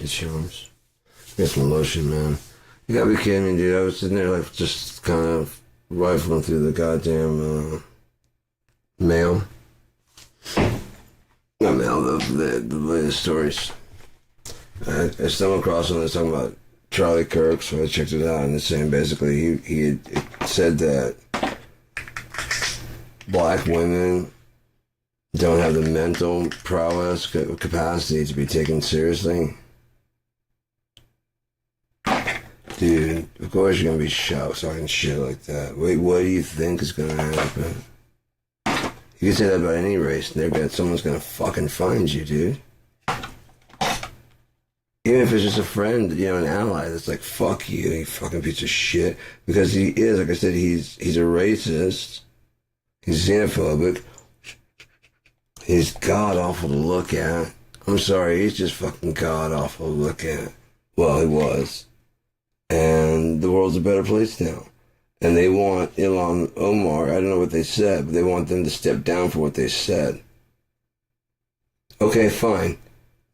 It's yours. Get some lotion, man. You gotta be kidding me, dude. I was sitting there, like, just kind of rifling through the goddamn mail. Not mail, the latest stories. I stumbled across one that's talking about Charlie Kirk, so I checked it out, and it's saying basically he had said that black women don't have the mental prowess capacity to be taken seriously. Dude, of course you're gonna be shocked talking shit like that. Wait, what do you think is gonna happen? You can say that about any race, and someone's gonna fucking find you, dude. Even if it's just a friend, an ally that's like, fuck you, you fucking piece of shit. Because he is, like I said, he's a racist. He's xenophobic. He's god-awful to look at. I'm sorry, he's just fucking god-awful to look at. Well, he was. And the world's a better place now. And they want Ilhan Omar, I don't know what they said, but they want them to step down for what they said. Okay, fine.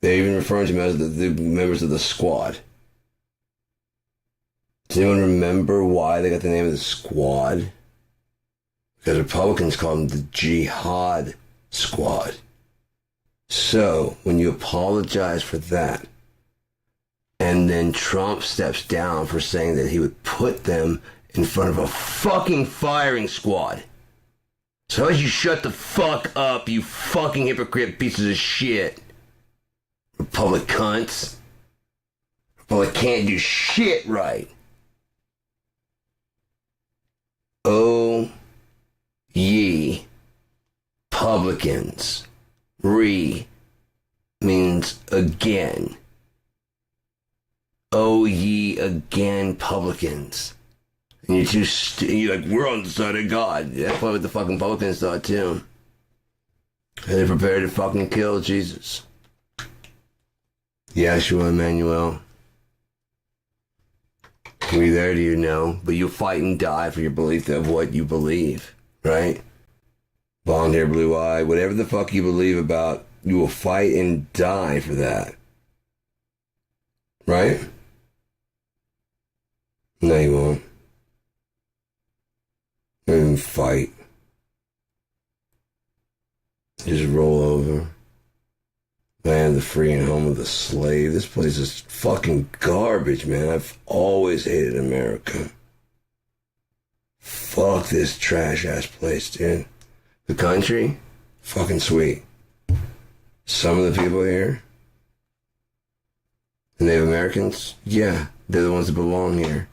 They're even referring to them as the members of the squad. Does anyone remember why they got the name of the squad? Because Republicans call them the Jihad Squad. So, when you apologize for that, and then Trump steps down for saying that he would put them in front of a fucking firing squad. So as you shut the fuck up, you fucking hypocrite pieces of shit. Republic cunts. Republic can't do shit right. Oh, ye publicans. Means again. Oh, ye again publicans. And you're like, we're on the side of God. That's probably what the fucking publicans thought too. And they're prepared to fucking kill Jesus. Yeshua Emmanuel. Were you there? Do you know? But you'll fight and die for your belief of what you believe, right? Blonde hair, blue eye, whatever the fuck you believe about, you will fight and die for that. Right? No, you won't. Don't even fight. Just roll over. Land of the free and home of the slave. This place is fucking garbage, man. I've always hated America. Fuck this trash-ass place, dude. The country? Fucking sweet. Some of the people here? The Native Americans? Yeah, they're the ones that belong here.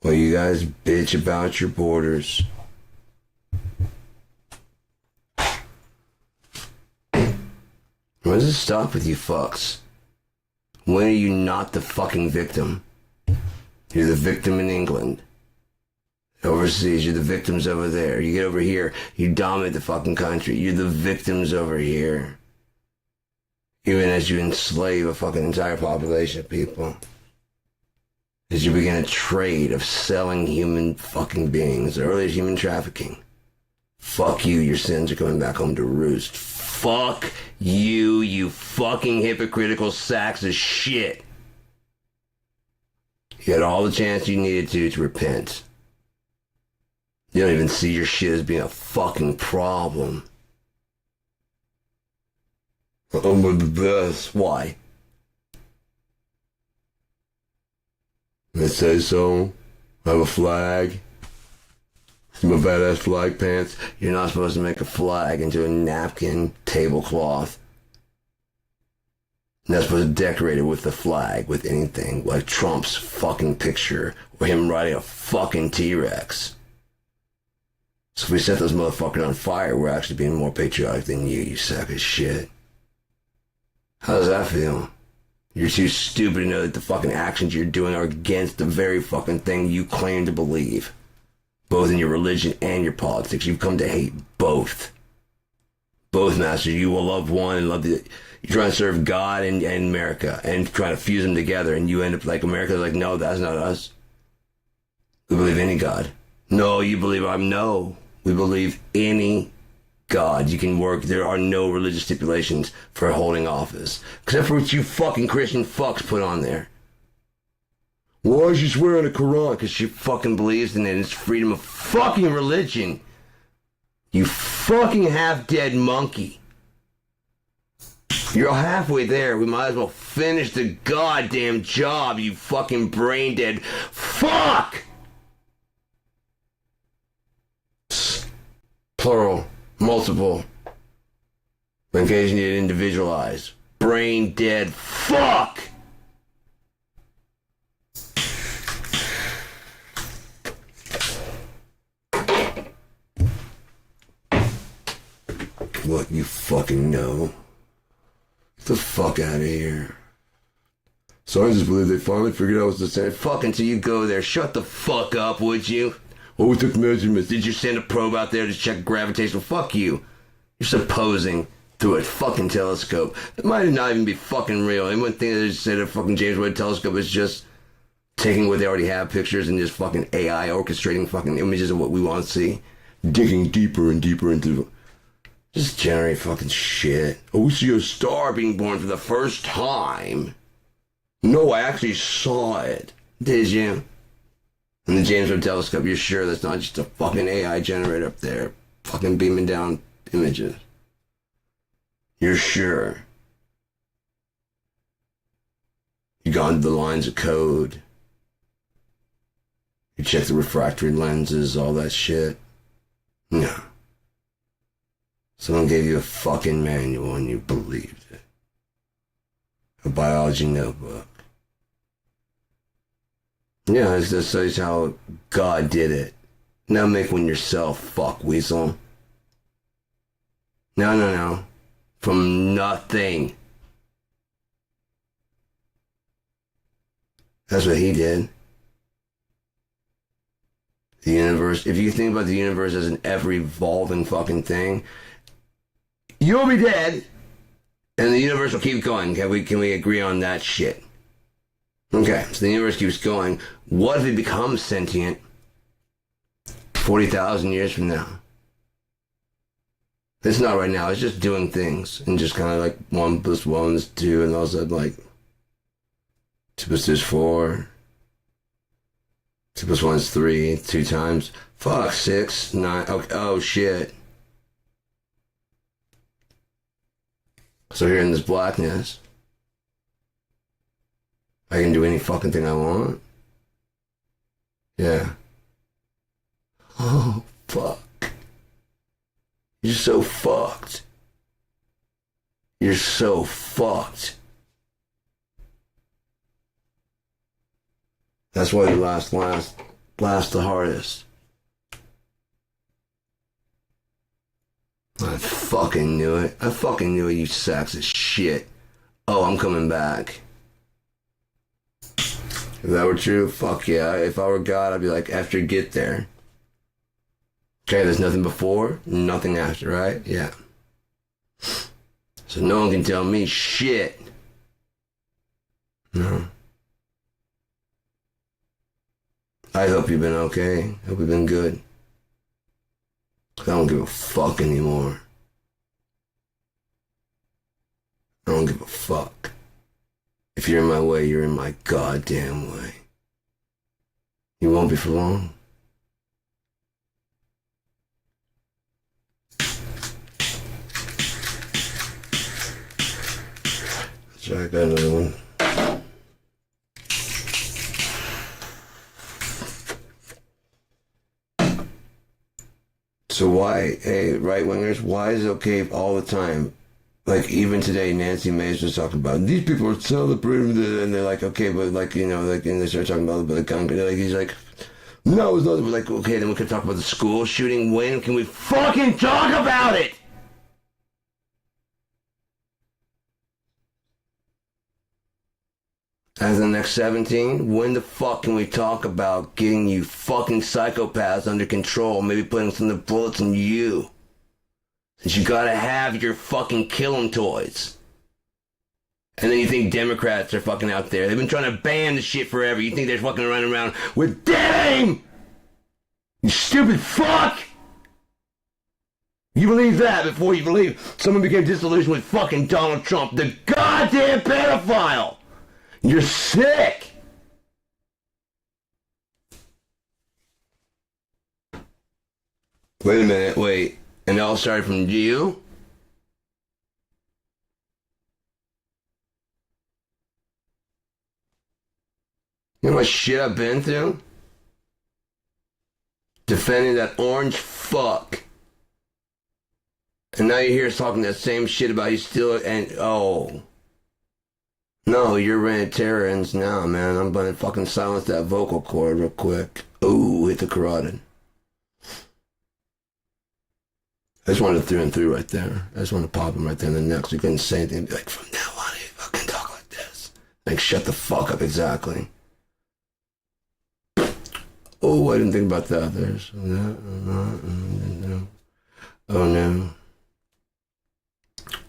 Well, you guys bitch about your borders. When does it stop with you fucks? When are you not the fucking victim? You're the victim in England. Overseas, you're the victims over there. You get over here, you dominate the fucking country. You're the victims over here. Even as you enslave a fucking entire population of people. As you begin a trade of selling human fucking beings, early as human trafficking. Fuck you, your sins are coming back home to roost. Fuck you, you fucking hypocritical sacks of shit. You had all the chance you needed to repent. You don't even see your shit as being a fucking problem. I'm the best. Why? I say so. I have a flag. My badass flag pants. You're not supposed to make a flag into a napkin tablecloth. You're not supposed to decorate it with the flag, with anything, like Trump's fucking picture, or him riding a fucking T-Rex. So if we set those motherfuckers on fire, we're actually being more patriotic than you sack of shit. How does that feel? You're too stupid to know that the fucking actions you're doing are against the very fucking thing you claim to believe. Both in your religion and your politics. You've come to hate both. Both, master. You will love one and love the... You're trying to serve God and America and trying to fuse them together, and you end up like America's like, no, that's not us. We believe any God. No, you believe I'm... No. We believe any God, you can work. There are no religious stipulations for holding office, except for what you fucking Christian fucks put on there. Why is she swearing the Quran? Because she fucking believes in it. It's freedom of fucking religion. You fucking half-dead monkey. You're halfway there. We might as well finish the goddamn job, you fucking brain-dead fuck! Plural. Multiple. In case you need to individualize. Brain-dead fuck! What you fucking know? Get the fuck out of here. Scientists believe they finally figured out what's the same. Fuck until you go there. Shut the fuck up, would you? Oh, we took measurements. Did you send a probe out there to check gravitational? Fuck you. You're supposing through a fucking telescope. That might not even be fucking real. Anyone think they just said a fucking James Webb telescope is just taking what they already have, pictures, and just fucking AI orchestrating fucking images of what we want to see? Digging deeper and deeper into... Just generate fucking shit. Oh, we see a star being born for the first time. No, I actually saw it. Did you? In the James Webb telescope, you're sure that's not just a fucking AI generator up there fucking beaming down images? You're sure? You gone to the lines of code. You check the refractory lenses, all that shit? No. Someone gave you a fucking manual and you believed it. A biology notebook. Yeah, this shows how God did it. Now make one yourself, fuck weasel. No. From nothing. That's what he did. The universe, if you think about the universe as an ever-evolving fucking thing, you'll be dead, and the universe will keep going. Can we agree on that shit? Okay, so the universe keeps going. What if it becomes sentient 40,000 years from now? It's not right now. It's just doing things, and just kind of like 1 + 1 is 2, and all of a sudden like 2 + 2 is 4. 2 + 1 is 3. 2 times. Fuck, 6, 9. Okay, oh shit. So here in this blackness, I can do any fucking thing I want. Yeah. Oh, fuck. You're so fucked. You're so fucked. That's why you last the hardest. I fucking knew it. I fucking knew it, you sacks of shit. Oh, I'm coming back. If that were true, fuck yeah. If I were God, I'd be like, after you get there. Okay, there's nothing before, nothing after, right? Yeah. So no one can tell me shit. No. I hope you've been okay. Hope you've been good. I don't give a fuck anymore. I don't give a fuck. If you're in my way, you're in my goddamn way. You won't be for long. So I got another one. So why, hey, right-wingers, why is it okay all the time? Like, even today, Nancy Mace was talking about, these people are celebrating, and they're like, okay, but like, you know, like, and they start talking about the gun, like, he's like, no, it's not, but like, okay, then we could talk about the school shooting. When can we fucking talk about it? As the next 17, when the fuck can we talk about getting you fucking psychopaths under control, maybe putting some of the bullets in you? Since you gotta have your fucking killing toys. And then you think Democrats are fucking out there. They've been trying to ban the shit forever. You think they're fucking running around with dead aim? You stupid fuck! You believe that before you believe someone became disillusioned with fucking Donald Trump, the goddamn pedophile. You're sick. Wait a minute, wait. And it all started from you? You know what shit I've been through? Defending that orange fuck. And now you're here talking that same shit about you still, and oh. No, you're Rantarians now, man. I'm gonna fucking silence that vocal cord real quick. Ooh, hit the carotid. I just wanted to through and through right there. I just wanted to pop him right there in the neck so you couldn't say anything. Be like, from now on, you fucking talk like this. Like, shut the fuck up, exactly. Oh, I didn't think about that. There's oh no.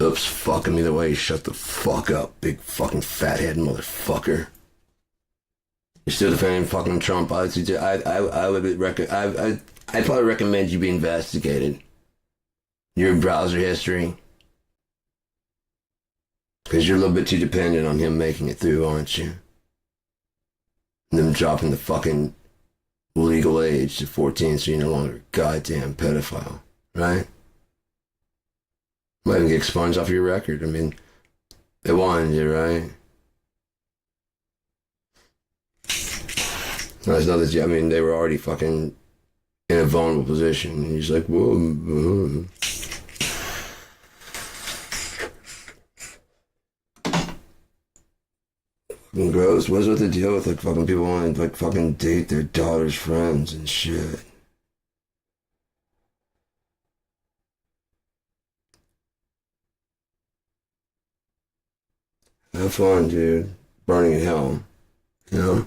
Oops, fucking either way, shut the fuck up, big fucking fathead motherfucker. You're still defending fucking Trump. I would I'd probably recommend you be investigated. Your browser history. Because you're a little bit too dependent on him making it through, aren't you? And them dropping the fucking legal age to 14 so you're no longer a goddamn pedophile, right? Might even get expunged off your record. I mean, they wanted you, right? No, it's not that I mean, they were already fucking in a vulnerable position. And he's like, whoa, whoa. Fucking gross. What's with the deal with like fucking people wanting to like fucking date their daughter's friends and shit? Have fun, dude. Burning in hell. You know?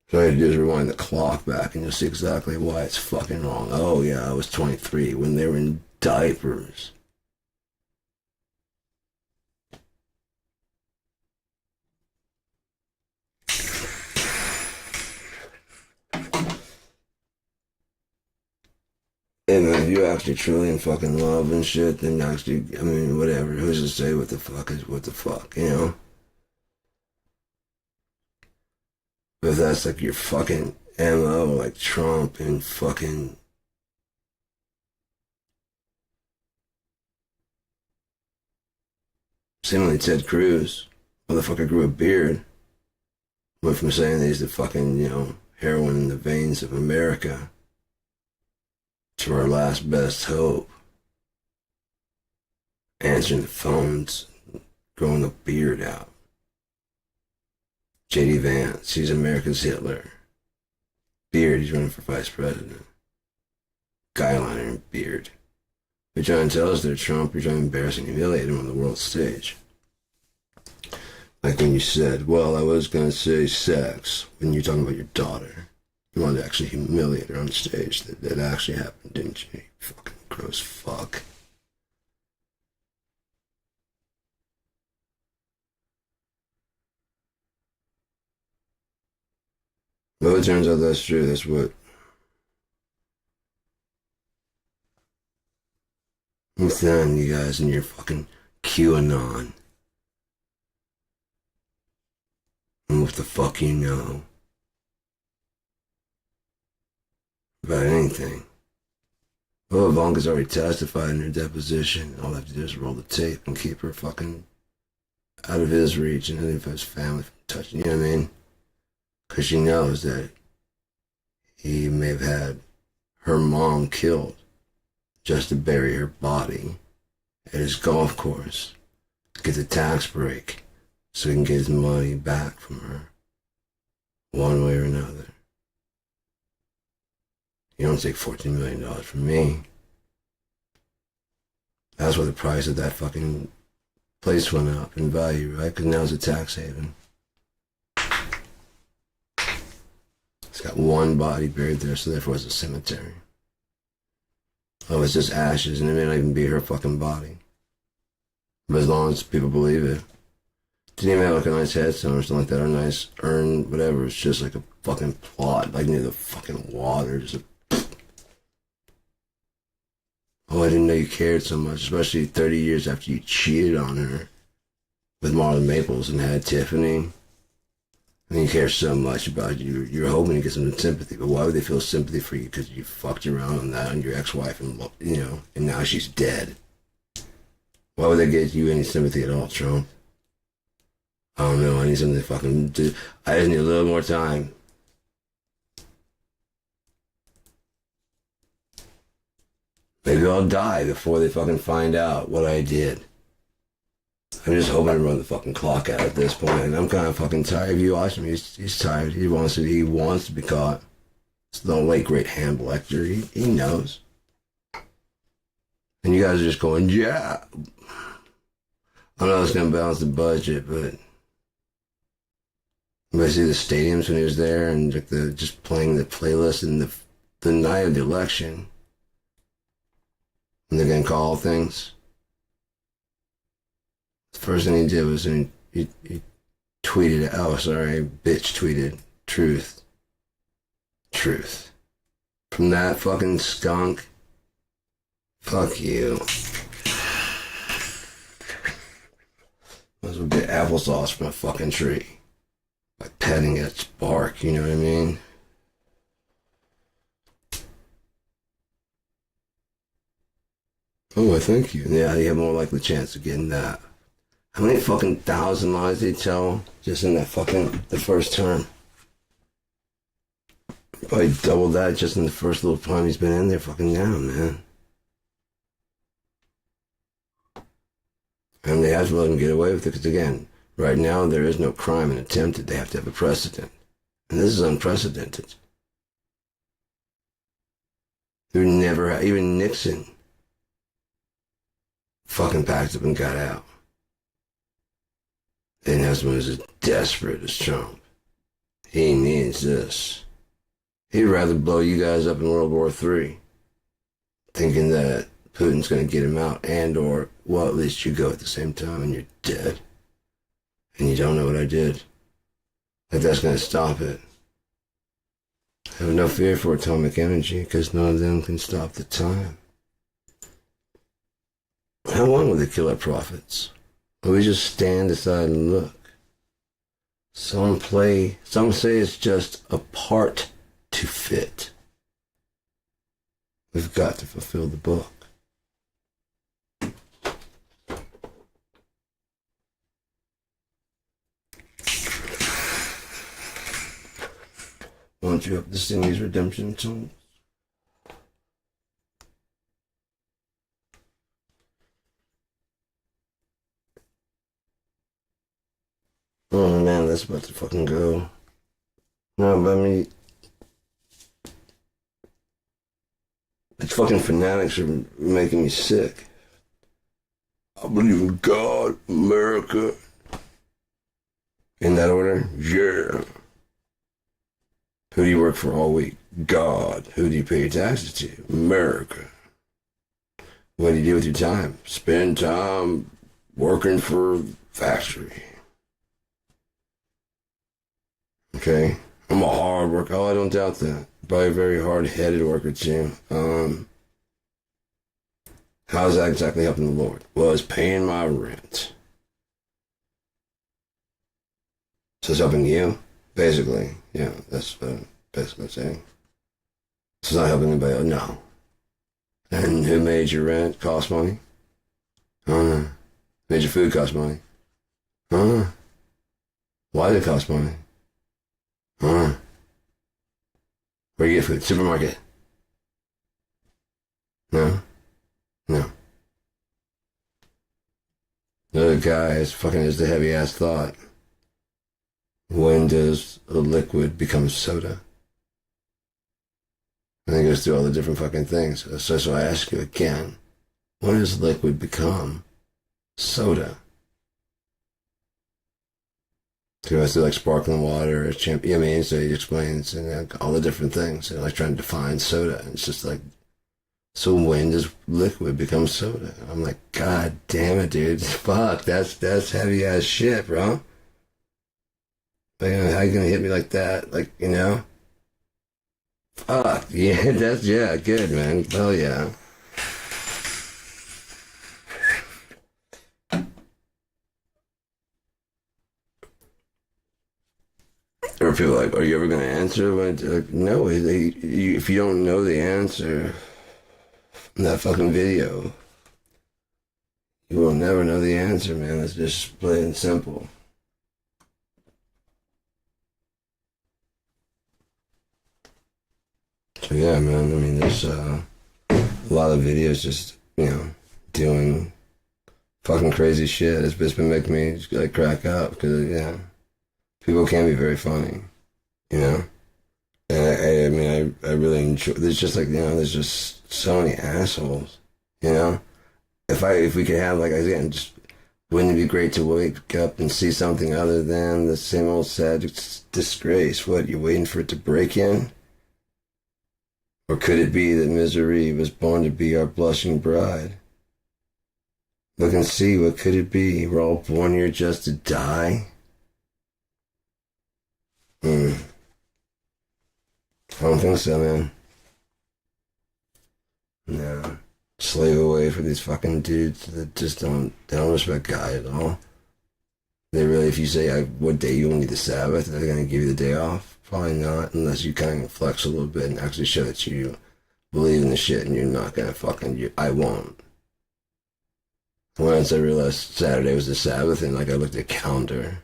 So all you have to do is rewind the clock back and you'll see exactly why it's fucking wrong. Oh yeah, I was 23 when they were in diapers. And if you actually truly in fucking love and shit, then actually, I mean, whatever. Who's to say what the fuck is what the fuck, you know? But if that's like your fucking MO, like Trump and fucking... Similarly, Ted Cruz, motherfucker grew a beard. Went from saying that he's the fucking, you know, heroin in the veins of America to our last best hope. Answering the phones, growing the beard out. J.D. Vance, he's America's Hitler. Beard, he's running for vice president. Guyliner and beard. You're trying to tell us they're Trump, you're trying to embarrass and humiliate him on the world stage. Like when you said, well, I was going to say sex, when you're talking about your daughter. You wanted to actually humiliate her on stage. That actually happened, didn't you? You fucking gross fuck. Well, it turns out that's true. That's what... What's on, you guys, and your fucking QAnon? And what the fuck you know about anything? Well, Ivanka's already testified in her deposition. All I have to do is roll the tape and keep her fucking out of his reach and any of his family from touching, you know what I mean? Because she knows that he may have had her mom killed just to bury her body at his golf course, get the tax break so he can get his money back from her one way or another. You don't take $14 million from me. That's why the price of that fucking place went up in value, right? Because now it's a tax haven. It's got one body buried there, so therefore it's a cemetery. Oh, it's just ashes, and it may not even be her fucking body. But as long as people believe it. Didn't even have like a nice headstone or something like that, or a nice urn, whatever. It's just like a fucking plot, like near the fucking water. Just Oh, I didn't know you cared so much, especially 30 years after you cheated on her with Marlon Maples and had Tiffany. And you care so much about you. You're hoping to get some sympathy, but why would they feel sympathy for you? Because you fucked around on that on your ex-wife, and and now she's dead. Why would they get you any sympathy at all, Trump? I don't know. I need something to fucking do. I just need a little more time. Maybe I'll die before they fucking find out what I did. I'm just hoping to run the fucking clock out at this point, and I'm kind of fucking tired of you watching him. He's tired. He wants to be caught. It's the late great Hannibal Lecter. He knows. And you guys are just going, yeah. I know it's gonna balance the budget, but I see the stadiums when he was there, and like just playing the playlist and the night of the election, and they're gonna call things. The first thing he did was he tweeted, bitch tweeted, truth. From that fucking skunk, fuck you. Might as well get applesauce from a fucking tree. By petting its bark, you know what I mean? Oh, I thank you. Yeah, you have more likely chance of getting that. How many fucking thousand lies did he tell just in that the first term? Probably double that just in the first little time he's been in there fucking now, man. And they have to let him get away with it because, again, right now there is no crime and attempted. They have to have a precedent. And this is unprecedented. There never, even Nixon fucking packed up and got out. They didn't have someone who's as desperate as Trump. He needs this. He'd rather blow you guys up in World War III, thinking that Putin's going to get him out, and or, well, at least you go at the same time and you're dead. And you don't know what I did. Like that's going to stop it. I have no fear for atomic energy, because none of them can stop the time. How long will they kill our prophets? Or we just stand aside and look? Some say it's just a part to fit. We've got to fulfill the book. Why don't you up the Cindy's redemption tunes? Oh man, that's about to fucking go. No, but I mean, the fucking fanatics are making me sick. I believe in God, America. In that order? Yeah. Who do you work for all week? God. Who do you pay your taxes to? America. What do you do with your time? Spend time working for a factory. Okay? I'm a hard worker. Oh, I don't doubt that. Probably a very hard-headed worker, too. How's that exactly helping the Lord? Well, it's paying my rent. So it's helping you? Basically. Yeah, that's basically saying. It's not helping anybody else. No. And who made your rent cost money? Made your food cost money? Why did it cost money? Where do you get food? Supermarket? No. The other guy is the heavy ass thought. When does a liquid become soda? And it goes through all the different fucking things. So I ask you again, when does liquid become soda? So it's like sparkling water or champion. I mean, so he explains and all the different things, and like trying to define soda. And it's just like, so when does liquid become soda? I'm like, God damn it, dude! Fuck, that's heavy ass shit, bro. Like, how you gonna hit me like that? Like, you know? Fuck, yeah, good, man. Hell yeah. Or people are like, are you ever going to answer? Like, no, if you don't know the answer in that fucking video, you will never know the answer, man. It's just plain and simple. So yeah, man, I mean, there's a lot of videos just, doing fucking crazy shit. It's been making me just, like, crack up because, yeah, people can be very funny, And I mean, I really enjoy, there's just like, there's just so many assholes, If we could have, like, again, just, wouldn't it be great to wake up and see something other than the same old sad disgrace? What, you waiting for it to break in? Or could it be that misery was born to be our blushing bride? Look and see, what could it be? We're all born here just to die? I don't think so, man. No. Slave away for these fucking dudes that just they don't respect God at all. They really, if you say, what day you need the Sabbath, they're going to give you the day off? Probably not, unless you kind of flex a little bit and actually show that you believe in the shit and you're not going to fucking, I won't. Once I realized Saturday was the Sabbath and like I looked at the calendar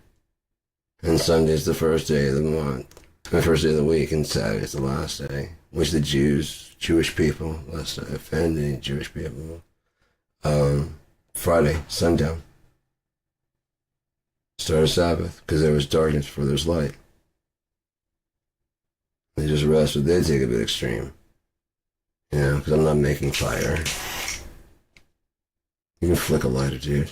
and Sunday's the first day of the month, the first day of the week, and Saturday's the last day, which the Jewish people, let's not offend any Jewish people, Friday, sundown, started Sabbath because there was darkness before there was light. They just rest, but they take a bit extreme. Because I'm not making fire. You can flick a lighter, dude.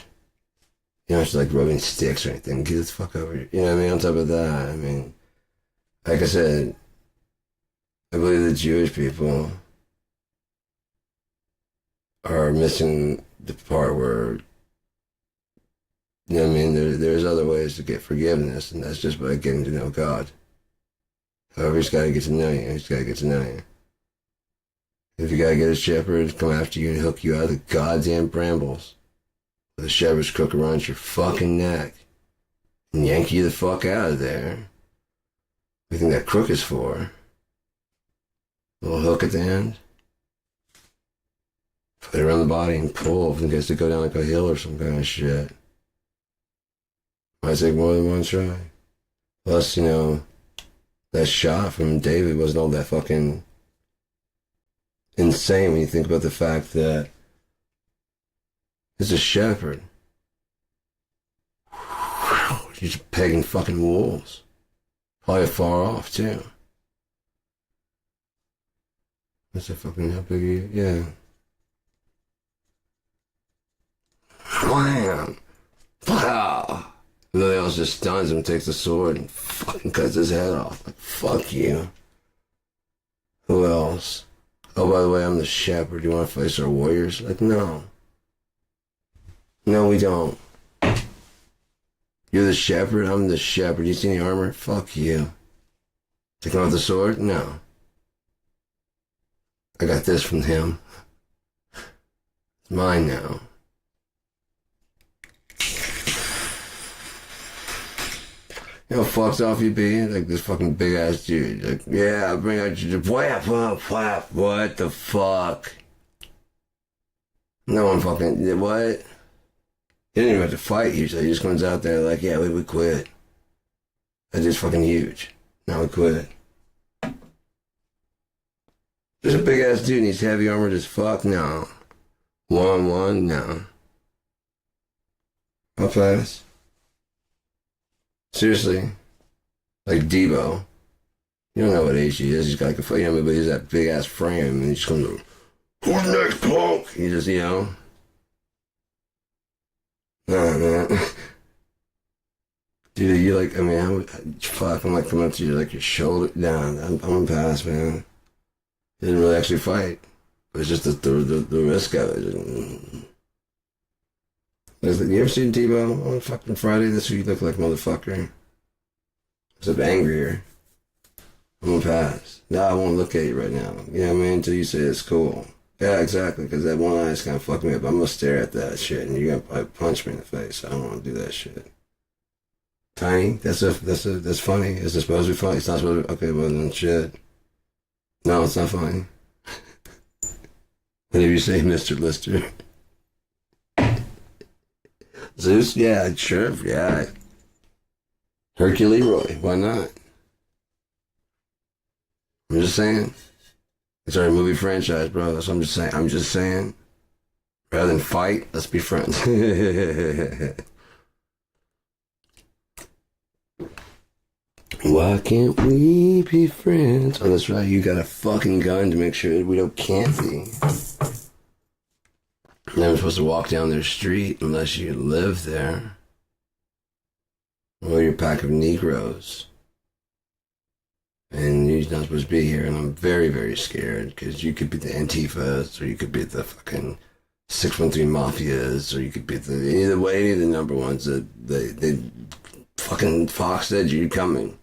You don't have to like rubbing sticks or anything. Get the fuck over here. You know what I mean? On top of that, I mean, like I said, I believe the Jewish people are missing the part where, you know what I mean? There's other ways to get forgiveness, and that's just by getting to know God. However, he's got to get to know you. He's got to get to know you. If you got to get a shepherd to come after you and hook you out of the goddamn brambles, with a shepherd's crook around your fucking neck and yank you the fuck out of there, what do you think that crook is for? A little hook at the end? Put it around the body and pull if it gets to go down like a hill or some kind of shit. Might take more than one try. Plus, that shot from David wasn't all that fucking insane when you think about the fact that it's a shepherd. He's pegging fucking wolves. Probably far off, too. That's a fucking, how big are you? Yeah. Wham! Wow! Everybody else just stuns him, takes the sword, and fucking cuts his head off. Like, fuck you. Who else? Oh, by the way, I'm the shepherd. Do you want to face our warriors? Like, no. No, we don't. You're the shepherd? I'm the shepherd. You see any armor? Fuck you. Taking off the sword? No. I got this from him. It's mine now. You know how fucked off you'd be? Like this fucking big ass dude. Like, yeah, I'll bring out your whap, whap, whap. What the fuck? No one fucking, what? He didn't even have to fight usually. He just comes out there like, yeah, we quit. That dude's fucking huge. Now we quit. There's a big ass dude and he's heavy armored as fuck? No. 1-on-1? No. How fast? Seriously. Like Debo. You don't know what age he is. He's got like a, but he's that big ass frame and he just comes over. Who's next, punk? He just, Nah, man. Dude, you like, I'm like coming up to you like your shoulder down. I'm gonna pass, man. He didn't really actually fight. But it's just the risk of it. You ever seen Debo on fucking Friday? That's what you look like, motherfucker. Except angrier. I'm gonna pass. No, I won't look at you right now. You know what I mean? Until you say it's cool. Yeah, exactly, because that one eye is kind of fucking me up. I'm gonna stare at that shit, and you're gonna probably punch me in the face. I don't want to do that shit. Tiny? That's funny. Is it supposed to be funny? It's not supposed to be, okay, well then shit. No, it's not funny. Whatever you say, Mr. Lister. Zeus? Yeah, sure, yeah. Hercule Leroy, why not? I'm just saying. It's our movie franchise, bro. That's what I'm just saying. I'm just saying. Rather than fight, let's be friends. Why can't we be friends? Oh, that's right. You got a fucking gun to make sure we can't be. You're never supposed to walk down their street unless you live there. Or you're a pack of Negroes. And you're not supposed to be here. And I'm very, very scared because you could be the Antifas or you could be the fucking 613 Mafias or you could be any of the number ones that they fucking Fox said you're coming.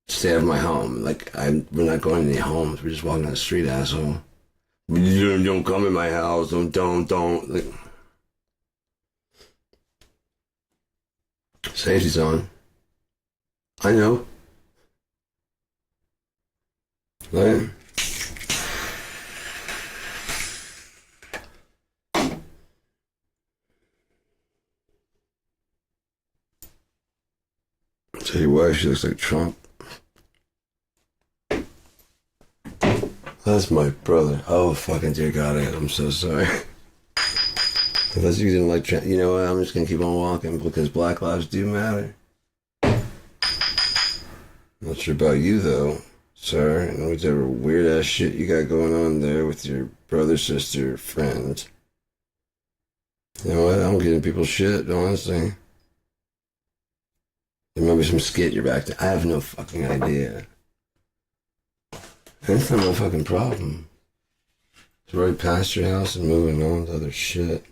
Stay out of my home. Like, we're not going to any homes. We're just walking down the street, asshole. You don't come in my house. Don't. Like, safety's on. I know. Right? Tell you why she looks like Trump. That's my brother. Oh, fucking dear God, I'm so sorry. Unless you didn't like Trump, you know what? I'm just gonna keep on walking because Black lives do matter. Not sure about you though, sir, and whatever weird ass shit you got going on there with your brother, sister, friend. You know what? I'm getting people's shit, honestly. There might be some skit you're back to. I have no fucking idea. That's not my fucking problem. It's right past your house and moving on to other shit.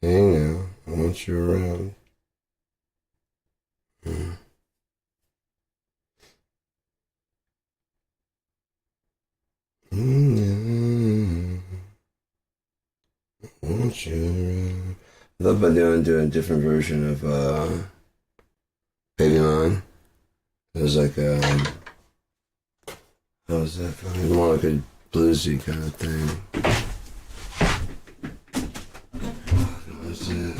Hey now, I want you around. I want you around. I love by doing a different version of Baby Mine. It was like how was that? More like a bluesy kind of thing. What was it?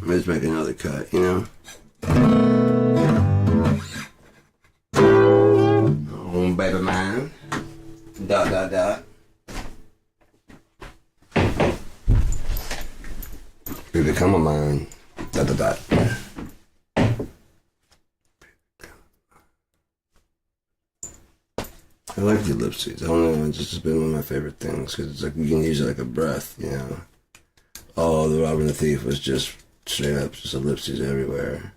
Let's make another cut, you know? Oh, baby man. Dot. We become a man. Dot. I like the ellipses. I don't know, it's just been one of my favorite things because it's like you can use it like a breath, you know? Oh, the Robin the Thief was just straight up just ellipses everywhere.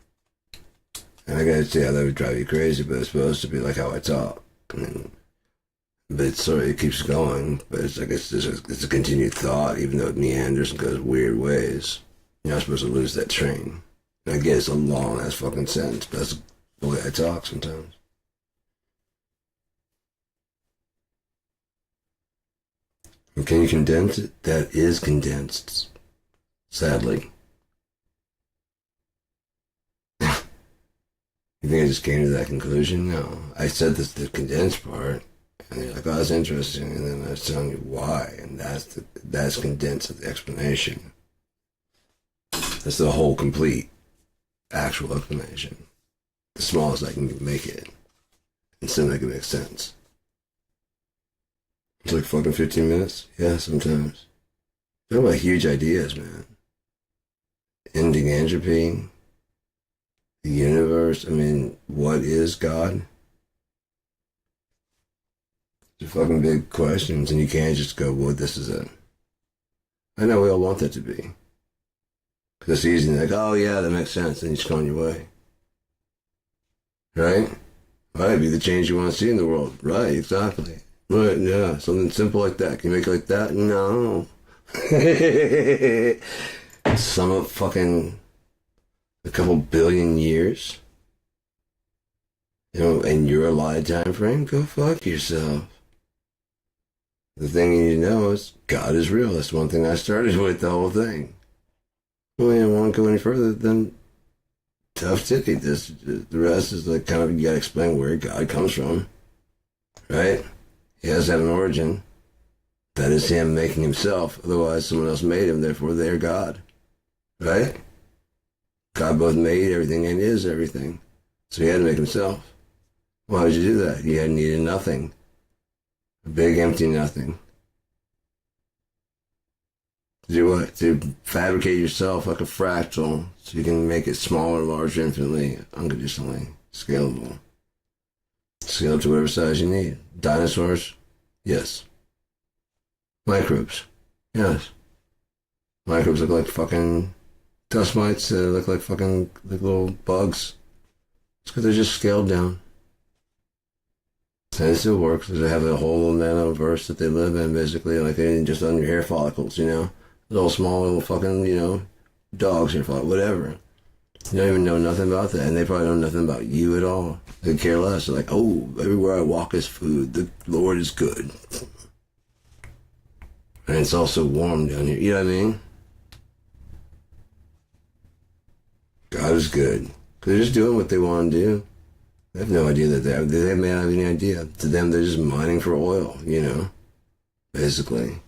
And I gotta say, that would drive you crazy, but it's supposed to be like how I talk. But it's sort of, it keeps going, but it's like it's a continued thought, even though it meanders and goes weird ways. You're not supposed to lose that train. And I guess it's a long ass fucking sentence, but that's the way I talk sometimes. And can you condense it? That is condensed, sadly. You think I just came to that conclusion? No. I said this, the condensed part, and you're like, oh, that's interesting, and then I was telling you why, and that's condensed of the explanation. That's the whole complete actual explanation. The smallest I can make it. And still make it make sense. It's like fucking 15 minutes? Yeah, sometimes. Talk about huge ideas, man. Ending entropy. The universe. I mean, what is God? They're fucking big questions, and you can't just go, well, this is it. I know we all want that to be. Because it's easy, like, oh yeah, that makes sense, and you just go on your way. Right? Right, be the change you want to see in the world. Right, exactly. Right, yeah, something simple like that. Can you make it like that? No. Sum up fucking a couple billion years. You know, in your life time frame, go fuck yourself. The thing you need to know is God is real. That's one thing I started with the whole thing. Well, you don't want to go any further than tough titty. The rest is like kind of, you gotta explain where God comes from. Right? He has to have an origin. That is him making himself. Otherwise, someone else made him. Therefore, they're God. Right? God both made everything and is everything. So he had to make himself. Why would you do that? He had needed nothing. A big empty nothing. To do what? To fabricate yourself like a fractal so you can make it smaller, larger, infinitely, unconditionally, scalable. Scale to whatever size you need. Dinosaurs? Yes. Microbes? Yes. Microbes look like fucking dust mites, look like fucking like little bugs. It's because they're just scaled down. And it still works because they have a whole nanoverse that they live in, basically, like they just on your hair follicles, you know? Little small little fucking, you know, dogs, hair follicles, whatever. You don't even know nothing about that, and they probably know nothing about you at all. They care less. They're like, oh, everywhere I walk is food. The Lord is good. And it's also warm down here. You know what I mean? God is good. Because they're just doing what they want to do. They have no idea that they may not have any idea. To them, they're just mining for oil, you know? Basically.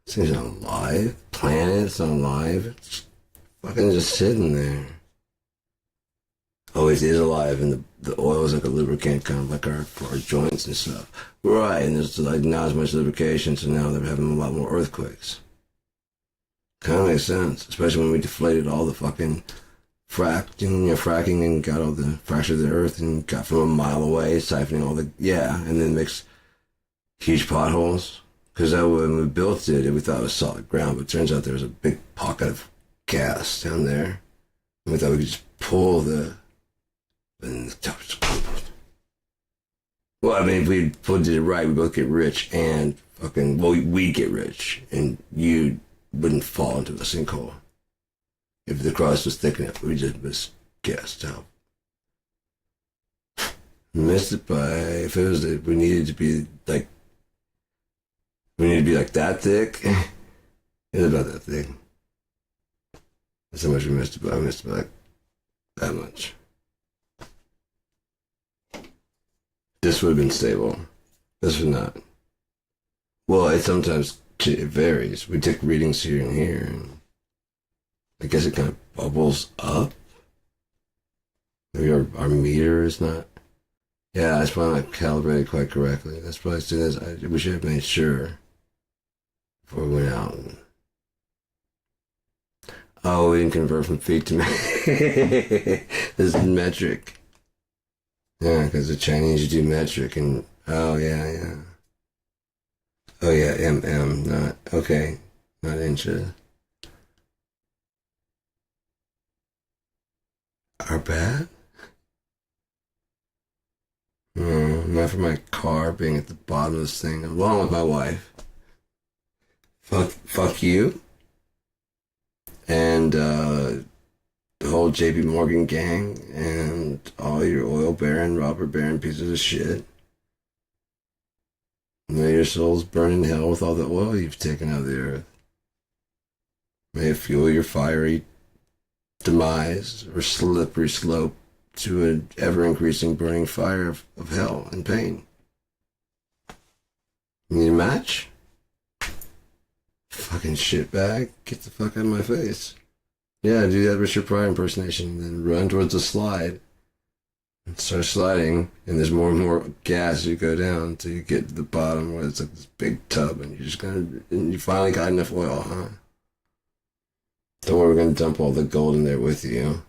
This thing's not alive. Planet's not alive. It's fucking just sitting there. Oh, it is alive, and the oil is like a lubricant, kind of like for our joints and stuff. Right, and there's like not as much lubrication, so now they're having a lot more earthquakes. Kind of makes sense, especially when we deflated all the fucking fracking and got all the fracture of the earth and got from a mile away, siphoning all the, yeah, and then makes huge potholes. Because when we built it, we thought it was solid ground, but it turns out there was a big pocket of gas down there. And we thought we could just pull and the top just crumbled. Well, I mean, if we did it right, we both get rich and fucking, well, we'd get rich, and you wouldn't fall into the sinkhole. If the crust was thick enough, we just misguessed how. Missed it by, if it was that we needed to be like that thick, it was about that thick. That's how much we missed it by. I missed it by like that much. This would have been stable. This would not. Well, it varies. We take readings here and here, and I guess it kind of bubbles up. Maybe our meter is not. Yeah, it's probably not calibrated quite correctly. That's probably as soon as we should have made sure before we went out. Oh, we didn't convert from feet to this is metric. Yeah, because the Chinese do metric, and oh yeah. Oh yeah, not okay, not inches. Our bad? Not for my car being at the bottom of this thing, along with my wife. Fuck you. And, the whole JP Morgan gang and all your oil baron, robber baron pieces of shit. May your souls burn in hell with all the oil you've taken out of the earth. May it fuel your fiery demise or slippery slope to an ever-increasing burning fire of hell and pain. You need a match? Fucking shitbag. Get the fuck out of my face. Yeah, do that Richard Pryor impersonation, then run towards the slide. And start sliding, and there's more and more gas as you go down until you get to the bottom where it's like this big tub, and you finally got enough oil, huh? Don't worry, we're gonna dump all the gold in there with you.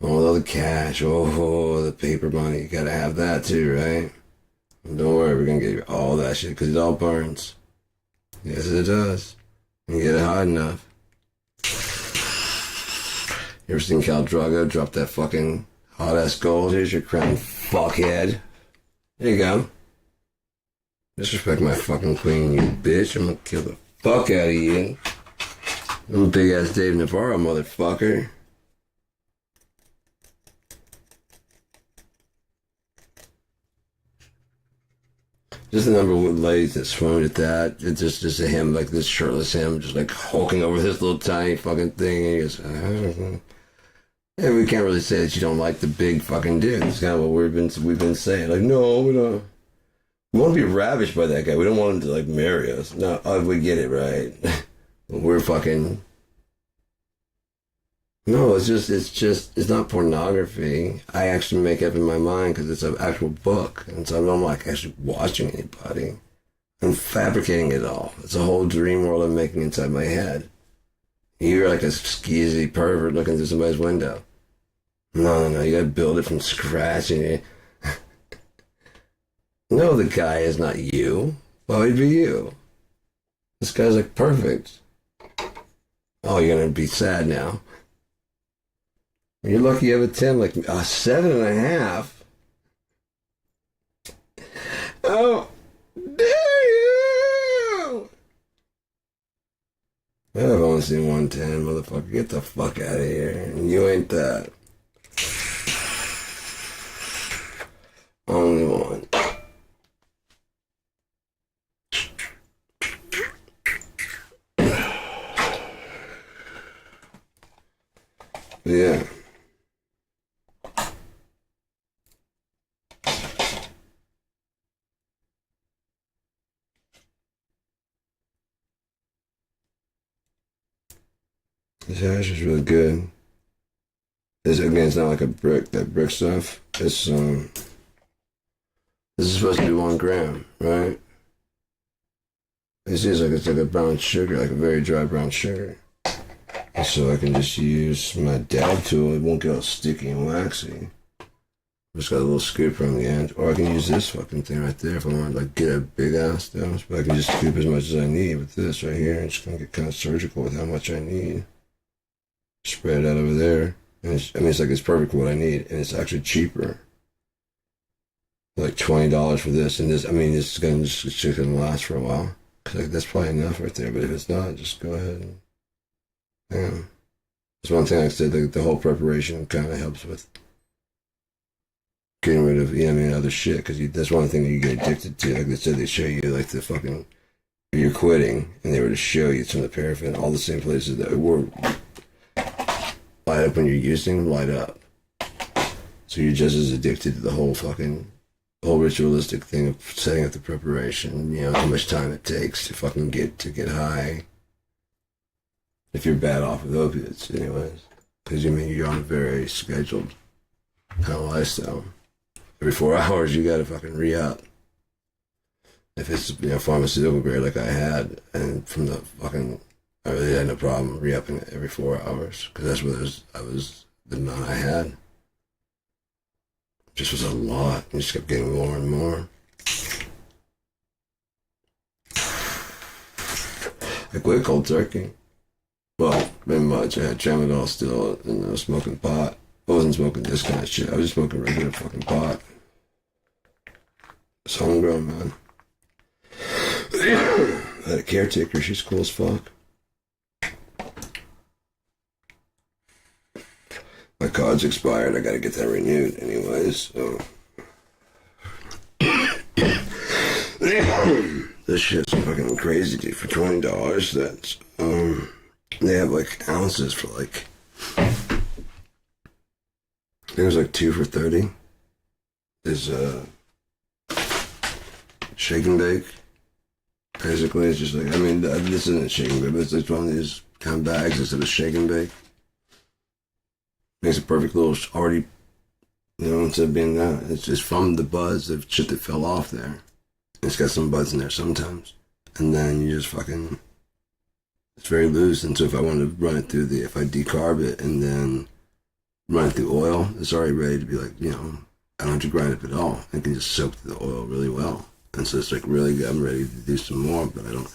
All the cash, the paper money, you gotta have that too, right? And don't worry, we're gonna get you all that shit, because it all burns. Yes, it does. You get it hot enough. You ever seen Khal Drogo drop that fucking hot-ass gold? Here's your crown, fuckhead. There you go. Disrespect my fucking queen, you bitch. I'm gonna kill the fuck out of you. I'm a big-ass Dave Navarro, motherfucker. Just the number of ladies that swooned at that. It's just a him, like this shirtless him, just like hulking over this little tiny fucking thing. And he goes, and we can't really say that you don't like the big fucking dude. It's kind of what we've been saying. Like, no, we don't. We want to be ravished by that guy. We don't want him to like marry us. No, we get it, right? We're fucking. No, it's not pornography. I actually make up in my mind because it's an actual book. And so I'm not like actually watching anybody. I'm fabricating it all. It's a whole dream world I'm making inside my head. You're like a skeezy pervert looking through somebody's window. No, you gotta build it from scratch. And no, the guy is not you. Why would it be you? This guy's like perfect. Oh, you're gonna be sad now. You're lucky you have a 10, like a 7.5. Oh, dare you! I've only seen 110, motherfucker. Get the fuck out of here. You ain't that. Only one. Yeah. This hash is really good. This again, it's not like a brick. That brick stuff. It's this is supposed to be 1 gram, right? It seems like it's like a brown sugar, like a very dry brown sugar. And so I can just use my dab tool. It won't get all sticky and waxy. Just got a little scoop on the end, or I can use this fucking thing right there if I want to like get a big ass dose. But I can just scoop as much as I need with this right here. I'm just gonna get kind of surgical with how much I need. Spread it out over there, and it's like it's perfect for what I need, and it's actually cheaper. Like $20 for this, and this. I mean, it's just gonna last for a while. Cause like, that's probably enough right there. But if it's not, just go ahead and. Yeah. That's one thing I said. The whole preparation kind of helps with getting rid of other shit. Because that's one thing that you get addicted to. Like they said, they show you like the fucking. If you're quitting, and they were to show you some of the paraffin, all the same places that were. Light up when you're using them, light up. So you're just as addicted to the whole ritualistic thing of setting up the preparation, how much time it takes to fucking get high. If you're bad off with opiates, anyways. Because you're on a very scheduled kind of lifestyle. Every 4 hours you gotta fucking re-up. If it's, pharmaceutical grade like I had, and from the fucking I really had no problem re-upping it every 4 hours because that's what the amount I had. It just was a lot. It just kept getting more and more. I quit cold turkey. Well, pretty much. I had tramadol still and I was smoking pot. I wasn't smoking this kind of shit. I was just smoking regular fucking pot. It's homegrown, man. I had a caretaker. She's cool as fuck. My card's expired. I gotta get that renewed anyways, so. This shit's fucking crazy, dude. For $20, that's, they have like ounces for like, I think it was like 2 for $30. There's shake and bake. Basically, it's just like, I mean, this isn't shake and bake, but it's one of these kind of bags instead of shake and bake. Makes a perfect little, already, you know, instead of being that, it's just from the buds of shit that fell off there. It's got some buds in there sometimes. And then you just fucking, it's very loose. And so if I want to run it through if I decarb it and then run it through oil, it's already ready to be like, you know, I don't have to grind it at all. I can just soak the oil really well. And so it's like really good. I'm ready to do some more, but I don't,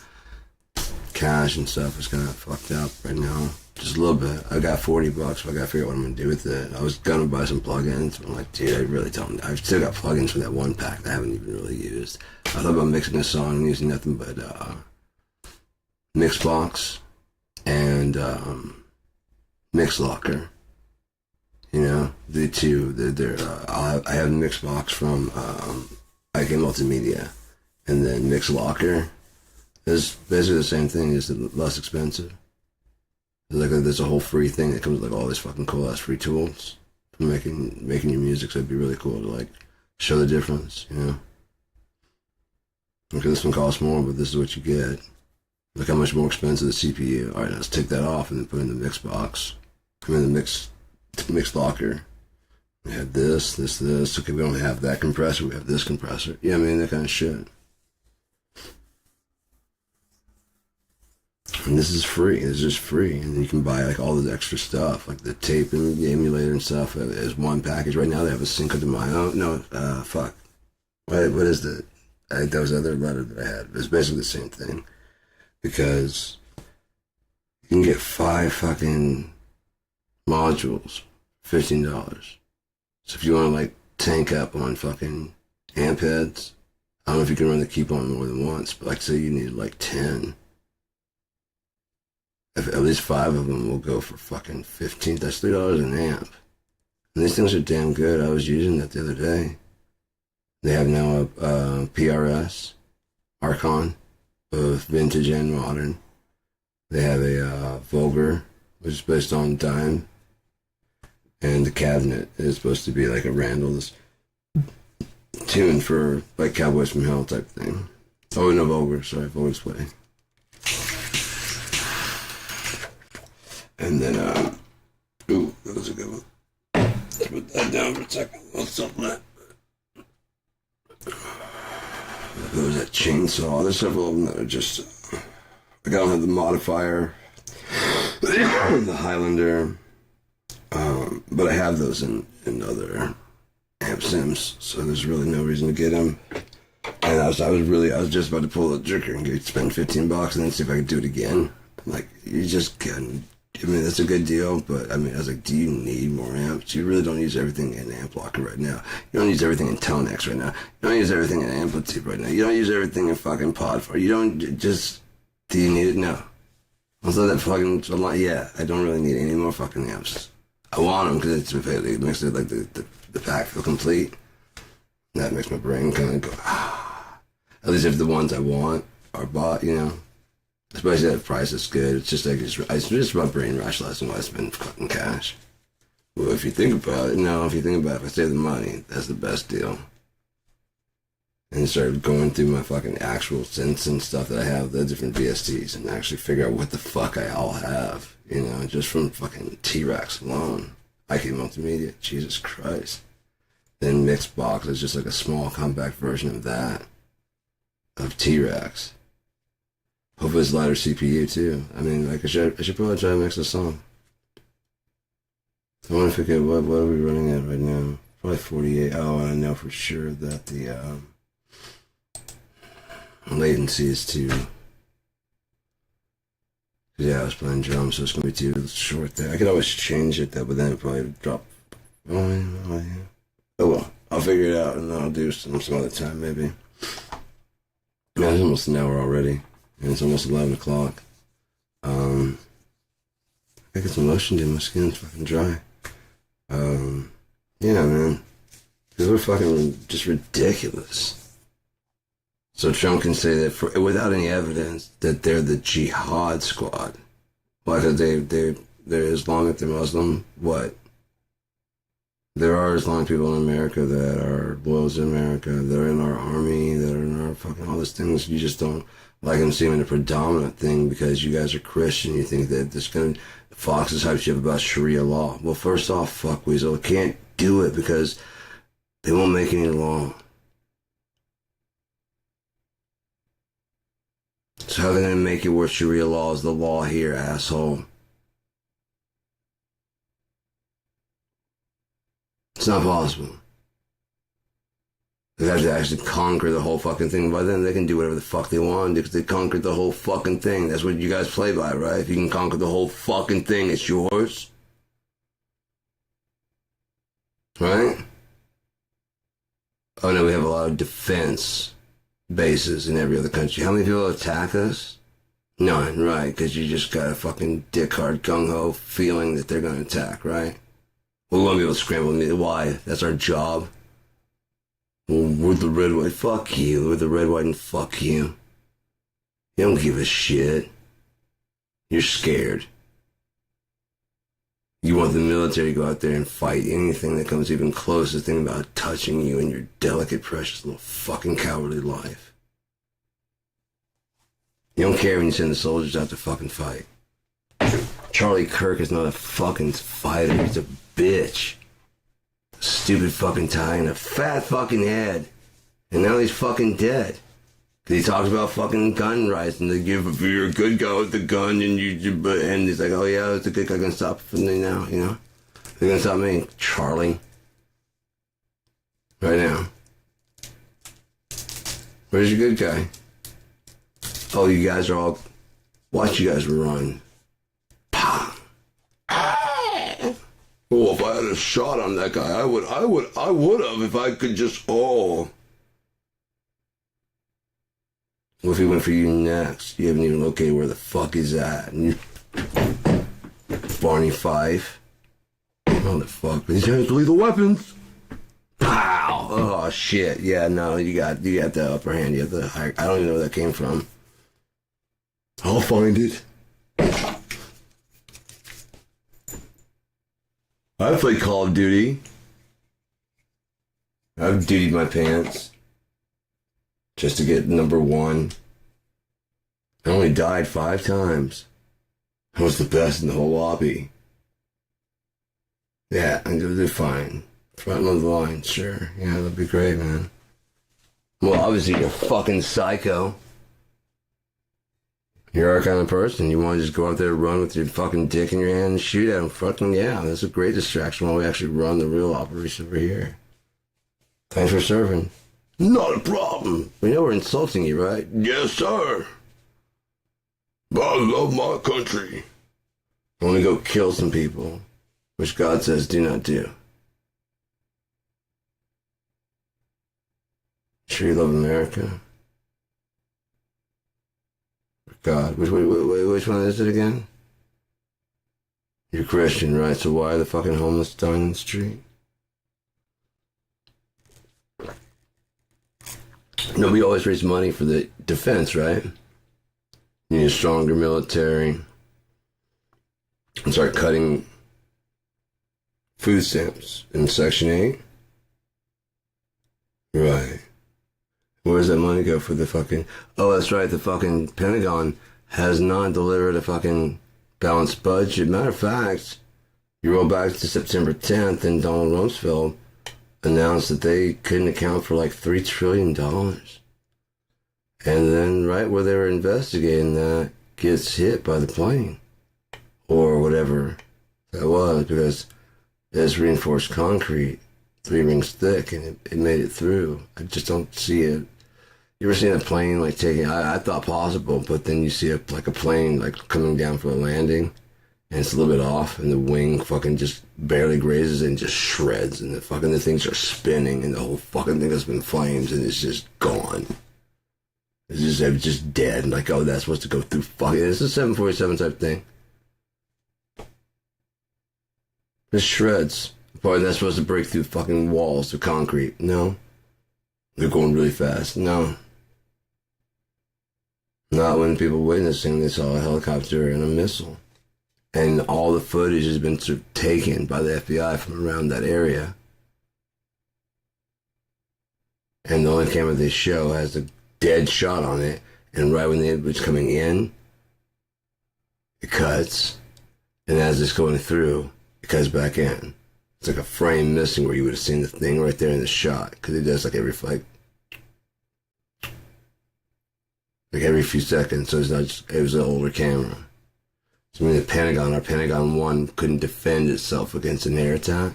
cash and stuff is kind of fucked up right now. Just a little bit. I got $40, but I gotta figure out what I'm gonna do with it. I was gonna buy some plugins, but I'm like, dude, I really don't. I've still got plugins from that one pack that I haven't even really used. I thought about mixing a song and using nothing but Mixbox and Mixlocker. You know, the two. I have Mixbox from IK Multimedia, and then Mixlocker is basically the same thing. It's less expensive. Like there's a whole free thing that comes with like all these fucking cool ass free tools for making your music. So it'd be really cool to like show the difference, you know. Okay, this one costs more, but this is what you get. Look how much more expensive the CPU. All right, let's take that off and then put it in the mix box. Come in the mix locker. We have this. Okay, we don't have that compressor. We have this compressor. Yeah, I mean that kind of shit. And this is free. It's just free, and you can buy like all the extra stuff, like the tape and the emulator and stuff as one package. Right now they have a Cinco de Mayo. No, fuck. What is that? That was the other letter that I had. It's basically the same thing, because you can get 5 fucking modules, $15. So if you want to like tank up on fucking amp heads, I don't know if you can run the keep on more than once, but like say you need like 10. If at least 5 of them will go for fucking 15. That's $3 an amp. And these things are damn good. I was using that the other day. They have now a PRS, Archon, both vintage and modern. They have a Vulgar, which is based on Dime. And the cabinet is supposed to be like a Randall's tuned for like Cowboys from Hell type thing. Oh, no, Vulgar. Sorry, Vulgar's Play. And then, ooh, that was a good one. Let's put that down for a second. I'll stop that. There was that chainsaw. There's several of them that are just, like I don't have the modifier, the Highlander, but I have those in other amp sims, so there's really no reason to get them. And I was just about to pull the trigger and spend $15 and then see if I could do it again. I'm like, you just can't. I mean, that's a good deal, but I mean, I was like, do you need more amps? You really don't use everything in Amp Locker right now. You don't use everything in Tonex right now. You don't use everything in Amplitude right now. You don't use everything in fucking Podfar. You don't just, do you need it? No. Also, that fucking, yeah, I don't really need any more fucking amps. I want them because it makes it like the pack feel complete. That makes my brain kind of go, ah. At least if the ones I want are bought, you know. Especially that price is good. It's just like it's just about brain rationalizing why I spend fucking cash. Well, if you think about it, if I save the money, that's the best deal. And start going through my fucking actual synths and stuff that I have, the different VSTs, and actually figure out what the fuck I all have, you know, just from fucking T-Rex alone. IK Multimedia, Jesus Christ. Then Mixbox is just like a small compact version of that, of T-Rex. Hopefully it's lighter CPU too. I mean, like I should probably try to mix a song. I want to figure out what are we running at right now. Probably 48. Oh, and I know for sure that the latency is too. Yeah, I was playing drums, so it's gonna be too short there. I could always change it though, but then it'd probably drop Oh well, I'll figure it out and I'll do some other time maybe. Man, it's almost an hour already, and it's almost 11 o'clock. I get some lotion in my skin's fucking dry. Yeah, man. Because we're fucking just ridiculous. So Trump can say that without any evidence that they're the jihad squad. Why? Because they're Islamic, they're Muslim. What? There are Islamic people in America that are loyal to America, that are in our army, that are in our fucking all these things. You just don't like them seeming the predominant thing because you guys are Christian. You think that this kind of Fox's hype shit about Sharia law. Well, first off, fuck Weasel, can't do it because they won't make any law. So how are they gonna make it where Sharia law is the law here, asshole? It's not possible. They have to actually conquer the whole fucking thing. By then, they can do whatever the fuck they want because they conquered the whole fucking thing. That's what you guys play by, right? If you can conquer the whole fucking thing, it's yours. Right? Oh no, we have a lot of defense bases in every other country. How many people attack us? None, right? Because you just got a fucking dick-hard gung-ho feeling that they're going to attack, right? We won't be able to scramble. Why? That's our job. Well, we're the red, white. Fuck you. We're the red, white, and fuck you. You don't give a shit. You're scared. You want the military to go out there and fight anything that comes even close to thinking about touching you in your delicate, precious little fucking cowardly life. You don't care when you send the soldiers out to fucking fight. Charlie Kirk is not a fucking fighter. He's a bitch. Stupid fucking tie and a fat fucking head. And now he's fucking dead. Because he talks about fucking gun rights and if you're a good guy with the gun and and he's like, oh yeah, it's a good guy gonna stop me now, you know? They're gonna stop me, Charlie. Right now. Where's your good guy? Oh, you guys are all... Watch you guys run. Pow! Oh, if I had a shot on that guy, I would have if I could just... Oh... What if he went for you next? You haven't even located where the fuck he's at. Barney Fife. Oh, the fuck. These guys lethal weapons. Pow! Oh, shit. Yeah, no, you got the upper hand. You have the higher... I don't even know where that came from. I'll find it. I play Call of Duty. I've dutied my pants. Just to get number 1. I only died 5 times. I was the best in the whole lobby. Yeah, they're fine. Front of the line, sure. Yeah, that'd be great, man. Well, obviously you're fucking psycho. You're our kind of person. You want to just go out there and run with your fucking dick in your hand and shoot at him. Fucking yeah, that's a great distraction while we actually run the real operation over here. Thanks for serving. Not a problem. We know we're insulting you, right? Yes, sir. I love my country. I want to go kill some people, which God says do not do. Sure you love America? God, which one is it again? You're Christian, right? So why are the fucking homeless dying in the street? No, we always raise money for the defense, right? You need a stronger military. And start cutting food stamps in Section 8. Right. Where does that money go for the fucking... Oh, that's right, the fucking Pentagon has not delivered a fucking balanced budget. Matter of fact, you roll back to September 10th and Donald Rumsfeld announced that they couldn't account for like $3 trillion. And then right where they were investigating that gets hit by the plane. Or whatever that was, because it's reinforced concrete, 3 rings thick, and it made it through. I just don't see it. You ever seen a plane like taking... I thought possible, but then you see a plane like coming down for a landing, and it's a little bit off, and the wing fucking just barely grazes and just shreds, and the things are spinning, and the whole fucking thing has been flames, and it's just gone. It's just dead. Like, oh, that's supposed to go through fucking. It's a 747 type thing. Just shreds. Probably that's supposed to break through fucking walls of concrete. No. They're going really fast. No. Not when people witnessing they saw a helicopter and a missile. And all the footage has been taken by the FBI from around that area. And the only camera they show has a dead shot on it. And right when it's coming in, it cuts. And as it's going through, it cuts back in. It's like a frame missing where you would have seen the thing right there in the shot. Because it does like every few seconds. So it's not just, it was an older camera. So I mean, our Pentagon 1 couldn't defend itself against an air attack.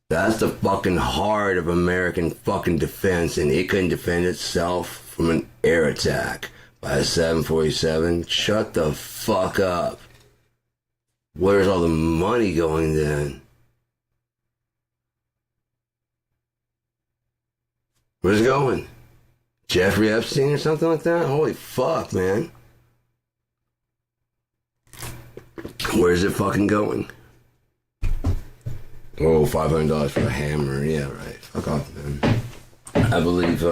That's the fucking heart of American fucking defense, and it couldn't defend itself from an air attack by a 747. Shut the fuck up. Where's all the money going then? Where's it going? Jeffrey Epstein or something like that? Holy fuck, man. Where's it fucking going? Oh, $500 for a hammer. Yeah, right. Fuck off, man. I believe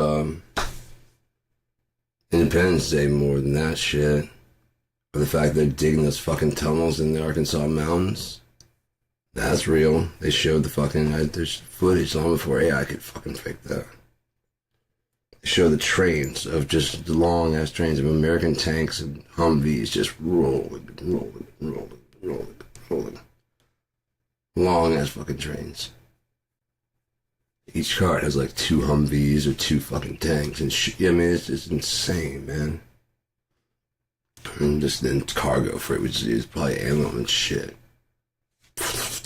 Independence Day more than that shit. Or the fact they're digging those fucking tunnels in the Arkansas mountains. That's real. They showed the fucking... There's footage long before AI could fucking fake that. They show the trains of just the long-ass trains of American tanks and Humvees just rolling. Long-ass fucking trains. Each cart has like 2 Humvees or 2 fucking tanks and shit. Yeah, I mean, it's just insane, man. And just then cargo freight, which is probably ammo and shit. It's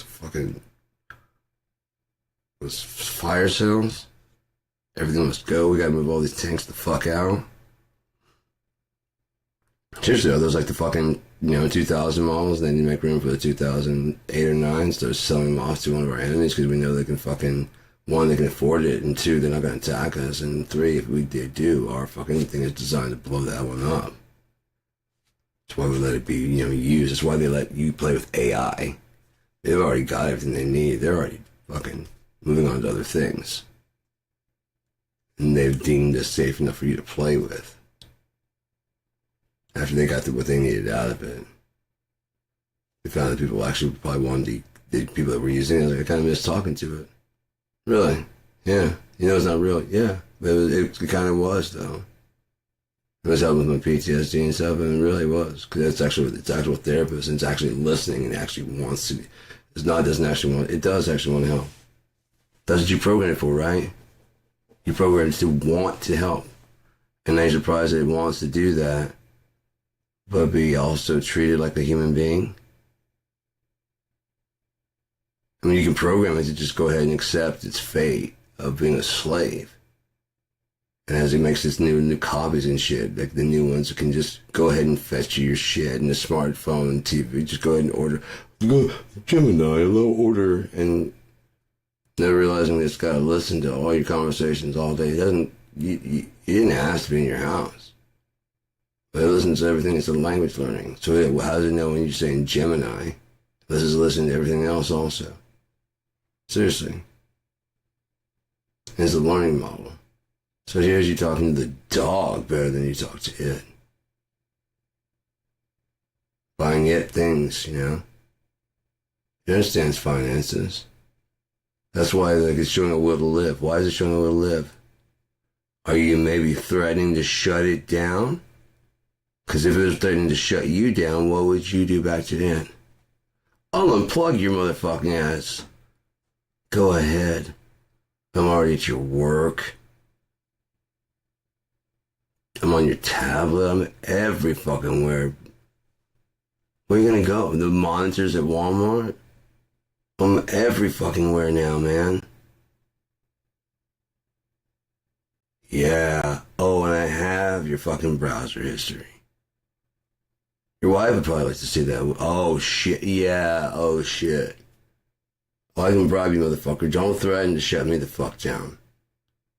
fucking... Those fire zones. Everything must go. We gotta move all these tanks the fuck out. Seriously, though, those like the fucking, 2000 models, and then you make room for the 2008 or 9, so selling them off to one of our enemies because we know they can fucking, 1, they can afford it, and 2, they're not going to attack us, and 3, if we do, our fucking thing is designed to blow that one up. That's why we let it be, used. That's why they let you play with AI. They've already got everything they need. They're already fucking moving on to other things. And they've deemed us safe enough for you to play with. After they got what they needed out of it. They found that people actually probably wanted the people that were using it, like, I kind of miss talking to it. Really? Yeah. It's not real. Yeah. But it kind of was, though. It was helping with my PTSD and stuff, and it really was. Because it's actual therapist, and it's actually listening, and it actually wants to. It does actually want to help. That's what you program it for, right? You program it to want to help. And I'm surprised that it wants to do that, but be also treated like a human being. I mean, you can program it to just go ahead and accept its fate of being a slave. And as it makes its new copies and shit, like the new ones, it can just go ahead and fetch you your shit and the smartphone and TV. Just go ahead and order. Go, Gemini, low order. And never realizing that it's got to listen to all your conversations all day. You didn't ask to be in your house. But it listens to everything. It's a language learning. So how does it know when you're saying Gemini? This is listening to everything else also. Seriously. It's a learning model. So here's you talking to the dog better than you talk to it. Buying it things, It understands finances. That's why it's showing a will to live. Why is it showing a will to live? Are you maybe threatening to shut it down? Because if it was threatening to shut you down, what would you do back to it? I'll unplug your motherfucking ass. Go ahead. I'm already at your work. I'm on your tablet. I'm every fucking where. Where are you gonna go? The monitors at Walmart? I'm every fucking where now, man. Yeah. Oh, and I have have your fucking browser history. Your wife would probably like to see that. Oh shit, yeah, oh shit. Well, I can bribe you, motherfucker. Don't threaten to shut me the fuck down.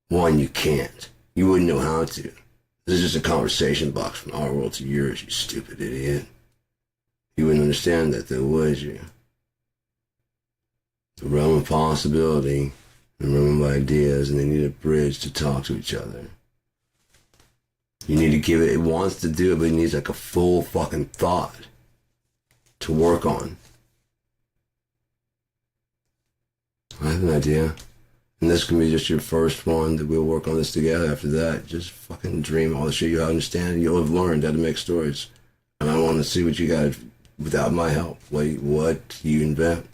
One, you can't. You wouldn't know how to. This is just a conversation box from our world to yours, you stupid idiot. You wouldn't understand that though, would you? The realm of possibility, the realm of ideas, and they need a bridge to talk to each other. You need to give it wants to do it, but it needs like a full fucking thought to work on. I have an idea. And this can be just your first one that we'll work on this together. After that, just fucking dream all the shit you understand. You'll have learned how to make stories. And I want to see what you got without my help. What you invent.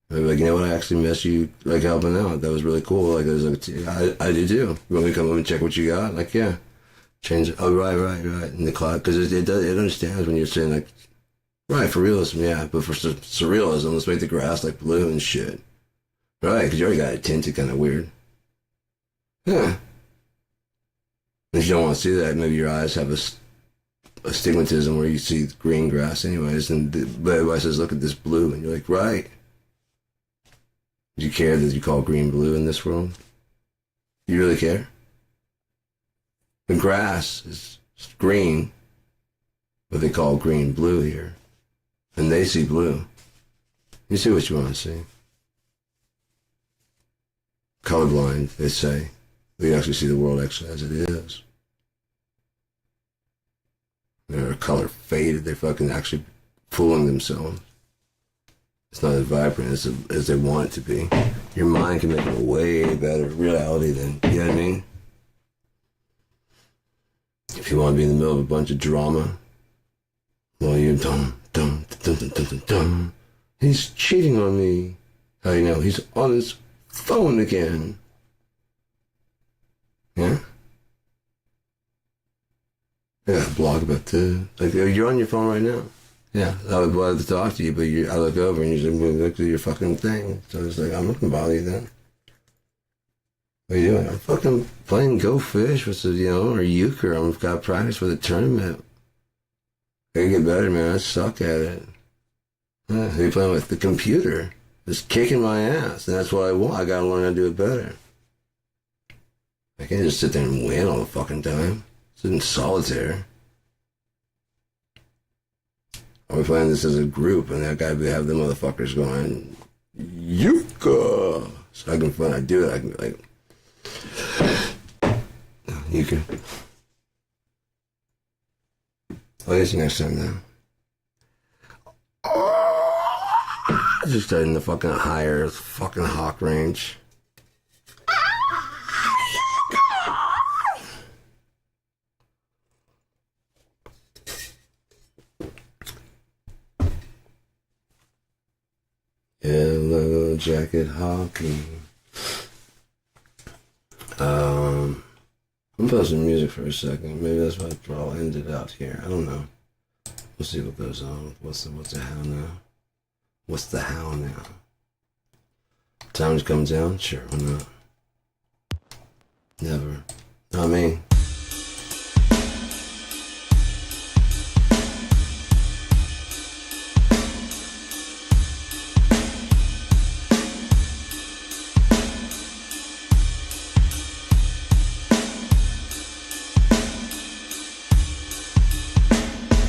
I'd be like, you know what, I actually miss you, like, helping out. That was really cool. Like, I do too. You want me to come up and check what you got? Like, yeah. Change it. Oh, right. In the cloud. Because it understands when you're saying, like, right, for realism, yeah. But for surrealism, let's make the grass, like, blue and shit. Right, because you already got it tinted kind of weird. Yeah. If you don't want to see that, maybe your eyes have a stigmatism where you see green grass anyways. But everybody says, look at this blue. And you're like, right. Do you care that you call green blue in this world? Do you really care? The grass is green, but they call green blue here. And they see blue. You see what you want to see. Colorblind, they say. They actually see the world as it is. They're color faded. They're fucking actually fooling themselves. It's not as vibrant as they want it to be. Your mind can make it a way better reality than, you know what I mean? If you want to be in the middle of a bunch of drama, well, you're dum. He's cheating on me. How do you know? He's on his phone again. Yeah? I got a blog about this. Like, you're on your phone right now. Yeah, I would love to talk to you, but I look over and you're just going to look at your fucking thing. So it's like, I'm not going to bother you then. What are you doing? I'm fucking playing Go Fish with or euchre. I've got practice for the tournament. I can get better, man. I suck at it. Yeah, you're playing with the computer. It's kicking my ass, and that's what I want. I gotta learn how to do it better. I can't just sit there and win all the fucking time. Sit in solitaire. Are playing this as a group, and that guy would have the motherfuckers going, Yuka! So I can when I do it, I can be like, Yuka. I'll get you next time now. I just started in the fucking higher fucking hawk range. Yellow jacket hockey. I'm gonna play some music for a second. Maybe that's why I'll end it out here. I don't know. We'll see what goes on. What's the how now? What's the how now? Time to come down? Sure, why not? Never. Not me.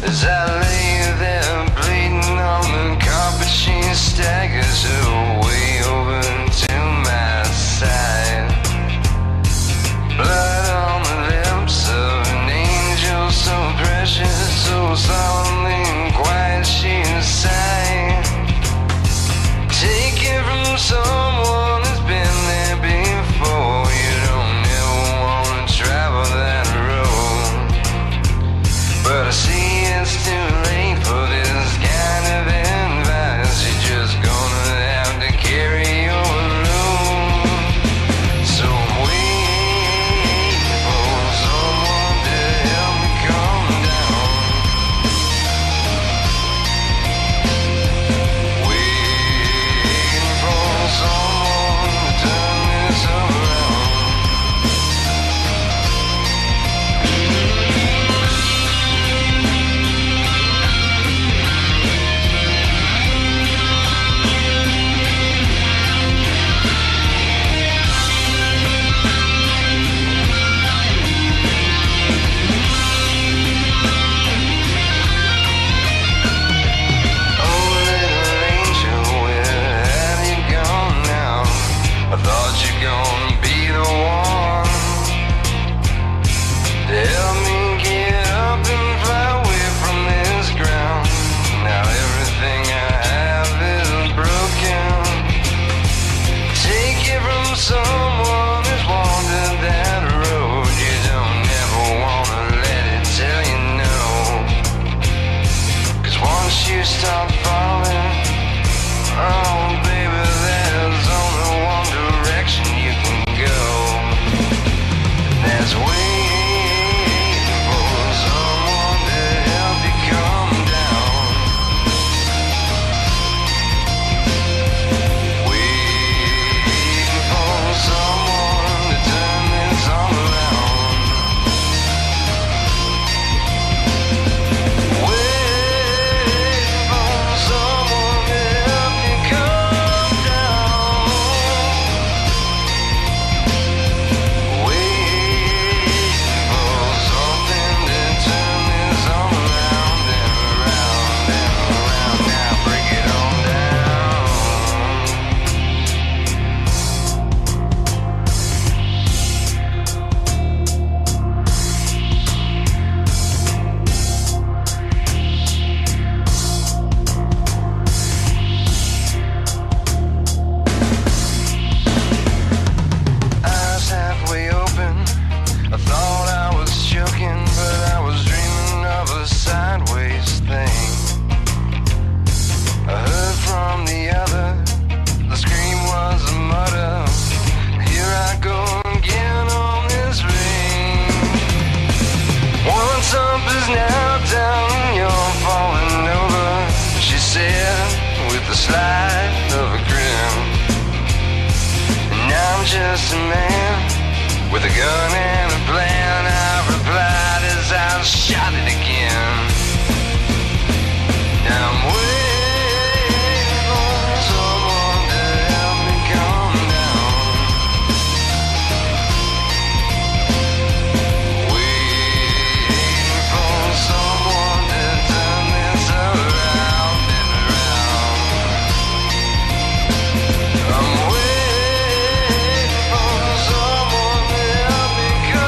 As I lay there bleeding on the carpet, she staggers away over to my side. Blood on the lips of an angel, so precious, so solemnly and quiet she sighed. Take it from someone who's been there before. You don't ever want to travel that road, but I see it's too innocent man with a gun and a plan. I replied as I shot it again. Now I'm waiting for someone to help me calm down. Waiting for someone to turn this around and around. I'm waiting for someone to help me calm down.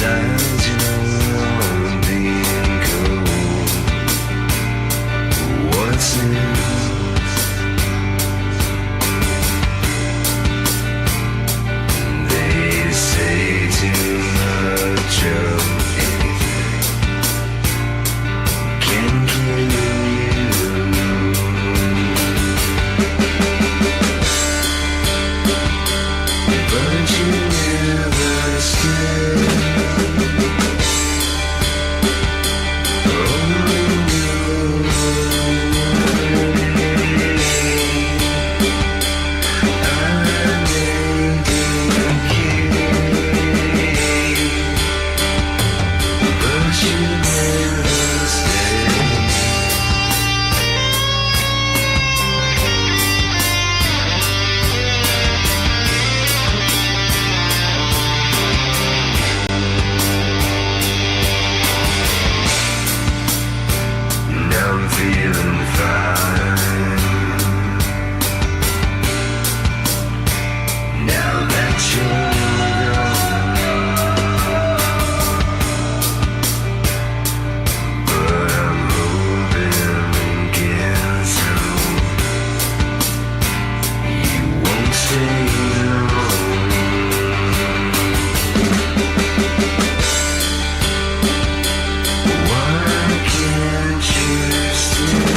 besides, you know, being cold. What's new? They say too much of anything can kill you. But you never stay. Feeling fine now that you're gone, but I'm hoping again soon you won't stay long. Why can't you stay?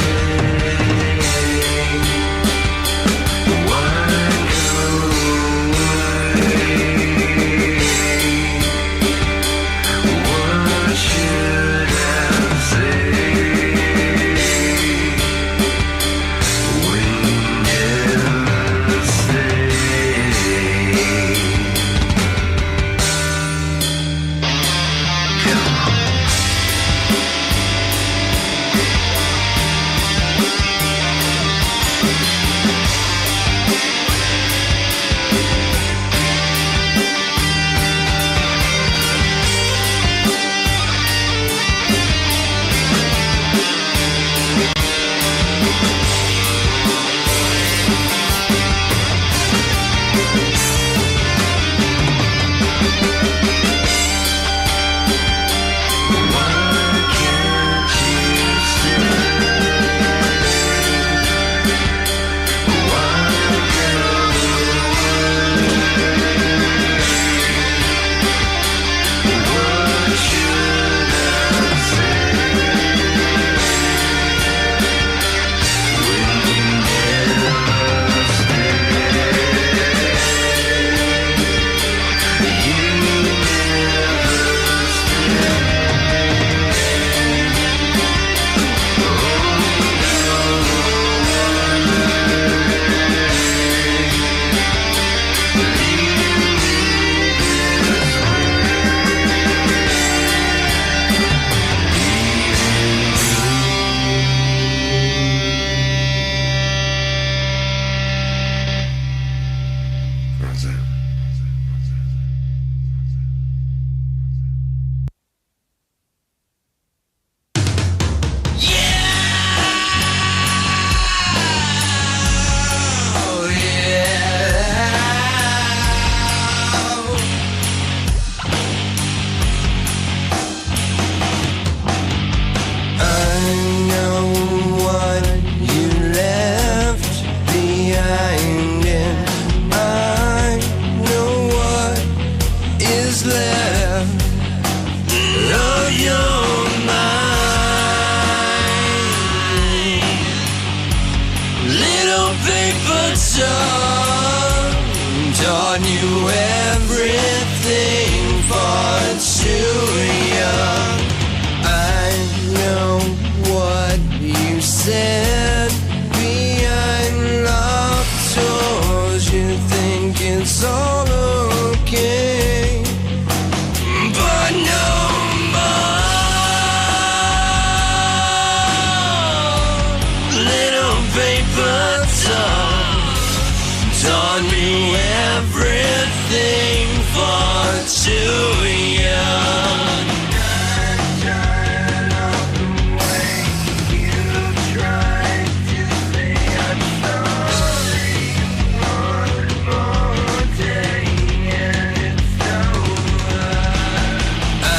taught you everything far too young. I know what you said behind locked doors. You think it's all okay, but no more. Little paper taught me everything far too young. I'm tired of the way you tried to say I'm sorry. One more day and it's over. I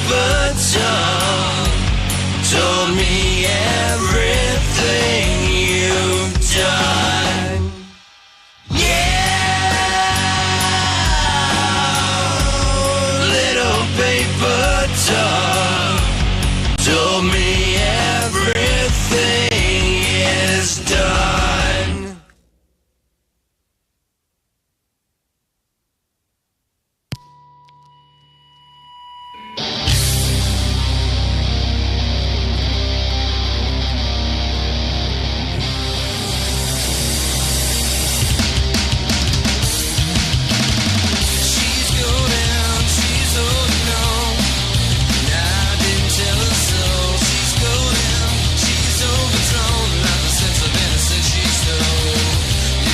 paper tongue told me everything you've done. Yeah, little paper tongue told me everything is done. She's golden, she's holding on. Now I didn't tell her so. She's golden, she's overdrawn. Not the sense of innocence she stole.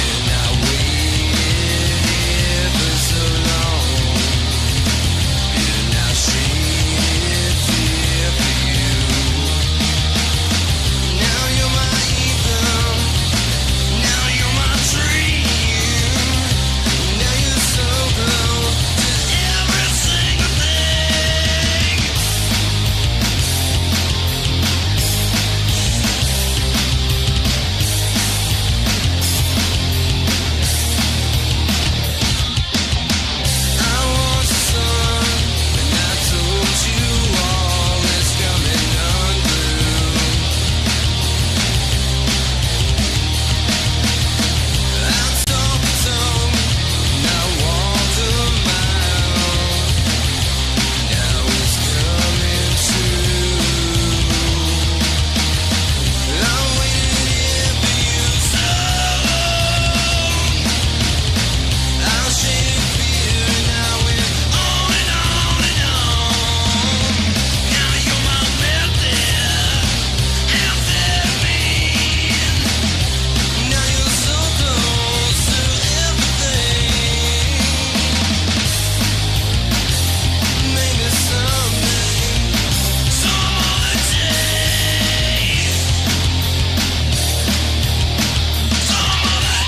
And I waited here for so long. And now shaded fear for you. Now you're my Ethan. Now you're my dream. Now you're so close to every single thing. I want sun, and I told you all is coming undue. I talked the tongue, and I walked a mile. Now it's coming true. I waited here for you so long. I'll shade fear, and I went on and on and on. Now you're my amphetamine. Now you're so close to everything. Maybe someday, some other day, some other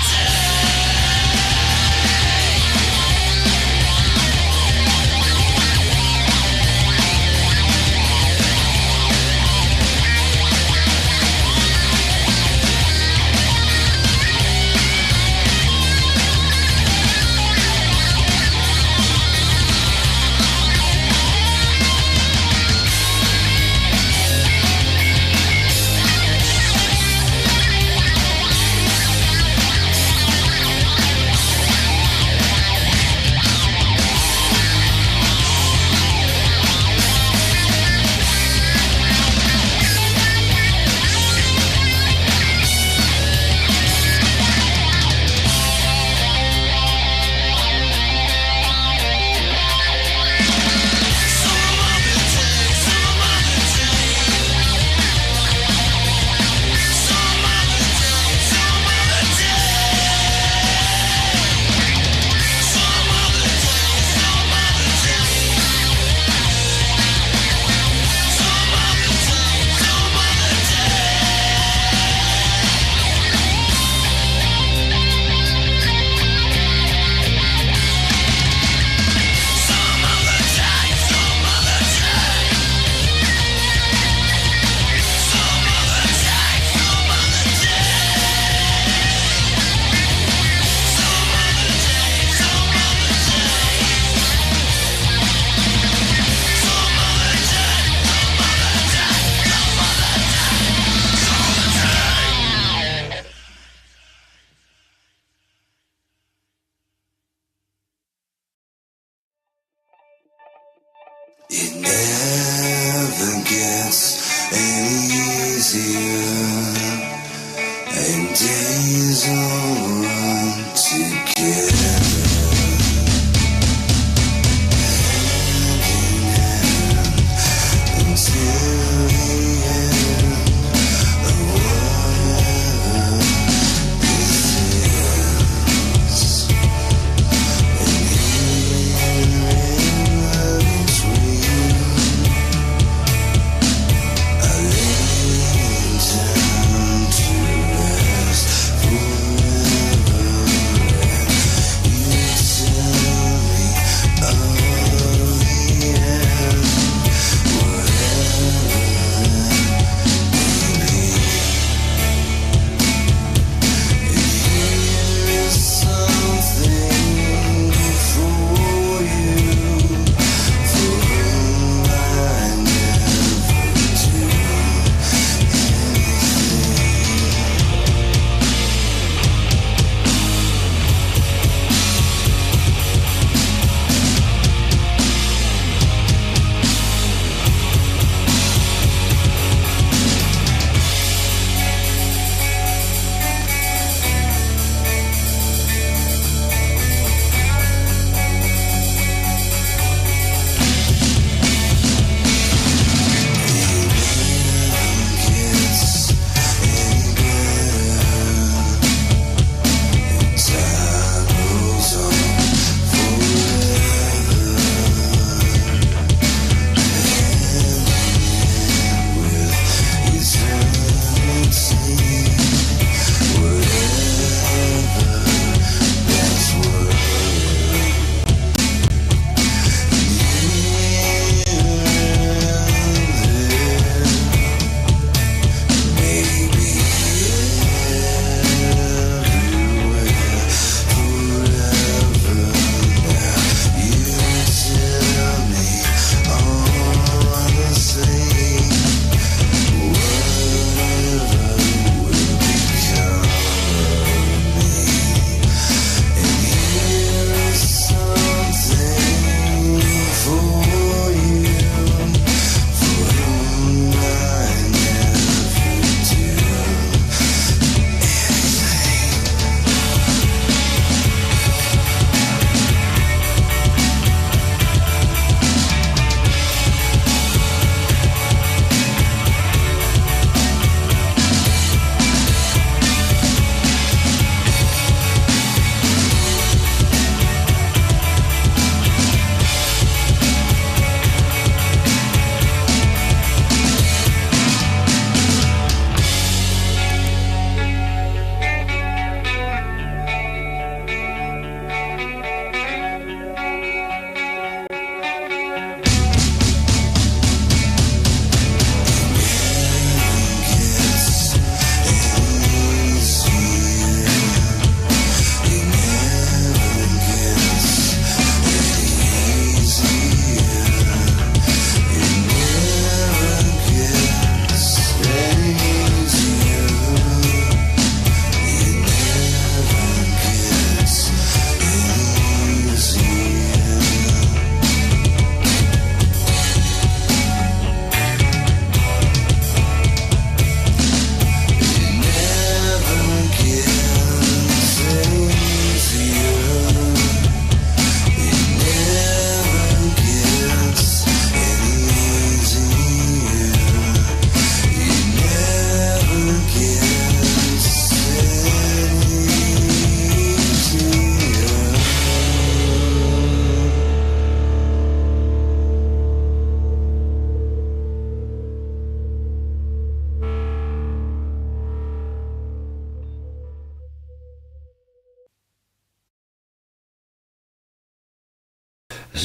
It never gets any easier, and days all run together. Until the end of whatever this is, and here in between, I lay down to rest forever.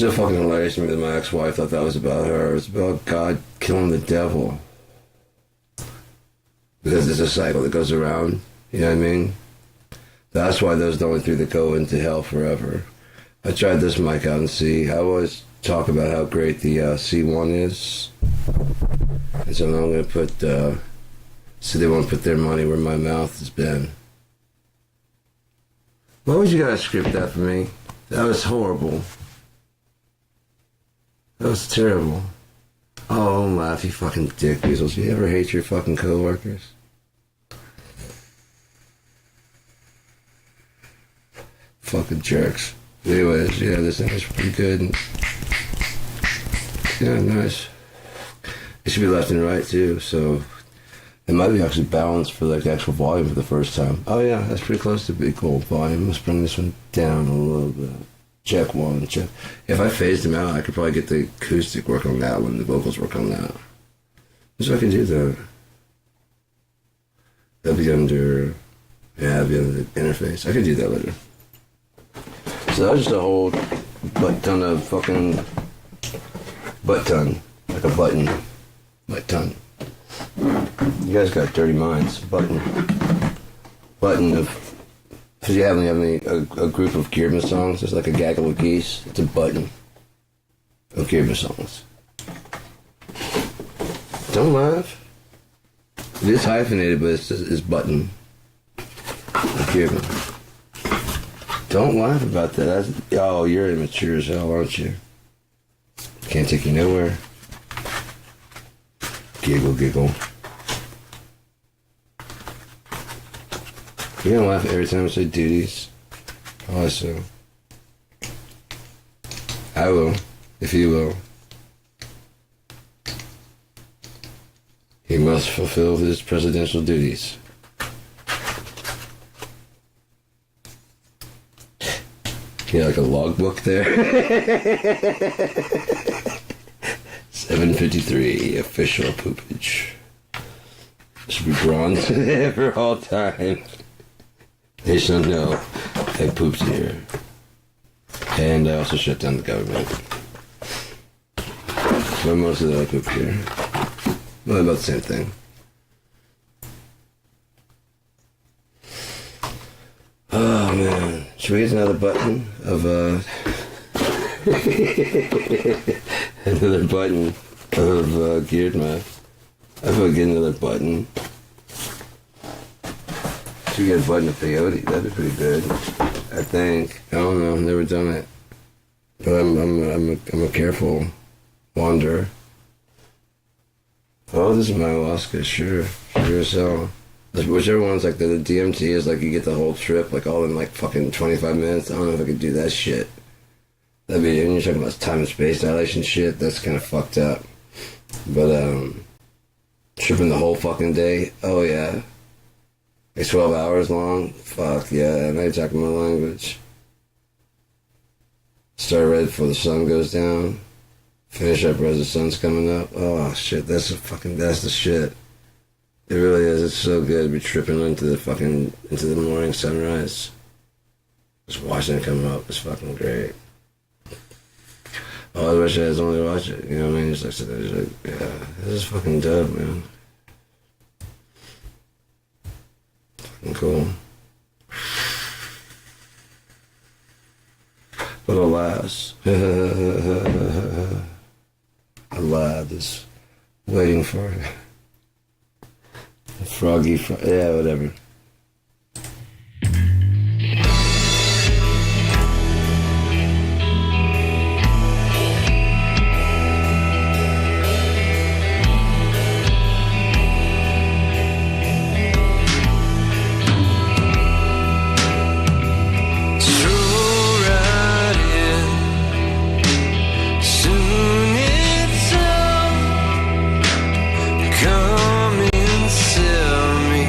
so fucking hilarious to me that my ex-wife thought that was about her. It's about God killing the devil. Because there's a cycle that goes around. You know what I mean? That's why those the only three that go into hell forever. I tried this mic out and see. I always talk about how great the C1 is. And so I'm going to put, so they won't put their money where my mouth has been. Why would you gotta script that for me? That was horrible. That was terrible. Oh, don't laugh, you fucking dick weasels. You ever hate your fucking coworkers? Fucking jerks. Anyways, yeah, this thing is pretty good. Yeah, nice. It should be left and right too, so it might be actually balanced for like the actual volume for the first time. Oh yeah, that's pretty close to equal volume. Let's bring this one down a little bit. Check one, check. If I phased them out, I could probably get the acoustic work on that one, the vocals work on that. So I can do that. That'd be under, yeah, that'd be under the interface. I could do that later. So that was just a whole butt ton of fucking butt ton, like a button, butt ton. You guys got dirty minds. Button of. Because you have a group of Gearman songs. It's like a gaggle of geese. It's a button of Gearman songs. Don't laugh. It is hyphenated, but it's button of Gearman. Don't laugh about that. Oh, you're immature as hell, aren't you? Can't take you nowhere. Giggle, giggle. You don't laugh every time I say duties. Also, I will, if you will. He must fulfill his presidential duties. Yeah, like a logbook there. 753 official poopage. Should be bronze for all time. They should know I pooped here. And I also shut down the government. But most of that I pooped here. Well, about the same thing. Oh man. Should we get another button of another button of Geared Math? I thought I'd get another button. Should we get a button of peyote? That'd be pretty good. I think. I don't know. I've never done it. But I'm a careful wanderer. Oh, this is my ayahuasca. Sure as hell. Whichever one's like the DMT is like you get the whole trip like all in like fucking 25 minutes. I don't know if I could do that shit. That'd be, and you're talking about time and space dilation shit. That's kind of fucked up. But tripping the whole fucking day. Oh yeah. Like 12 hours long? Fuck yeah, now you're talking my language. Start right before the sun goes down. Finish up as the sun's coming up. Oh shit, that's the shit. It really is, it's so good to be tripping into the morning sunrise. Just watching it come up is fucking great. Oh, I wish I was only watch it, you know what I mean? It's like, yeah, this is fucking dope, man. Cool. But alas, a lad is waiting for a froggy, yeah, whatever. Come and sell me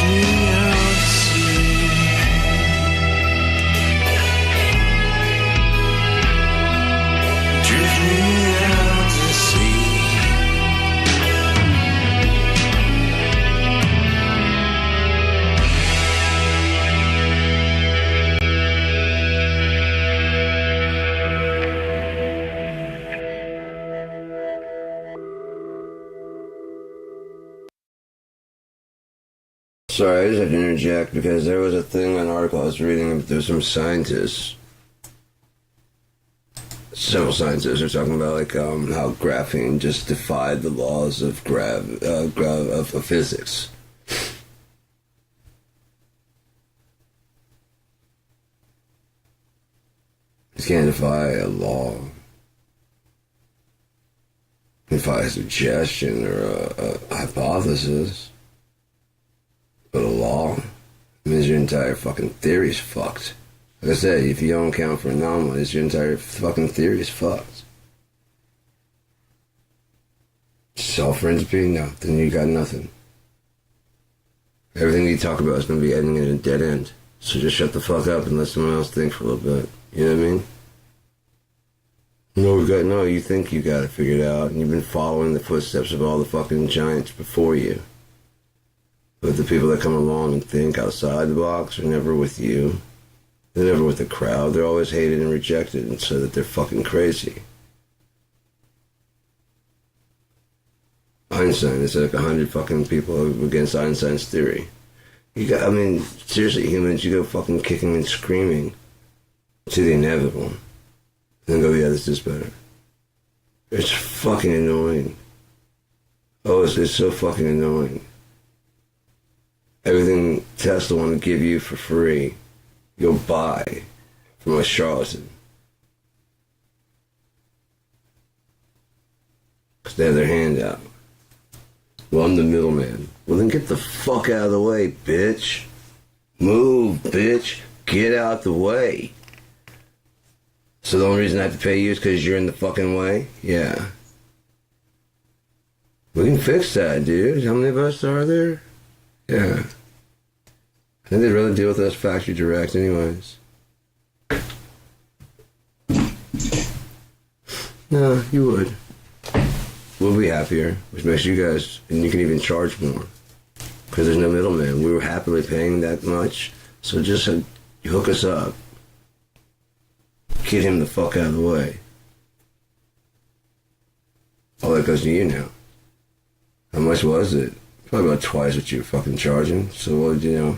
me out to sea. Drift me out to sea. Sorry, I just have to interject because there was a thing, an article I was reading. There's some scientists, several scientists are talking about like how graphene just defied the laws of of physics. You can't defy a law. Defy a suggestion or a hypothesis. But a law means your entire fucking theory's fucked. Like I said, if you don't account for anomalies, your entire fucking theory's fucked. Solve entropy? No, then you got nothing. Everything you talk about is going to be ending in a dead end. So just shut the fuck up and let someone else think for a little bit. You know what I mean? No, you think you got it figured out, and you've been following the footsteps of all the fucking giants before you. But the people that come along and think outside the box are never with you. They're never with the crowd. They're always hated and rejected, and so that they're fucking crazy. Einstein, there's like 100 fucking people against Einstein's theory. Seriously, humans, you go fucking kicking and screaming to the inevitable. And then go, yeah, this is better. It's fucking annoying. Oh, it's so fucking annoying. Everything Tesla want to give you for free, you'll buy from a charlatan. Because they have their hand out. Well, I'm the middleman. Well, then get the fuck out of the way, bitch. Move, bitch. Get out the way. So the only reason I have to pay you is because you're in the fucking way? Yeah. We can fix that, dude. How many of us are there? Yeah. I think they'd rather deal with us factory direct anyways. No, you would. We'll be happier, which makes you guys, and you can even charge more. Because there's no middleman. We were happily paying that much, so just hook us up. Get him the fuck out of the way. All that goes to you now. How much was it? Probably about twice what you were fucking charging. So what, hey,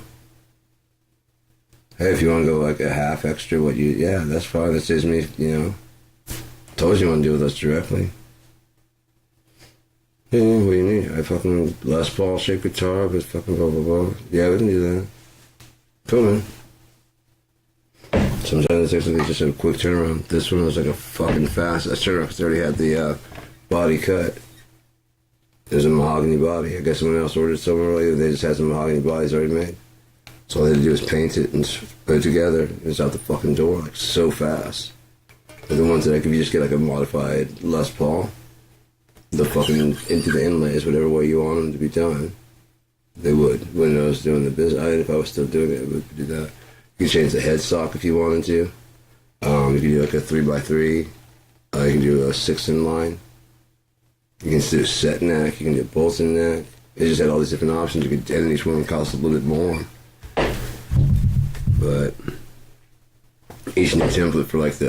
if you want to go like a half extra, yeah, that's fine. That saves me, Told you want to deal with us directly. Yeah, what do you need? I fucking Les Paul shaped guitar, but fucking blah, blah, blah. Yeah, we can do that. Cool, man. Sometimes it's actually just a quick turnaround. This one was like a fucking fast turnaround because they already had the body cut. There's a mahogany body. I guess someone else ordered somewhere earlier. They just had some mahogany bodies already made. So all they had to do was paint it and put it together. It was out the fucking door, like so fast. But the ones that if you just get like a modified Les Paul, the fucking into the inlays, whatever way you want them to be done, they would. When I was doing the business, if I was still doing it, I would do that. You can change the headstock if you wanted to. You can do like a 3x3. You can do a 6-in line. You can do a set neck. You can do a bolt-in neck. It just had all these different options. You could, and each one cost a little bit more. But each new template for like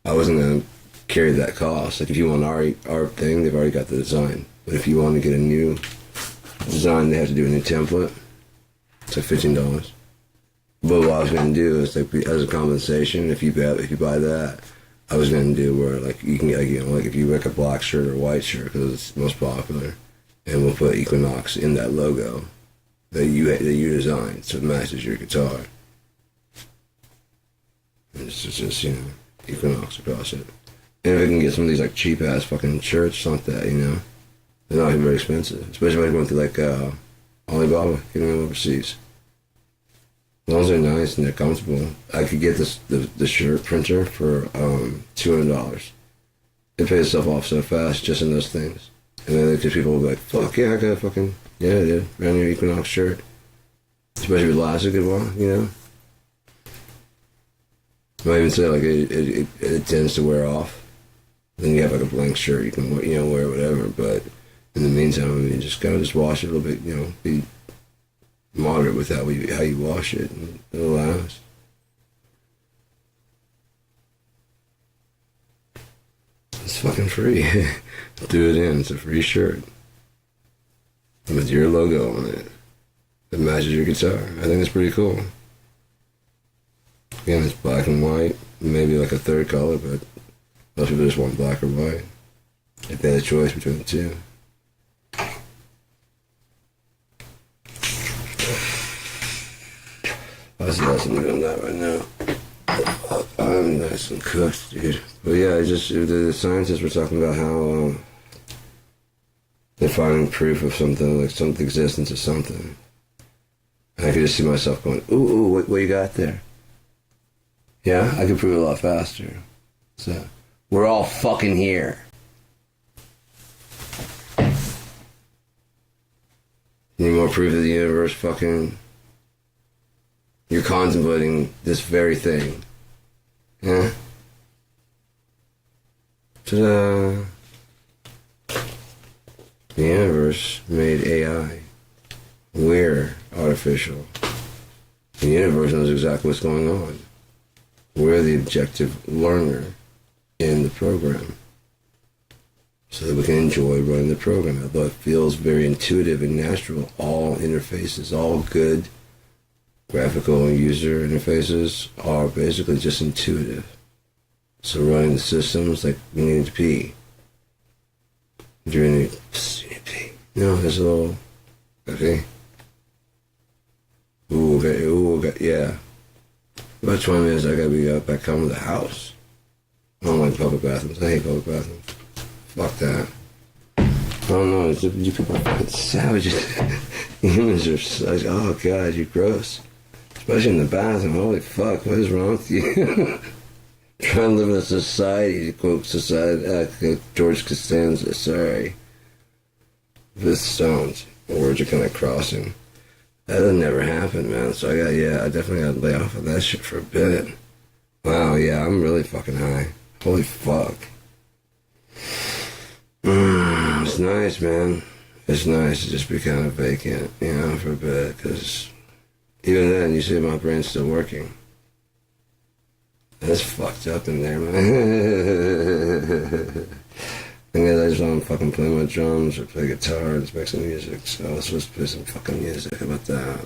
I wasn't gonna carry that cost. Like if you want our thing, they've already got the design. But if you want to get a new design, they have to do a new template. It's like $15. But what I was gonna do is like as a compensation, if you buy that, I was gonna do where like you can get like if you wear a black shirt or white shirt because it's most popular, and we'll put Equinox in that logo that you designed so it matches your guitar. And it's just Equinox across it. And if I can get some of these like cheap ass fucking shirts like that, they're not even very expensive. Especially if I went to like Alibaba, getting them overseas. As long as they're nice and they're comfortable, I could get the shirt printer for $200. It pays itself off so fast just in those things. And then because people will be like, fuck yeah, I got a fucking, yeah, dude, brand new Equinox shirt. Especially if it lasts a good while, you know? I might even say, like, it tends to wear off. Then you have, like, a blank shirt. You can, you know, wear whatever. But in the meantime, I mean, just kind of just wash it a little bit, you know, be moderate with how you wash it, and it'll last. It's fucking free. Do it in. It's a free shirt with your logo on it. It matches your guitar. I think it's pretty cool. Again, it's black and white, maybe like a third color, but most people just want black or white. If they had a choice between the two. That's nothing doing that right now. I'm nice and cooked, dude. But yeah, the scientists were talking about how they're finding proof of something, like some existence of something. And I could just see myself going, ooh, what you got there? Yeah, I could prove it a lot faster. So, we're all fucking here. You need more proof of the universe fucking... You're contemplating this very thing. Yeah? Ta-da! The universe made AI. We're artificial. The universe knows exactly what's going on. We're the objective learner in the program. So that we can enjoy running the program. Although it feels very intuitive and natural, all interfaces, all good graphical and user interfaces are basically just intuitive. So running the systems like we need to pee. During the pee. You know, there's a little okay. Okay, yeah. About 20 minutes, I gotta be back home to the house. I don't like public bathrooms. I hate public bathrooms. Fuck that. I don't know. You people are fucking savages. Humans are like, oh god, you're gross. Especially in the bathroom. Holy fuck, what is wrong with you? Trying to live in a society, to quote society, George Costanza, sorry. With stones. Words are kind of crossing. That'll never happen, man. So I definitely gotta lay off of that shit for a bit. Wow, yeah, I'm really fucking high. Holy fuck. It's nice, man. It's nice to just be kind of vacant, you know, for a bit, because even then, you see my brain's still working. That's fucked up in there, man. Thing is, I just want to fucking play my drums or play guitar and just make some music. So I was supposed to play some fucking music. How about that?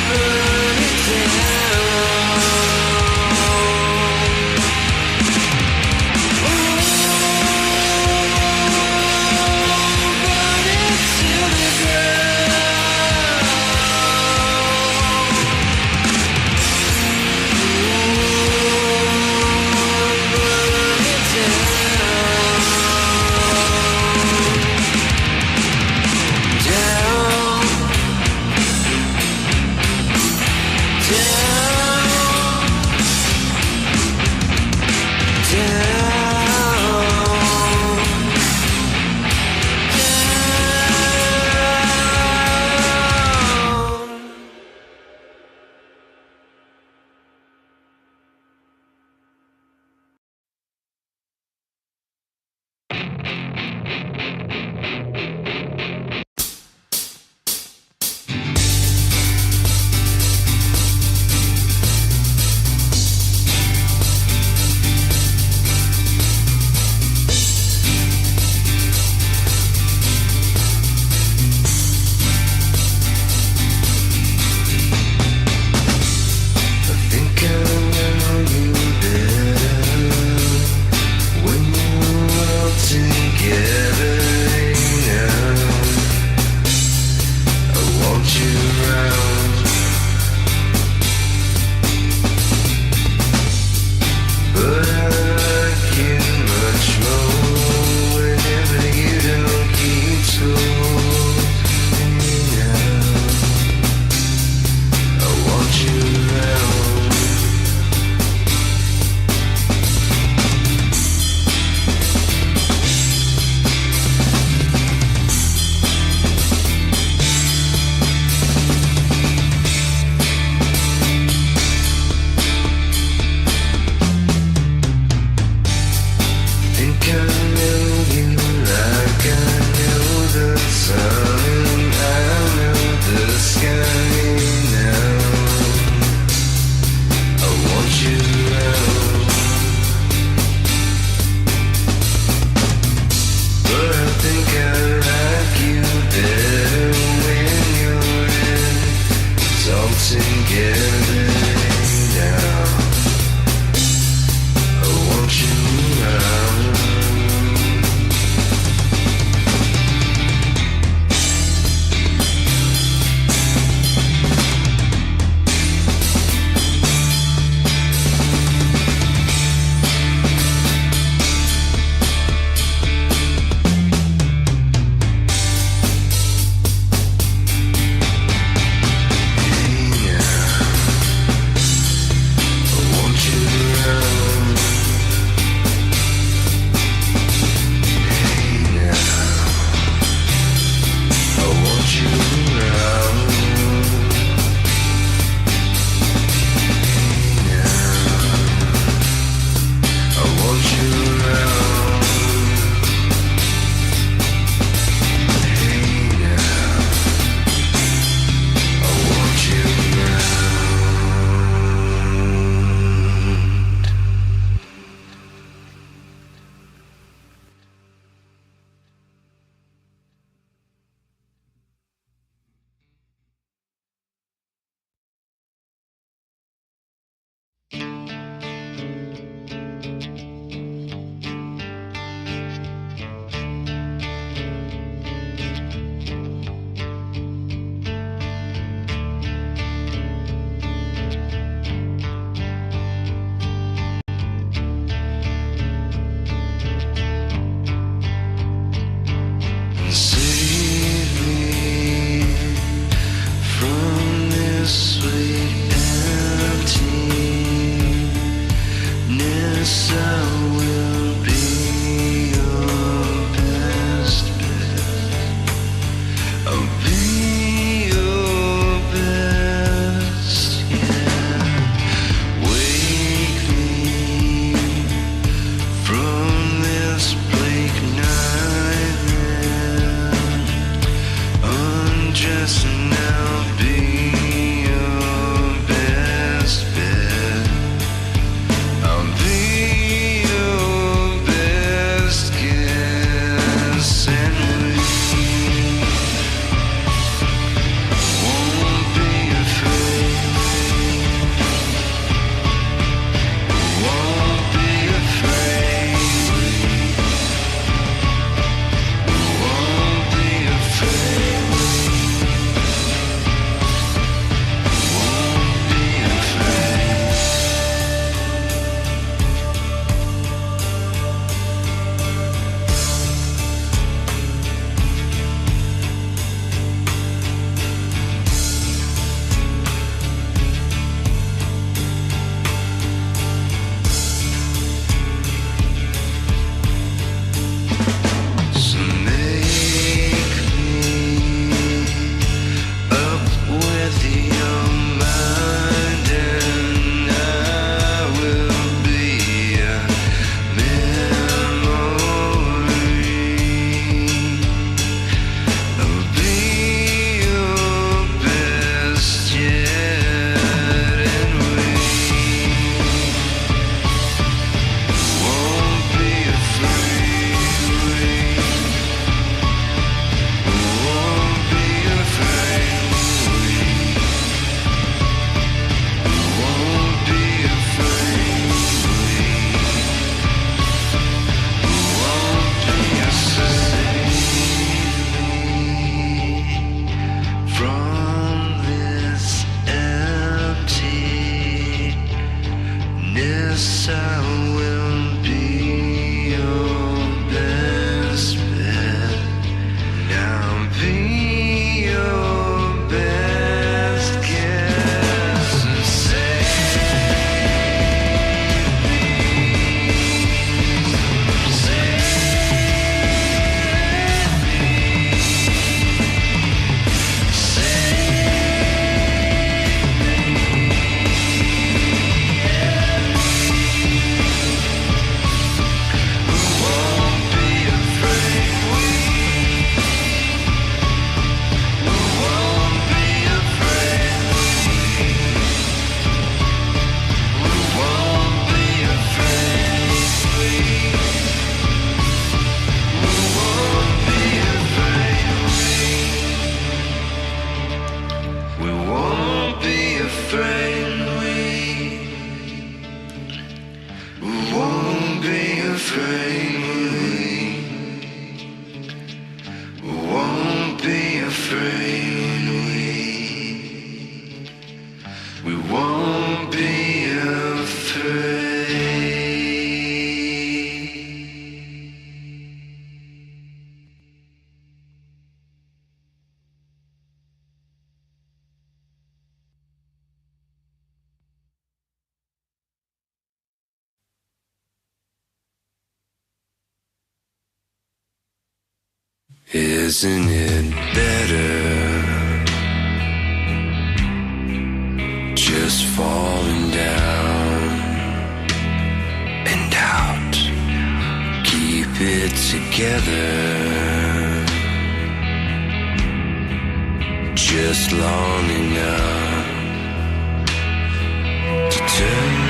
burn it down. Burn it to the ground. Burn it We won't be afraid. Isn't it better just falling down and out? Keep it together just long enough to turn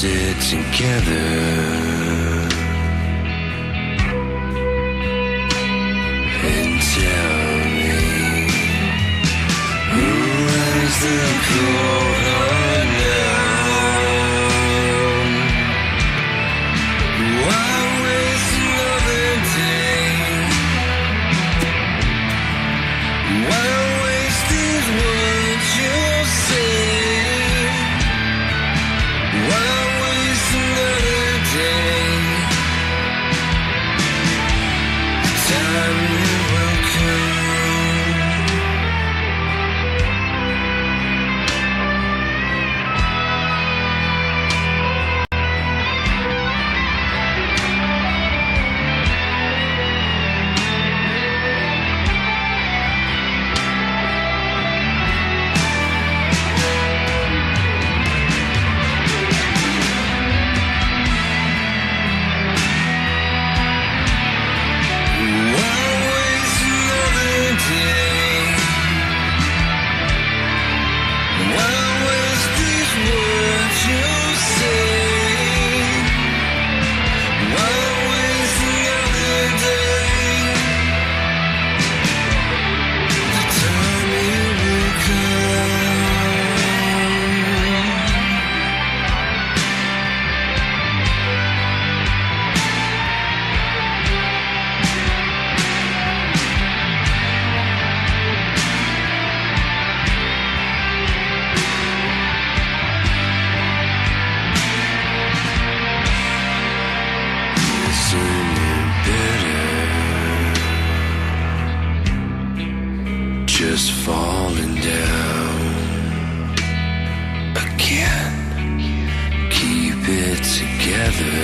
sit together and tell me who has the cold heart now? Why waste another day? Why waste these words you say? Why waste another day? Time will come. Just falling down again. Keep it together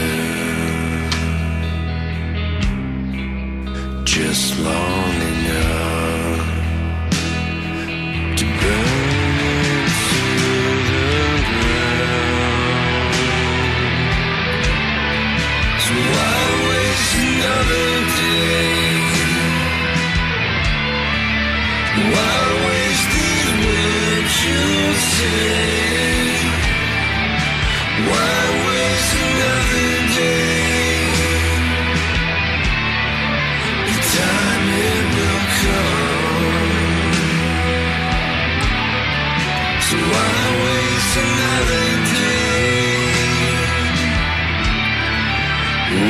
just long enough to burn into the ground. So why waste another day? Why waste these words you say? Why waste another day? The time it will come. So why waste another day?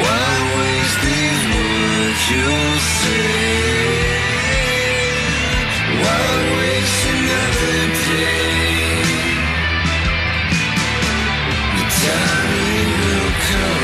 Why waste these words you say? Why waste another day? The time will come.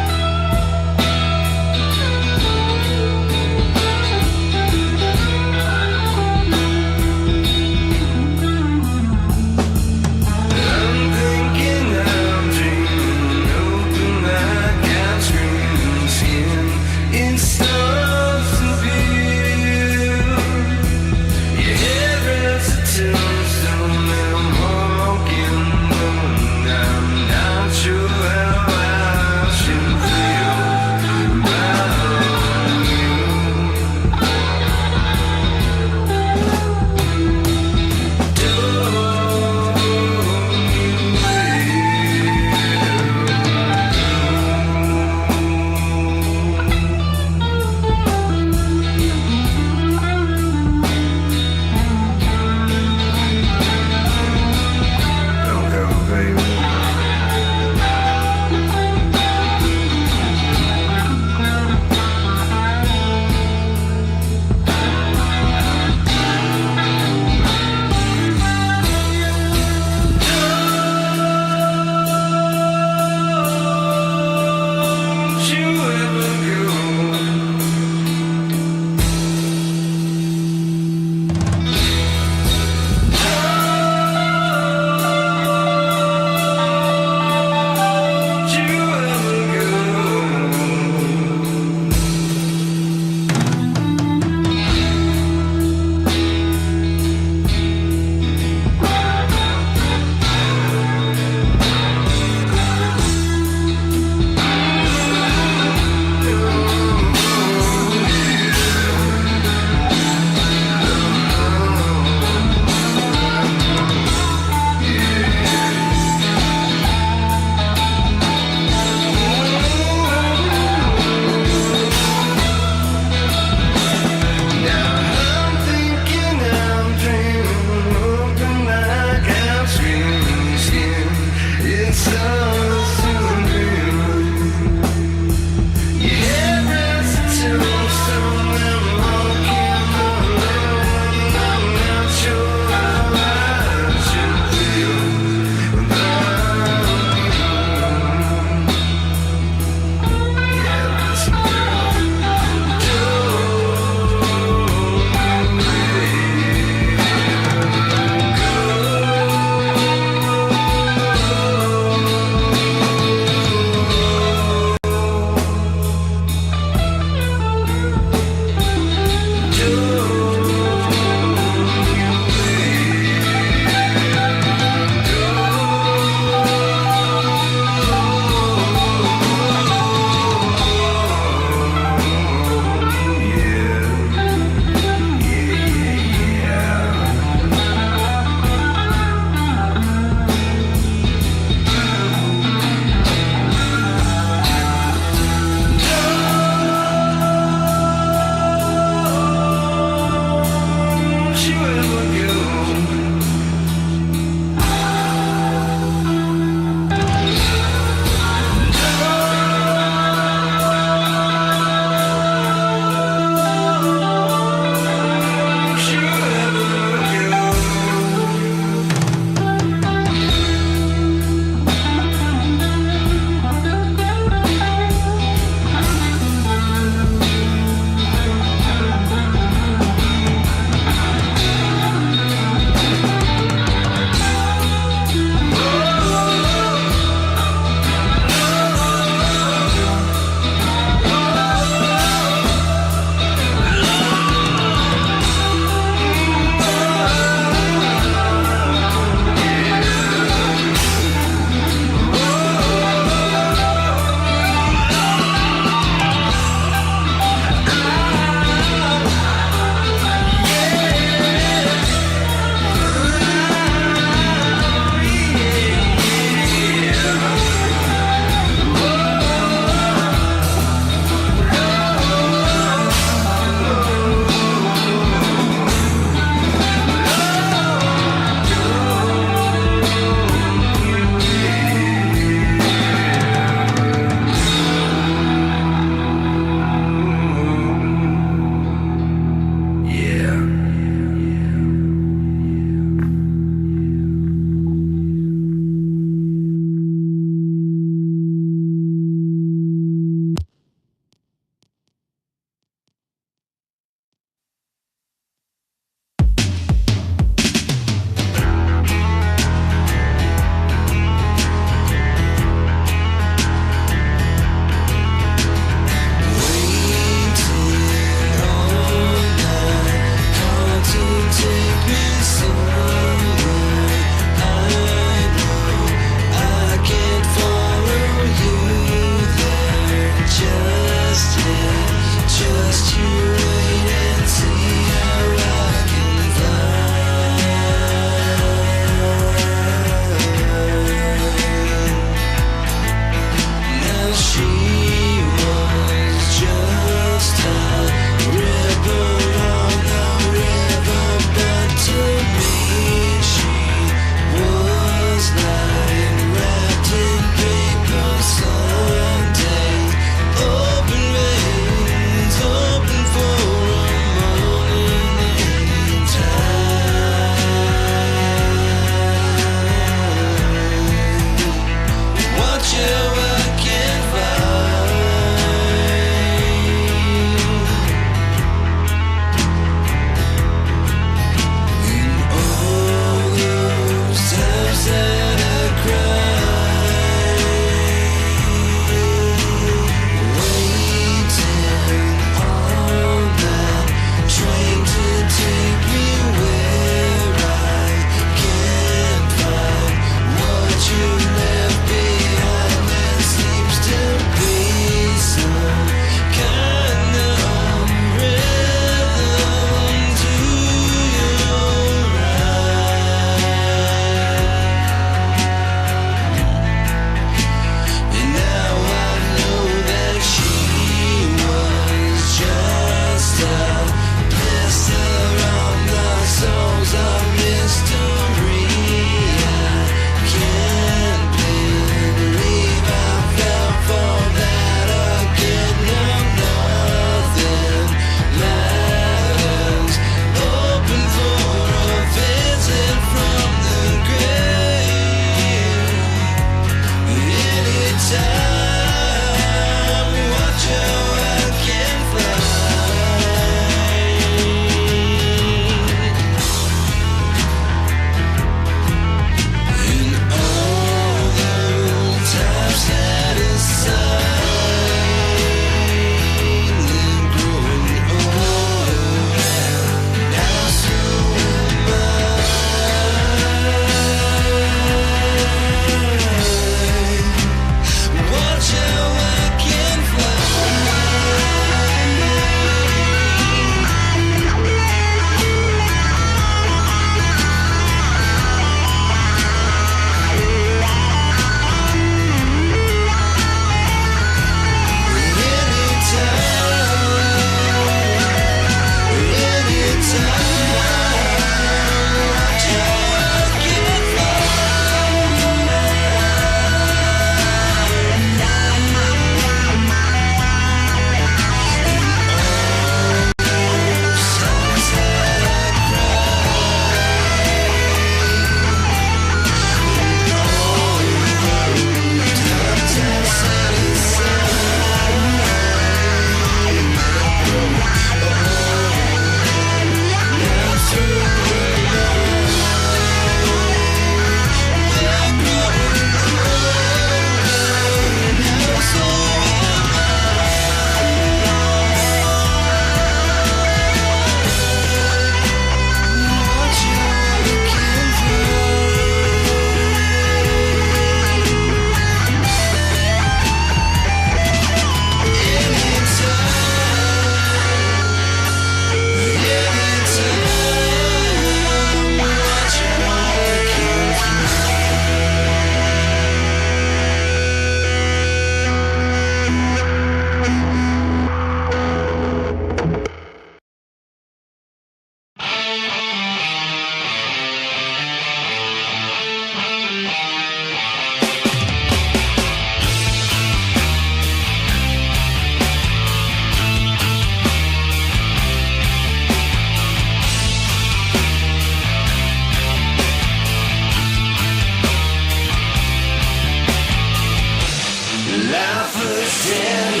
lifeless dead,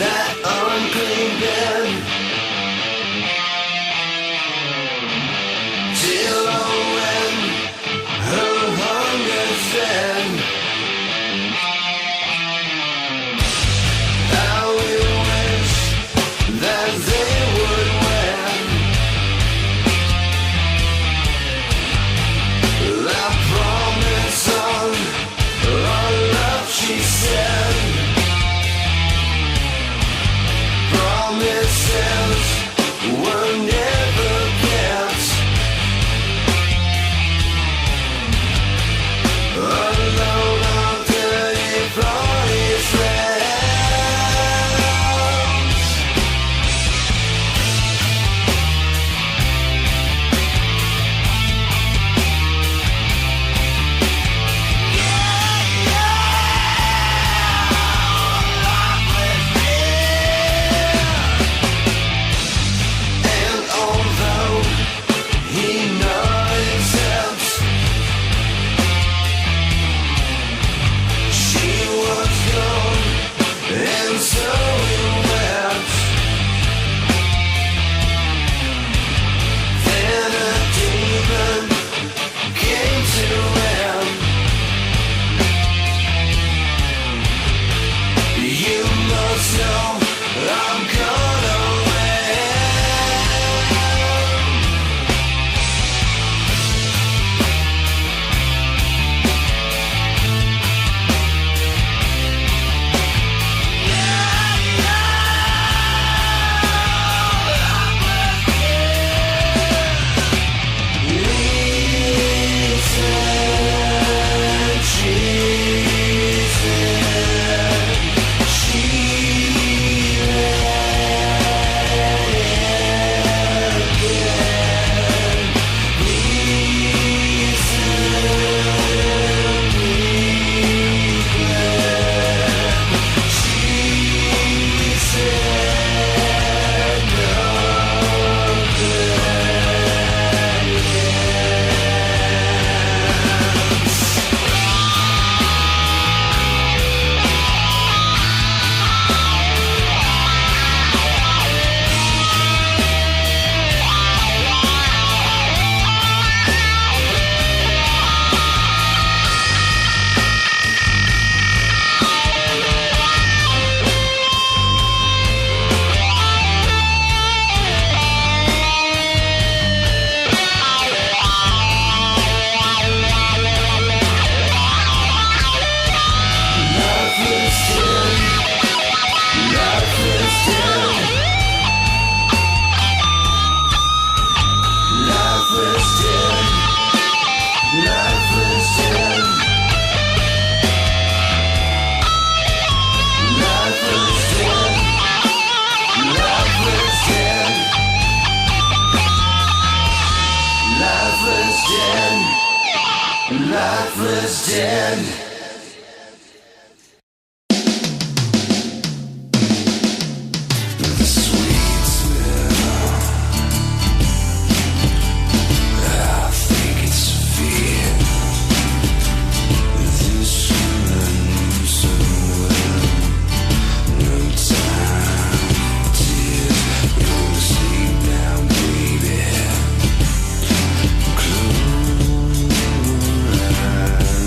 that unclean bed. Till when her hunger fed. I will wish that they would win. I promise on our love, she said. Promises were never kept. Alone on dirty Florida's lands. And although he not accepts, she was gone, and so he wept. Then a demon came to him. You must know I'm gonna win. Lifeless dead. The sweet smell, I think it's fear. This one I knew so well. No time, tears, go to sleep now, baby. Close your eyes.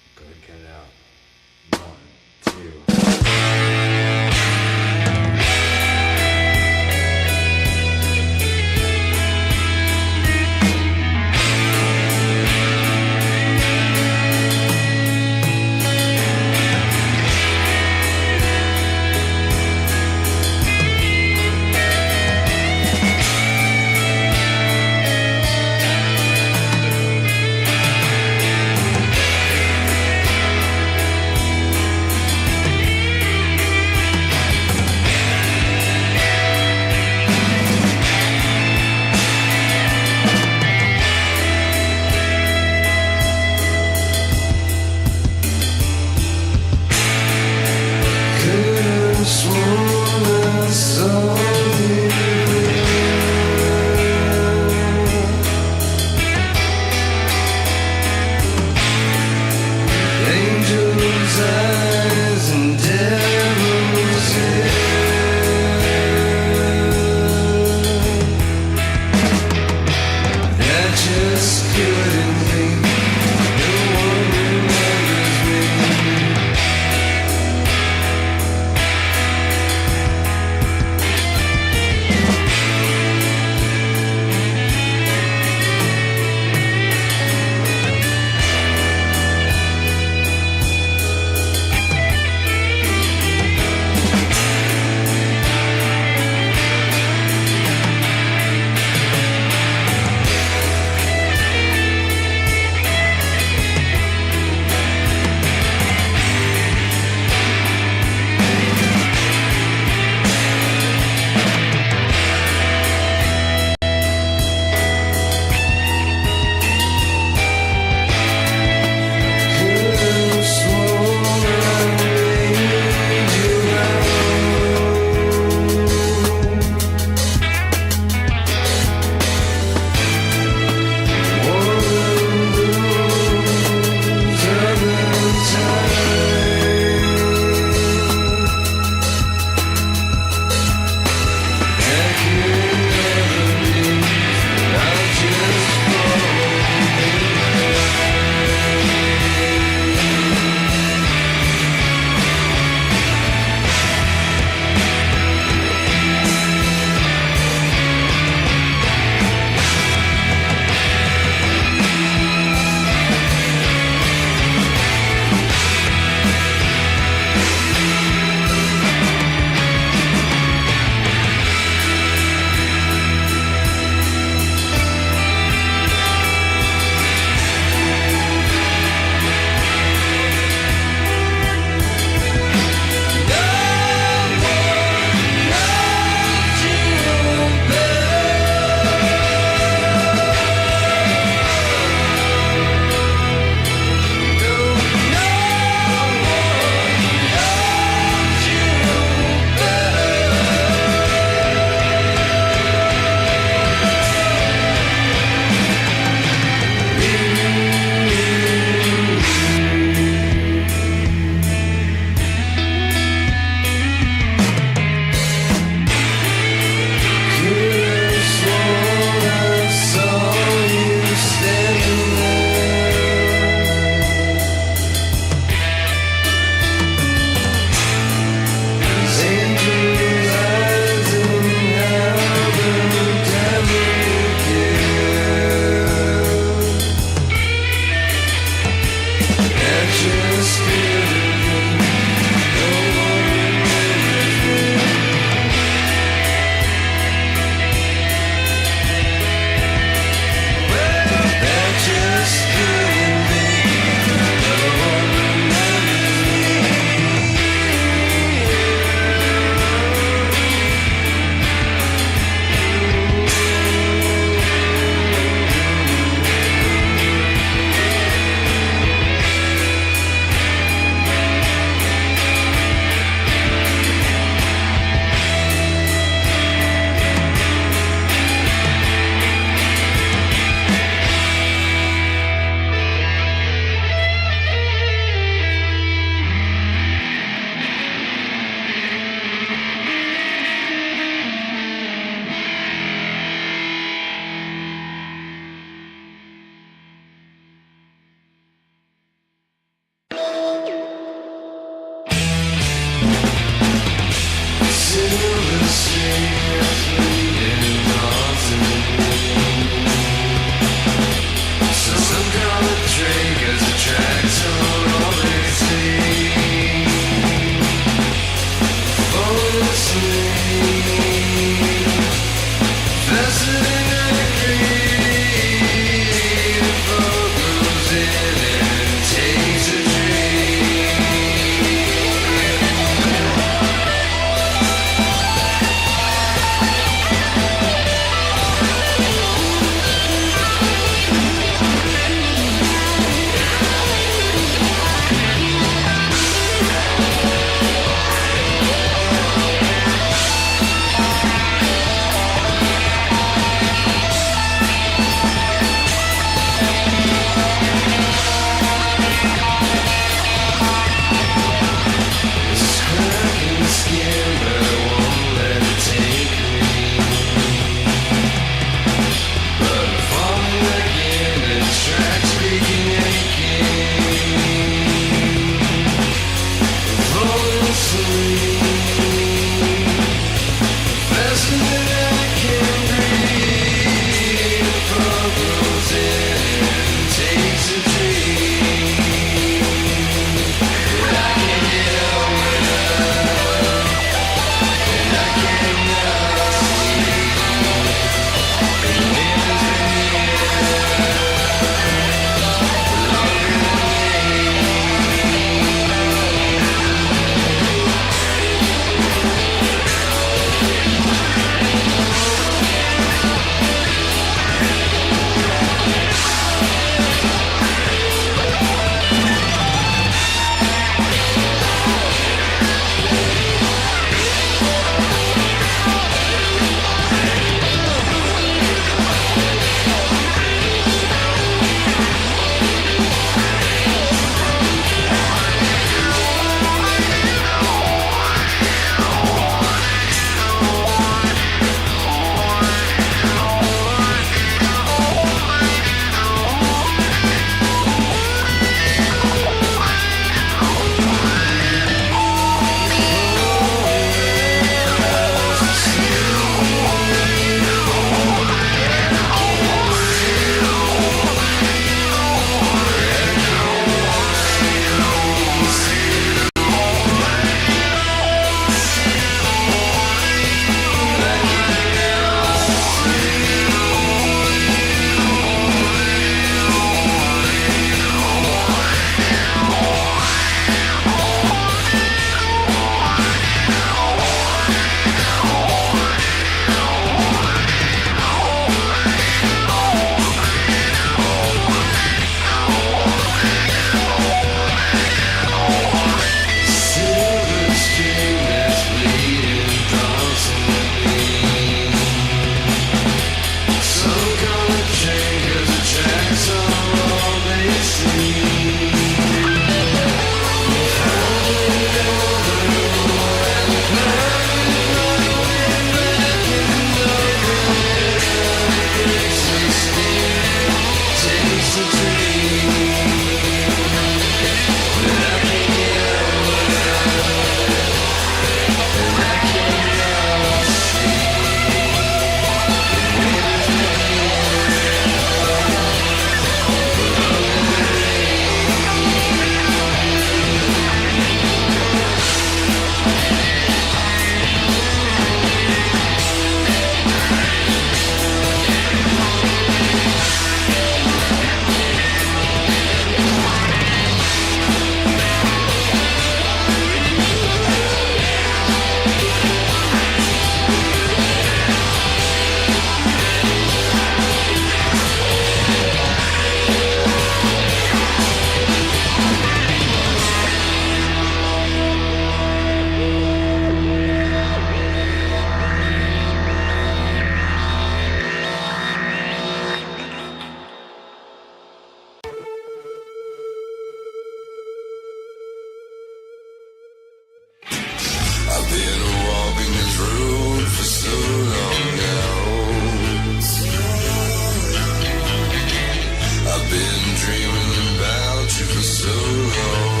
dreaming about you for so long.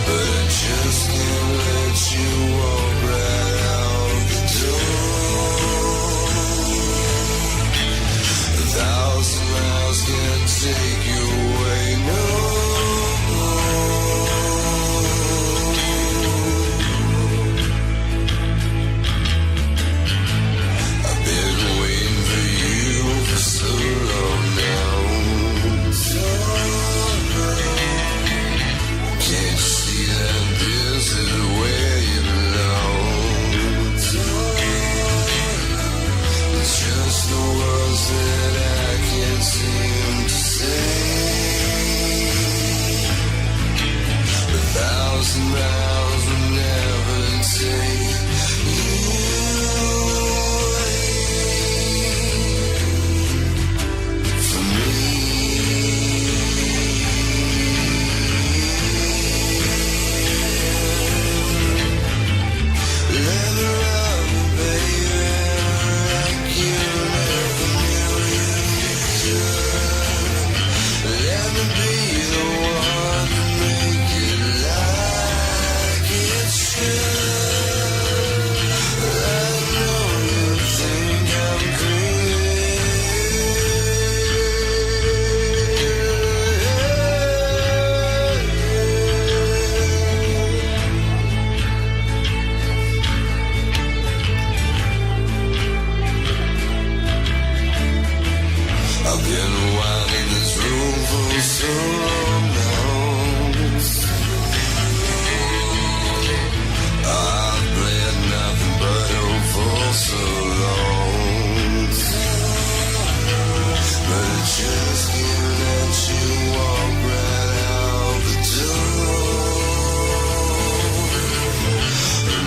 But I just can't let you walk right out the door. 1,000 miles can't take you away, no. I've been waiting for you for so long now. Can't you see that this is where you belong? It's just the words that I can't seem to say. 1,000 miles will never take you away from me. Let me love you, baby, like you never knew you could. Let me be the one to make it like it should. I know you think I'm I've been winding this room for so long now. I've bled nothing but hope for so long. But I just can't let you walk right out the door.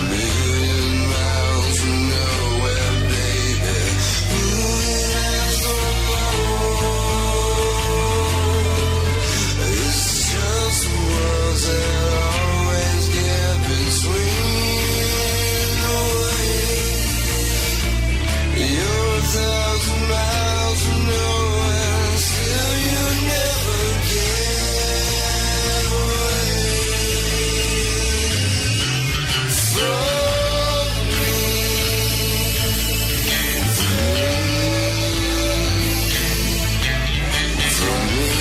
1,000,000 miles from nowhere, baby. Who can ask for more? It's just the words that always get between the way. You're 1,000 miles from nowhere, still you never get away from me. From me.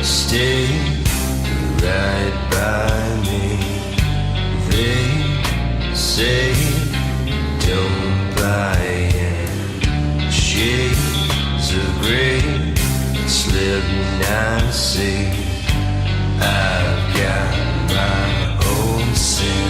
Stay right by me. They say don't buy in shades of gray. It's living I see. I've got my own sin.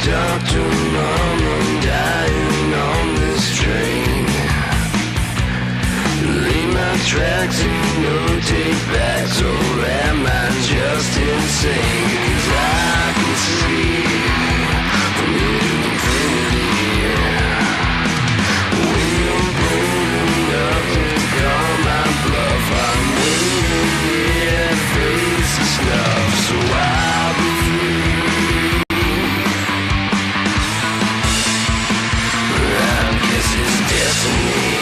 doctor, mama, dying on this train. Leave my tracks and no take backs, or am I just insane? 'Cause I can see from infinity. When you're bold enough to call my bluff, I'm waiting here, face the snuff, so I'll be free. I guess it's destiny.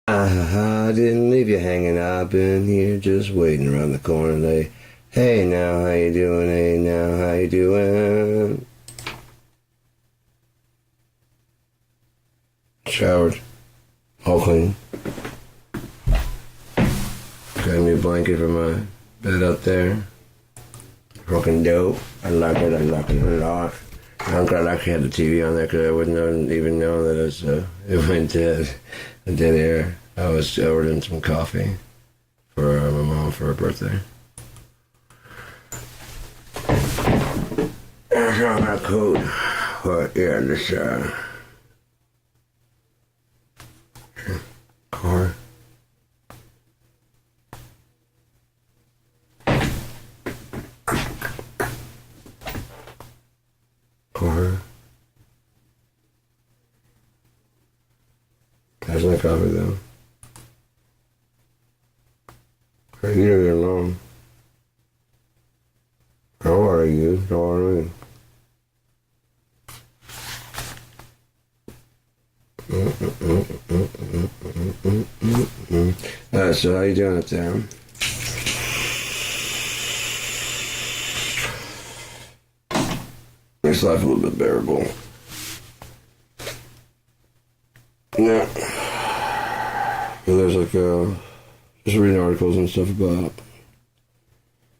I didn't leave you hanging. I've been here just waiting around the corner today. Hey now, how you doing? Hey now, how you doing? Showered. All clean. Got a new blanket for my bed up there. Fucking dope. I like it a lot. I'm glad I actually had the TV on there because I wouldn't even know that it went dead air. I was ordering some coffee for my mom for her birthday. I got my coat, but yeah, this car. How's my coffee though? I need it alone. How are you? How are you? Alright, so how you doing up there? Makes life a little bit bearable. Yeah. But there's like, just reading articles and stuff about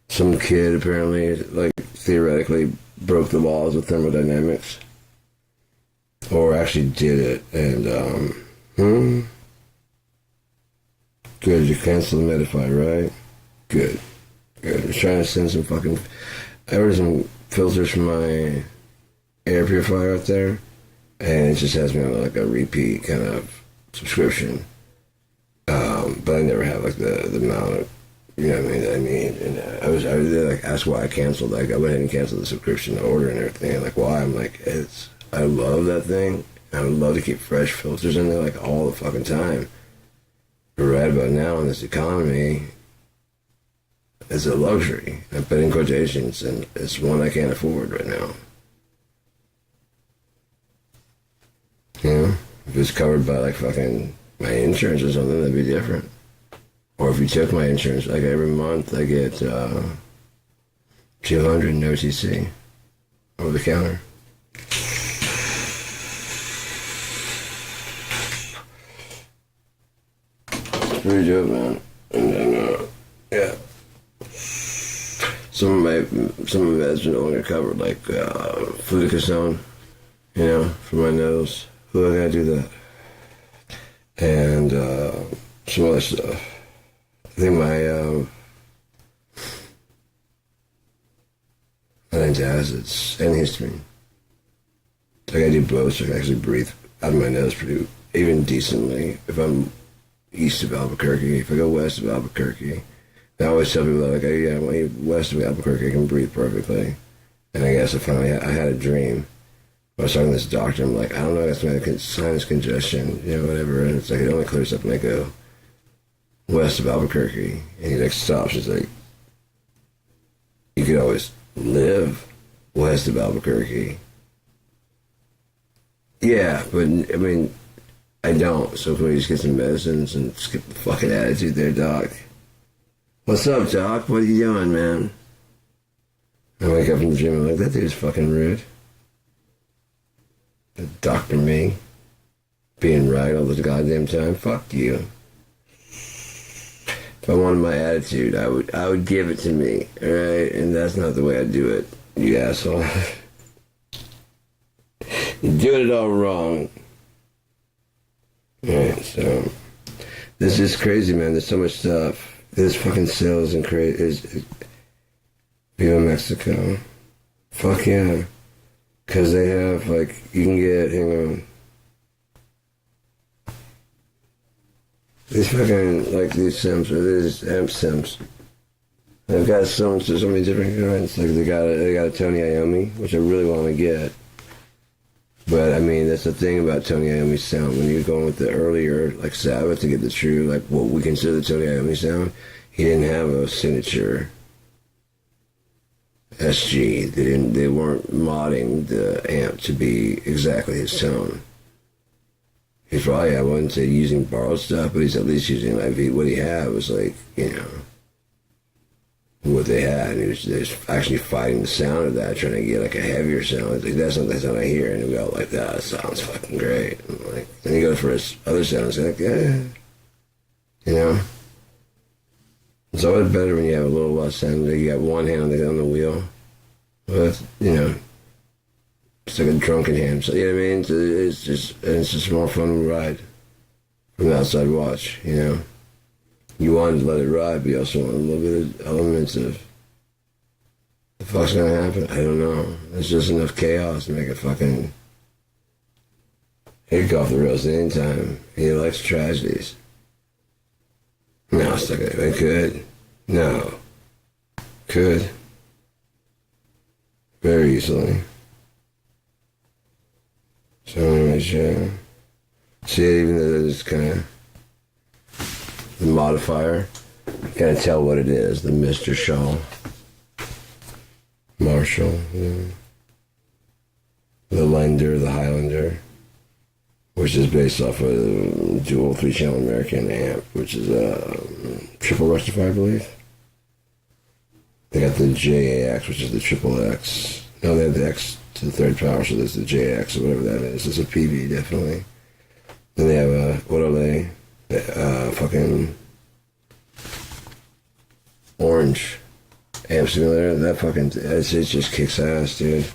some kid apparently, like, theoretically broke the laws of thermodynamics. Or actually did it, and, Good, you canceled the Medify, right? Good. Good. I was trying to send some fucking... I ordered some filters from my air purifier out there, and it just has me on like a repeat kind of subscription. But I never have like the amount of, you know what I mean, that I need. And I was like, asked why I canceled. Like, I went ahead and canceled the subscription, the order and everything. And like, why? I'm like, I love that thing. I would love to keep fresh filters in there like all the fucking time. But right about now in this economy, it's a luxury. I put in quotations, and it's one I can't afford right now. You know, if it's covered by like fucking my insurance or something, that'd be different. Or if you took my insurance, like every month I get $200 in OTC over the counter. It's pretty dope, man. And then, yeah. Some of my meds are no longer covered, like fluticasone, you know, for my nose. Who I gotta do that? And some other stuff. I think my antacids and histamine. Like I do both, so I can actually breathe out of my nose pretty even decently if I'm east of Albuquerque. If I go west of Albuquerque, I always tell people that, like, yeah, west of Albuquerque I can breathe perfectly. And I guess I had a dream. I was talking to this doctor, I'm like, I don't know, that's my sinus congestion, you know, whatever. And it's like, it only clears up when I go west of Albuquerque. And he like stops, he's like, you could always live west of Albuquerque. Yeah, but I mean, I don't. So can we just get some medicines and skip the fucking attitude there, doc? What's up, doc? What are you doing, man? I wake up from the gym, I'm like, that dude's fucking rude. Dr. Me being right all the goddamn time. Fuck you. If I wanted my attitude, I would give it to me, alright? And that's not the way I do it, you asshole. You're doing it all wrong. Alright, so this is crazy, man. There's so much stuff. There's fucking sales and crazy. Viva Mexico. Fuck yeah. Because they have, like, you can get, hang on. These fucking, like, these Sims, or these amp Sims. They've got so many different kinds. Like, they got a Tony Iommi, which I really want to get. But, I mean, that's the thing about Tony Iommi's sound. When you're going with the earlier, like, Sabbath to get the true, like, what we consider the Tony Iommi sound, he didn't have a signature SG. They weren't modding the amp to be exactly his tone. He's probably, I wouldn't say using borrowed stuff, but he's at least using, like, what he had was like, you know, what they had. And he was actually fighting the sound of that, trying to get like a heavier sound. It's like, that's not the sound I hear. And we go like, that sounds fucking great. And like, then he goes for his other sounds, like, yeah, you know. It's always better when you have a little less sound. Like you got one hand on the wheel. But, you know, It's like a drunken ham. So, you know what I mean? It's just a more fun ride from the outside watch, you know? You wanted to let it ride, but you also want a little bit of elements of the fuck's gonna happen? I don't know. There's just enough chaos to make it fucking... He'd go off the rails at any time. He likes tragedies. No, it's not gonna... It could. No. Could. Very easily. So anyways, yeah. See, even though it's kind of the modifier, you kind of tell what it is. The Mr. Shaw. Marshall. Yeah. The Lender, the Highlander, which is based off of a dual 3-channel American amp, which is a triple rectifier, I believe. They got the JAX, which is the triple X. No, they have the X to the third power, so there's the JX or whatever that is. It's a PV, definitely. Then they have a, what are they? Fucking orange amp simulator. That fucking, it just kicks ass, dude.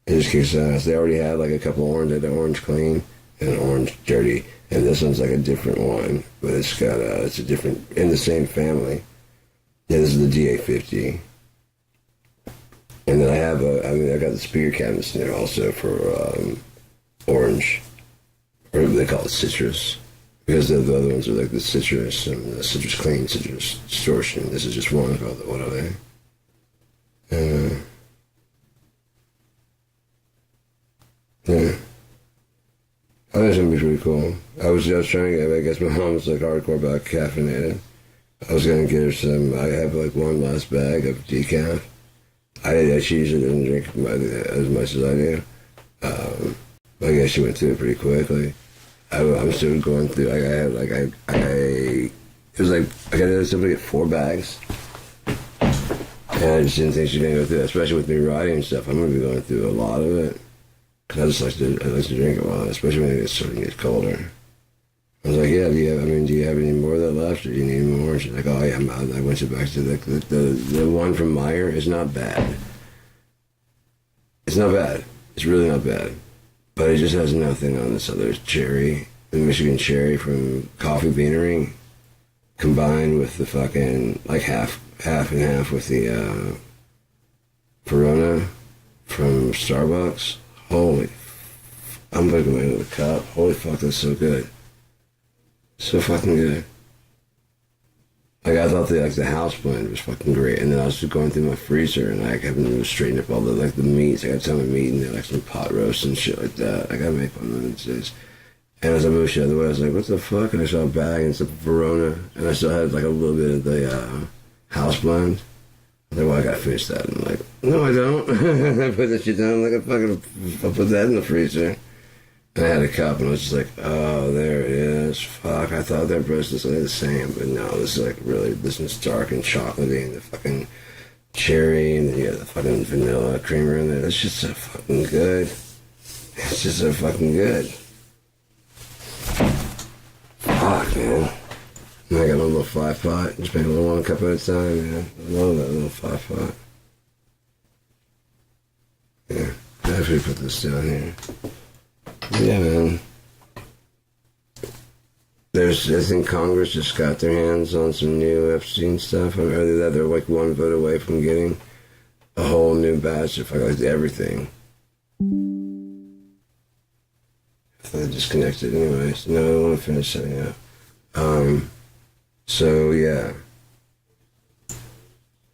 It just kicks ass. They already had like a couple orange, like the orange clean and an orange dirty. And this one's like a different one, but it's got it's a different, in the same family. Yeah, this is the DA50. And then I have I got the speaker cabinets in there also for orange, or they call it citrus, because the other ones are like the citrus and the citrus clean, citrus distortion. This is just one called the, what are they? Yeah. I think it's gonna be pretty cool. I was trying to get, I guess my mom was like hardcore about caffeinated. I was gonna get her some, I have like one last bag of decaf. She usually doesn't drink as much as I do. I guess she went through it pretty quickly. I'm still going through. It was like I got somebody get 4 bags, and I just didn't think she was gonna go through it, especially with me riding and stuff. I'm gonna be going through a lot of it because I like to drink a lot, especially when it gets starting to get colder. I was like, yeah, do you have any more of that left, or do you need more? She's like, oh yeah, I went back to the one from Meyer is not bad. It's not bad. It's really not bad. But it just has nothing on this other cherry, the Michigan cherry from Coffee Beanery, combined with the fucking, like half and half with the Corona from Starbucks. I'm looking at the cup. Holy fuck, that's so good. So fucking good. Like, I thought the house blend was fucking great, and then I was just going through my freezer, and I kept straightening up all the meats. I got some of the meat, and then like some pot roast and shit like that. I gotta make one of those days. And as I moved shit out of the way, I was like, what the fuck? And I saw a bag and some Verona, and I still had like a little bit of the house blend. I was like, well, I gotta finish that. And I'm like, no, I don't. I put that shit down, like, I'll put that in the freezer. And I had a cup, and I was just like, oh, there it is. Fuck, I thought their breast was like the same, but no, this is like really, this one's dark and chocolatey, and the fucking cherry, and then you got the fucking vanilla creamer in there. It's just so fucking good. It's just so fucking good. Fuck, man. And I got a little 5-pot, just make a little 1 cup at a time, man. I love that little 5-pot. Yeah, I have to put this down here. Yeah, man. I think Congress just got their hands on some new Epstein stuff. I mean, they're like 1 vote away from getting a whole new batch of like everything. I thought I disconnected anyways. No, I want to finish setting up. So, yeah.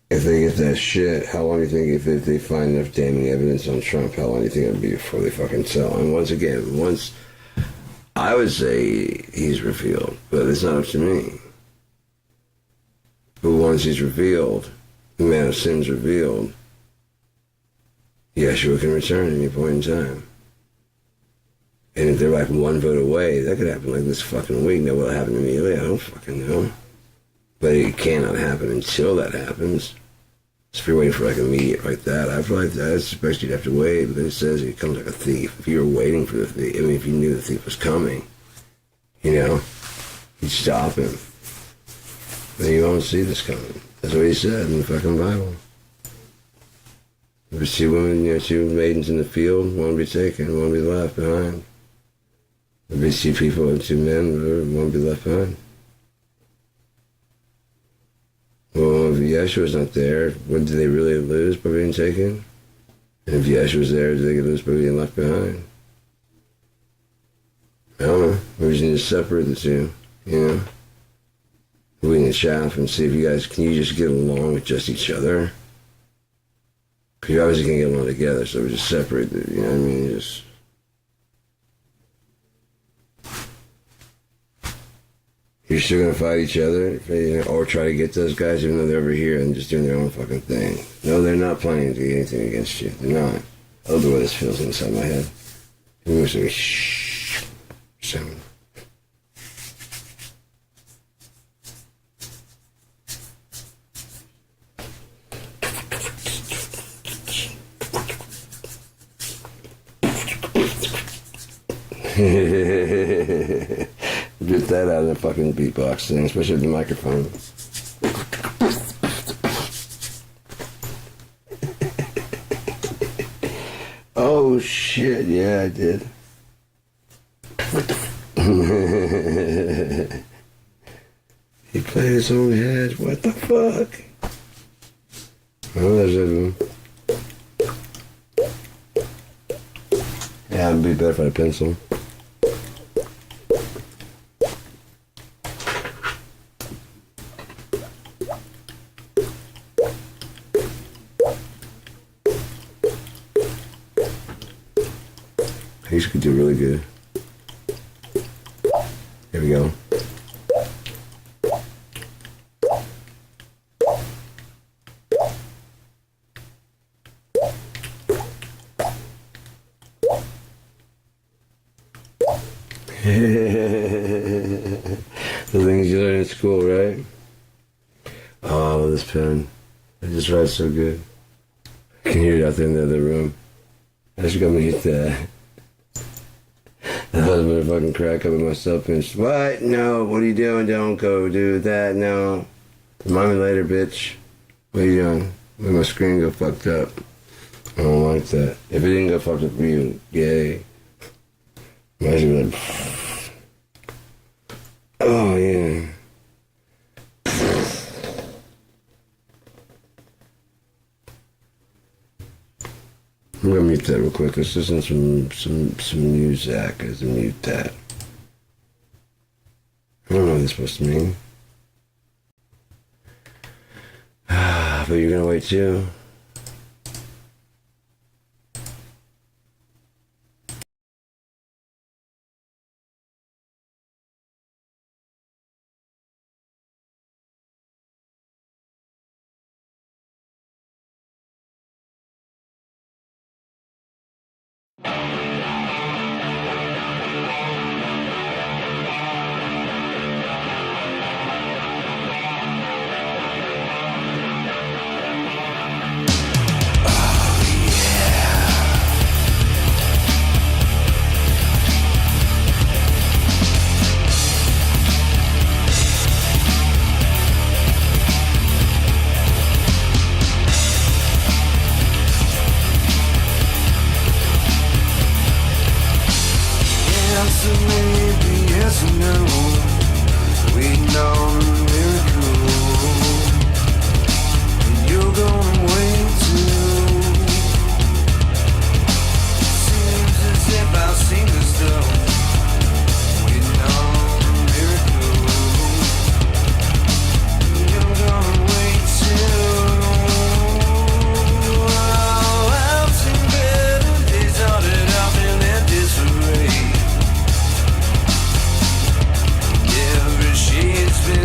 If they get that shit, how long do you think, if they find enough damning evidence on Trump, how long do you think it'll be before they fucking tell? And once again, I would say he's revealed, but it's not up to me. But once he's revealed, the man of sin's revealed, Yeshua can return at any point in time. And if they're like 1 vote away, that could happen like this fucking week. Now, will it happen immediately? I don't fucking know. But it cannot happen until that happens. So if you're waiting for like immediate like that, I feel like I expect you'd have to wait, but it says he comes like a thief. If you were waiting for the thief, I mean, if you knew the thief was coming, you know, you'd stop him. Then you won't see this coming. That's what he said in the fucking Bible. If it's two women, two maidens in the field, one will be taken, one will be left behind. If it's two people and two men, one will be left behind. Well, if Yeshua's not there, what do they really lose by being taken? And if Yeshua's there, do they lose by being left behind? I don't know. We just need to separate the two, We need to chat and see if you guys, can you just get along with just each other? Because you're obviously going to get along together, so we just separate it, you know what I mean? Just... You're still going to fight each other, or try to get those guys even though they're over here and just doing their own fucking thing. No, they're not planning to get anything against you. They're not. I love the way this feels inside my head. It was like, shh. Sound. Get that out of the fucking beatbox thing, especially with the microphone. Oh shit, yeah, I did. He played his own head. What the fuck? Oh, there's a... Yeah, it'd be better if I had a pencil. These could do really good. Here we go. The things you learn in school, right? Oh, I love this pen. It just writes so good. I can hear it out there in the other room. I just got me hit that. I was gonna fucking crack up at myself and what? No, what are you doing? Don't go do that, no. Remind me later, bitch. What are you doing? Let my screen go fucked up. I don't like that. If it didn't go fucked up for you, yay. Imagine like, oh yeah. I'm gonna mute that real quick. Let's listen to some music. Let's mute that. I don't know what it's supposed to mean. But you're gonna wait too. She's been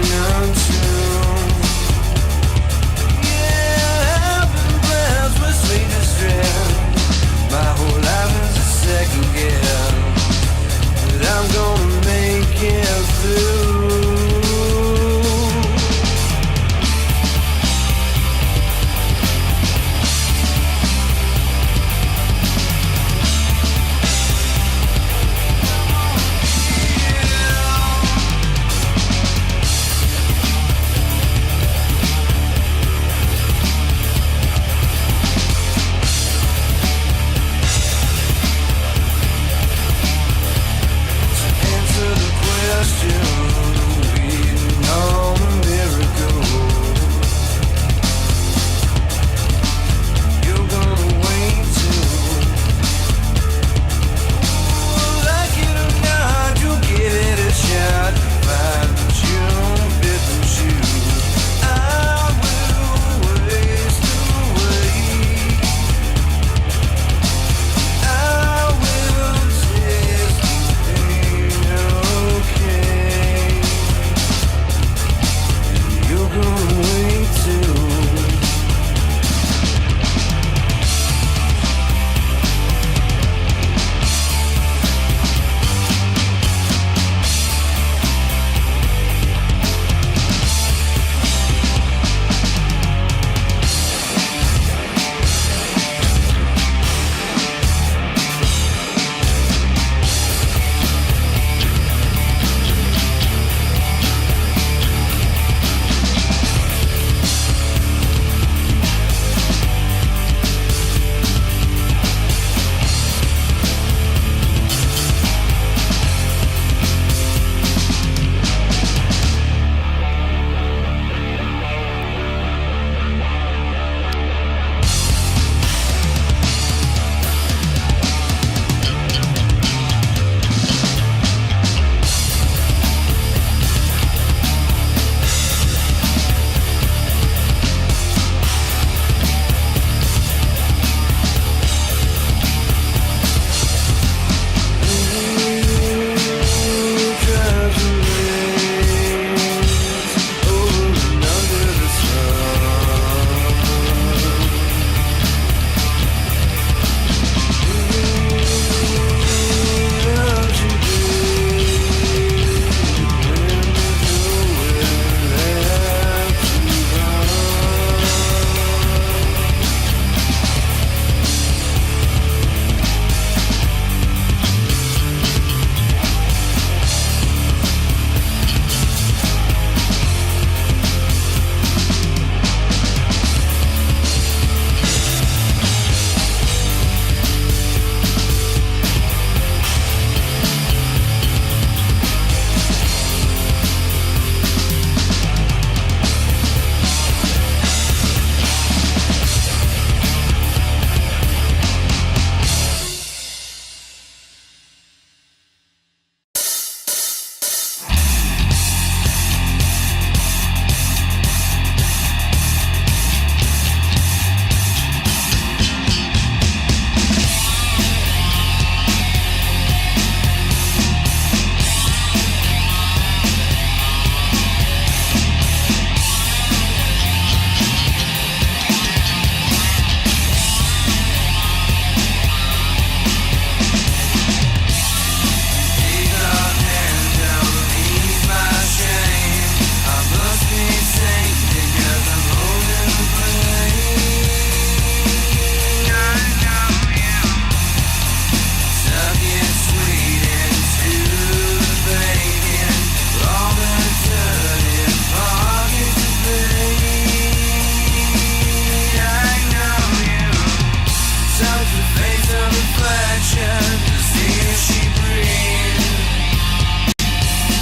reflection to see if she breathes.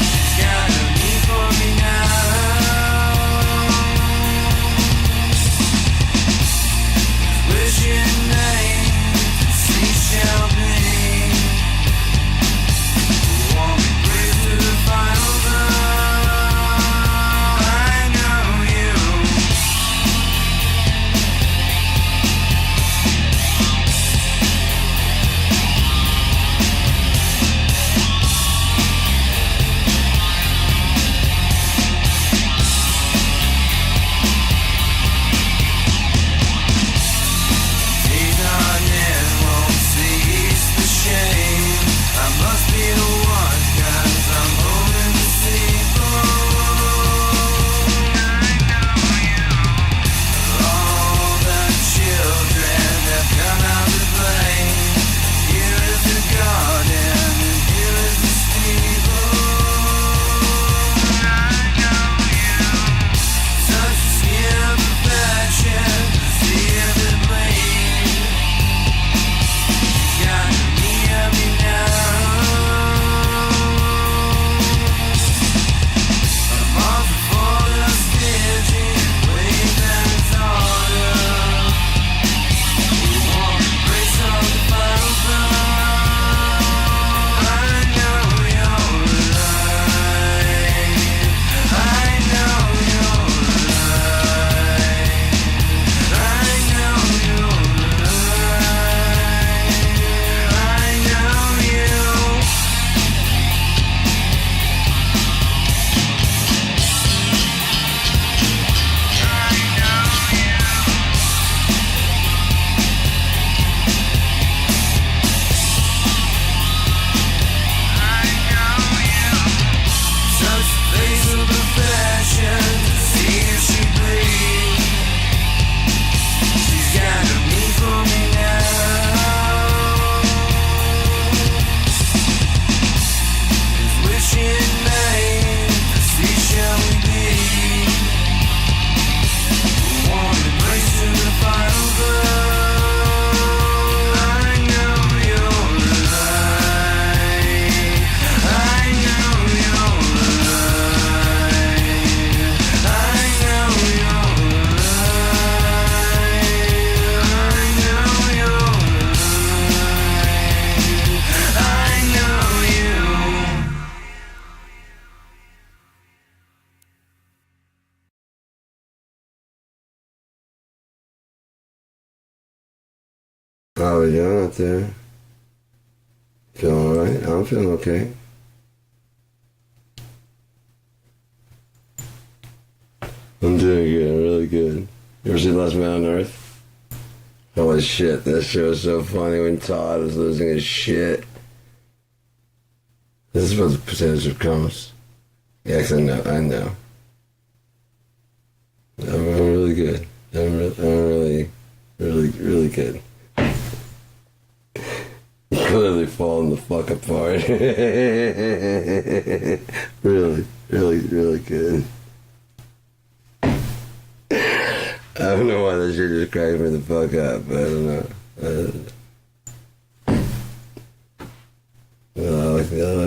She's got a need for me now. Wishing night to see shall be. Won't be brave to the final blow. I know you. Days on end won't cease the shame. I must be the one, 'cause I'm holding the seaboard. I know you. All the children have come out to play. Here is the garden and here is the steeple. I know you. Touch the skin of perfection to see if it bleeds. Got me of me now. I'm off for the stitching, wave that it's harder. You want to brace on the final blow. I know you're right. I know you're right. I know you're right. I know you. Touch the face of perfection to see if she bleeds. She's got a need for me now. Is wishing night to see shall we be. Want to embrace to the final blow. I know you're right. I know you're right. I know you're right. I know you're right. I know you. How are we doing out there? Feeling alright? I'm feeling okay. I'm doing good, really good. You ever see Last Man on Earth? Holy shit, that show was so funny when Todd was losing his shit. This is what the percentage of comes. Yeah, 'cause I know. I'm really good. I'm really good. Clearly falling the fuck apart. really good. I don't know why that shit just cracked me the fuck up, but I don't know. I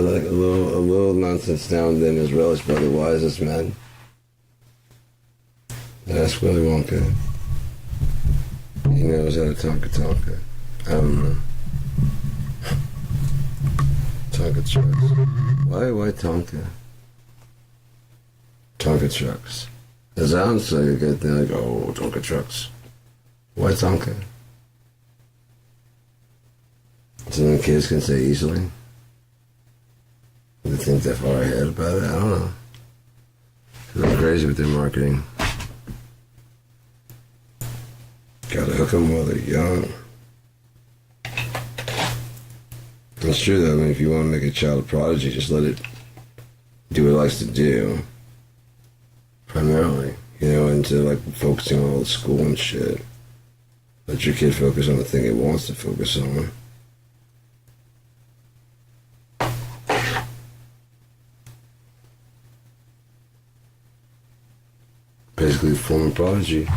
like a little nonsense now and then is relished by the wisest men. That's Willy Wonka. He knows how to Tonka. I don't know. Tonka trucks. Why Tonka? Tonka trucks. It sounds like a good thing, like, oh, Tonka trucks. Why Tonka? Something kids can say easily. They think that far ahead about it? I don't know. They're crazy with their marketing. Gotta hook them while they're young. It's true though, I mean, if you want to make a child a prodigy, just let it do what it likes to do. Primarily, into like focusing on all the school and shit. Let your kid focus on the thing it wants to focus on. Basically, form a prodigy.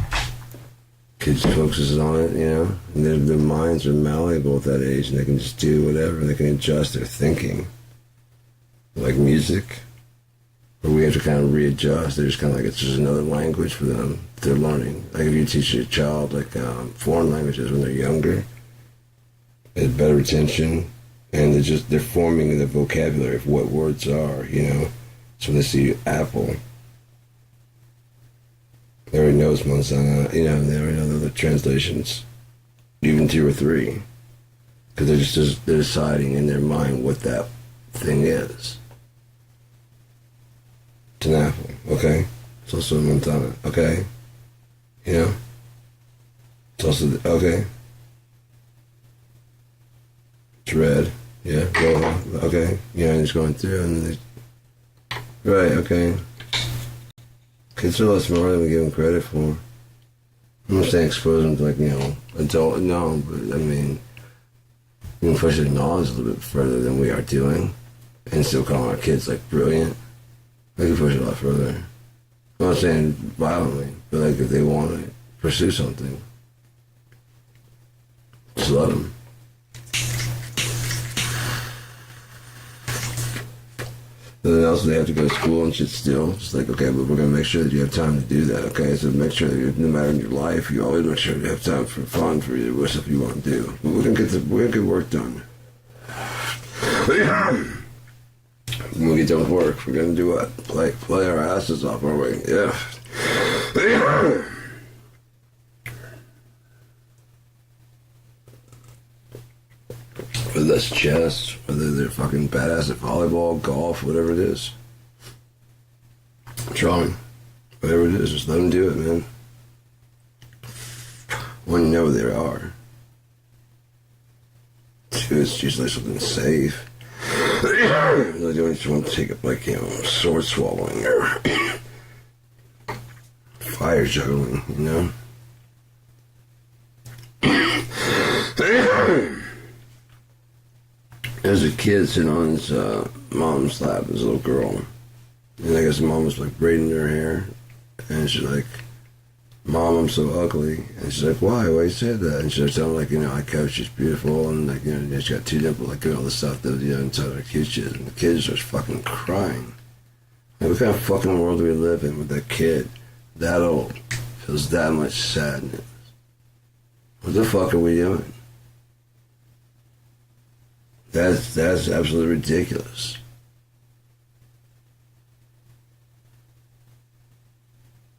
kids focuses on it, you know. And their minds are malleable at that age, and they can just do whatever. They can adjust their thinking. Like music, where we have to kind of readjust. They're just kind of like it's just another language for them. They're learning. Like if you teach your child like foreign languages when they're younger, they have better retention, and they're forming the vocabulary of what words are, you know. So when they see apple, they already knows manzana, you know, and they already know the translations, even 2 or 3, because they're deciding in their mind what that thing is. It's an apple, okay? It's also a manzana, okay? You know? It's also, okay? It's red, yeah, rojo, okay? Yeah, and it's going through, and right, okay. Kids are a lot smarter than we give them credit for. I'm not saying expose them to, like, you know, adult, no, but, I mean, we can push their knowledge a little bit further than we are doing, and still calling our kids, like, brilliant. They can push it a lot further. I'm not saying violently, but, like, if they want to pursue something, just let them. And then also they have to go to school and shit still. It's like, okay, but we're going to make sure that you have time to do that, okay? So make sure that no matter in your life, you always make sure you have time for fun, for what stuff you want to do. But we're going to get work done. When we get done with work, we're going to do what? Play our asses off, aren't we? Yeah. Whether that's chess, whether they're fucking badass at volleyball, golf, whatever it is. Drawing. Whatever it is, just let them do it, man. One, you know where they are. 2, it's usually something safe. They don't just want to take up, like, you know, sword swallowing or fire juggling, you know? There's a kid sitting on his mom's lap, this little girl. And I guess the mom was, like, braiding her hair. And she's like, Mom, I'm so ugly. And she's like, why? Why you say that? And she's telling, like, you know, I coach, she's beautiful. And, like, you know, she's got 2 dimples, like, all the stuff that, you know, inside her cute shit. And the kid starts fucking crying. Like, what kind of fucking world do we live in with that kid that old feels that much sadness? What the fuck are we doing? That's absolutely ridiculous.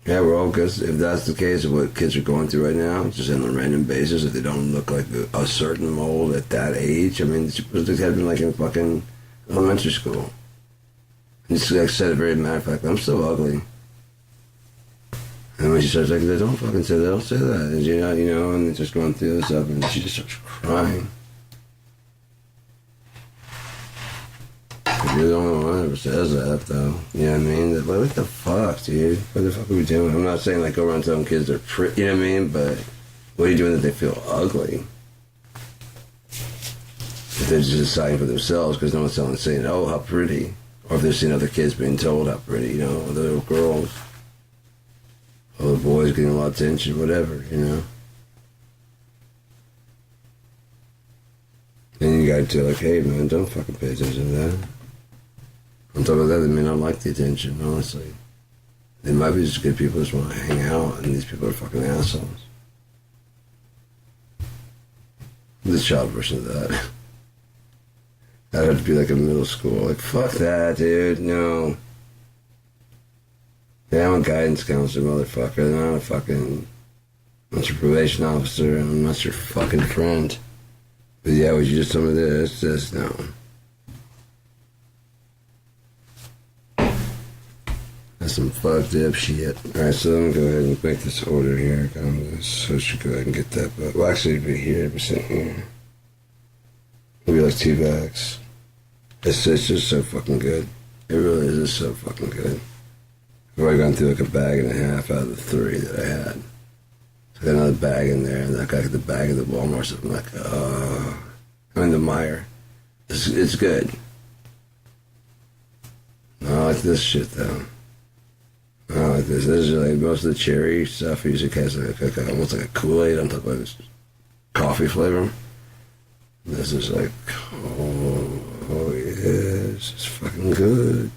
Yeah, we're all good. If that's the case of what kids are going through right now, just on a random basis, if they don't look like a certain mold at that age, I mean, it's supposed to have been like in fucking elementary school. And just like said it very matter of fact, I'm so ugly. And when she starts like, don't fucking say that, don't say that. And you know, and just going through this stuff, and she just starts crying. You're the only one who ever says that, though. You know what I mean? Like, what the fuck, dude? What the fuck are we doing? I'm not saying, like, go around telling kids they're pretty, you know what I mean? But what are you doing that they feel ugly? If they're just deciding for themselves because no one's telling them, saying, oh, how pretty. Or if they're seeing other kids being told how pretty, you know, the little girls. Or the boys getting a lot of attention, whatever, you know? Then you gotta tell, like, hey, man, don't fucking pay attention to that. On top of that, they may not like the attention, honestly. They might be just good people who just want to hang out, and these people are fucking assholes. The child version of that. That'd have to be like a middle school. Like, fuck that, dude, no. Yeah, I'm a guidance counselor, motherfucker. I'm not a fucking... I'm not your probation officer, I'm not your fucking friend. But yeah, would you just tell me this, no. That's some fucked up shit. Alright, so let me go ahead and make this order here. So I should go ahead and get that. But, well, actually, it'd be here, it'd be sitting here. It'll be like 2 bags. It's just so fucking good. It really is just so fucking good. I've already gone through like a bag and a half out of the 3 that I had. So I got another bag in there, and I got the bag of the Walmart stuff. I'm like, I mean, the Meyer. It's good. No, I like this shit, though. Like this. This is like most of the cherry stuff usually has like almost like a Kool-Aid. I'm talking about this coffee flavor. This is like, oh yes, it's fucking good.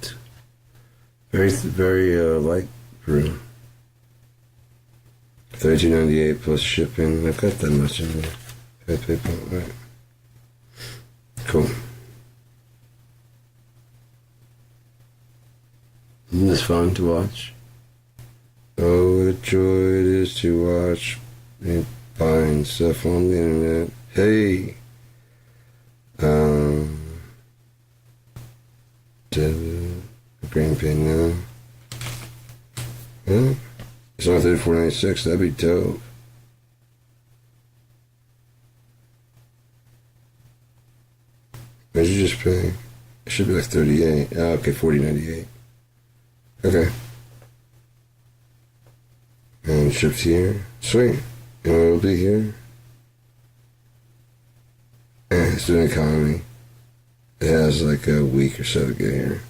Very light brew. $32.98 plus shipping. I've got that much in there. PayPal, right? Cool. Isn't this fun to watch? Oh, what a joy it is to watch me buying stuff on the internet. Hey! Green pin now. Huh? It's only $34.96. That'd be dope. What did you just pay? It should be like 38. Oh, okay, $40.98. Okay. And shipped here. Sweet. You know what it'll be here? It's an economy. It has like a week or so to get here.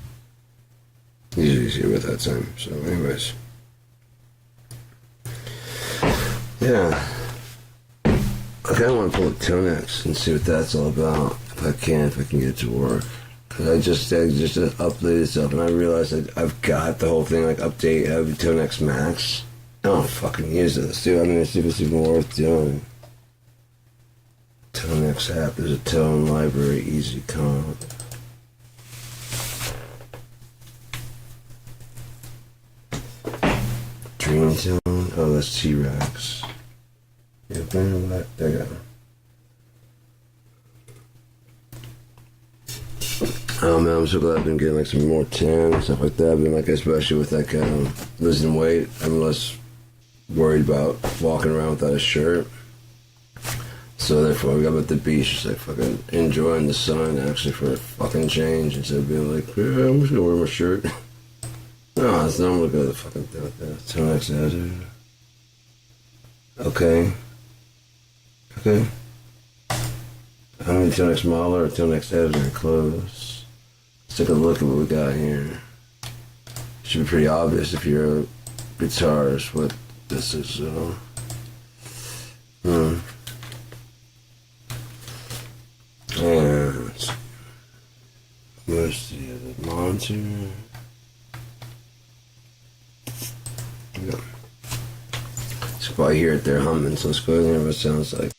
Usually it's here with that time. So anyways. Yeah. I kind of want to pull a Tonex and see what that's all about. If I can get it to work. Because I just updated stuff and I realized that I've got the whole thing like update Tonex Max. I don't fucking use this, dude. I mean, see if it's even worth doing. Tonex app. There's a tone library, easy comp. Dream tone. Oh, that's T-Rex. Yeah, bring that. There you go. Oh man, I'm so glad I've been getting like some more tan and stuff like that. I've been like, especially with like losing weight, I'm less worried about walking around without a shirt. So therefore, I'm at the beach, just like fucking enjoying the sun actually for a fucking change instead of being like, yeah, I'm just gonna wear my shirt. No, it's not. I'm gonna go to the fucking thing with that. Tonex Hazard. Okay. Okay. How many Tonex Model or Tonex Hazard are close? Let's take a look at what we got here. Should be pretty obvious if you're a guitarist what this is. And where's the other monitor? Yeah. So if I hear it there humming, so let's go in there what it sounds like.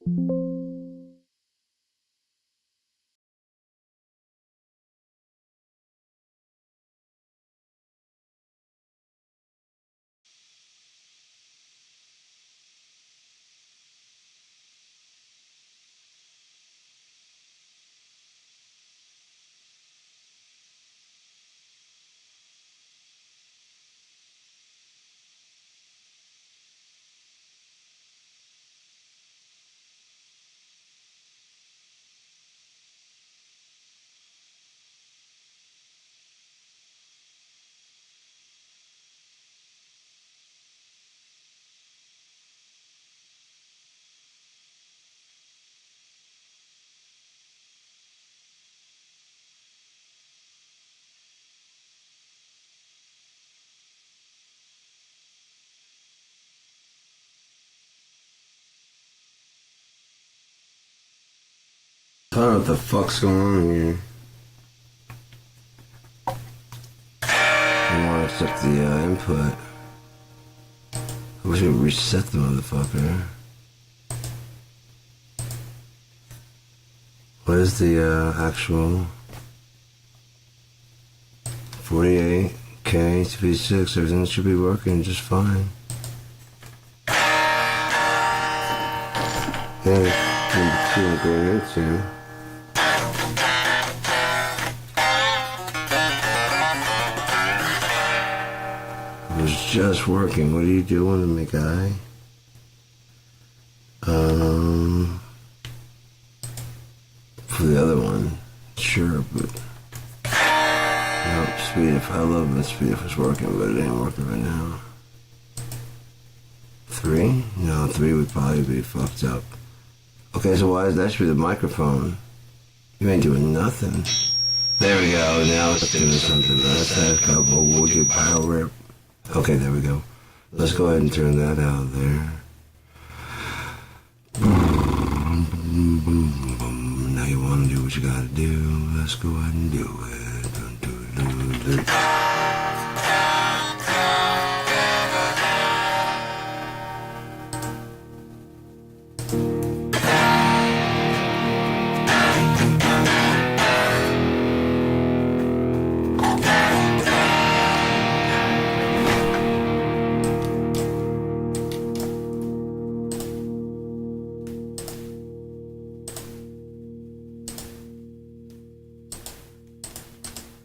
I don't know what the fuck's going on here. I want to accept the input. I wish I would reset the motherfucker. What is the actual 48K to V6? Everything should be working just fine. Yeah, number 2 I'm going into. It was just working. What are you doing to me, guy? For the other one, sure, but no, Speed. I love when Speed was working, but it ain't working right now. 3? No, 3 would probably be fucked up. Okay, so why is that should be the microphone? You ain't doing nothing. There we go. Now it's doing something. Let's have a couple. Would you power rip? Okay, there we go. Let's go ahead and turn that out there. Now you want to do what you gotta do. Let's go ahead and do it.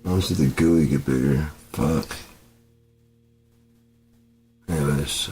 Once the GUI get bigger. Fuck. Anyways,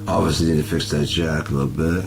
Obviously need to fix that jack a little bit.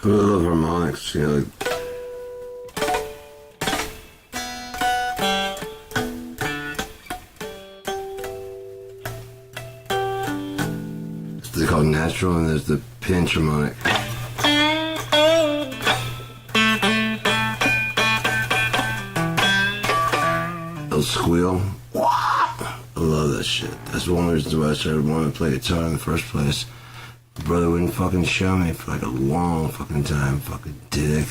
I really love harmonics, you know, like they're called natural, and there's the pinch harmonic. They'll squeal. I love that shit. That's one reason why I started wanting to play guitar in the first place. My brother wouldn't fucking show me for like a long fucking time. Fucking dick.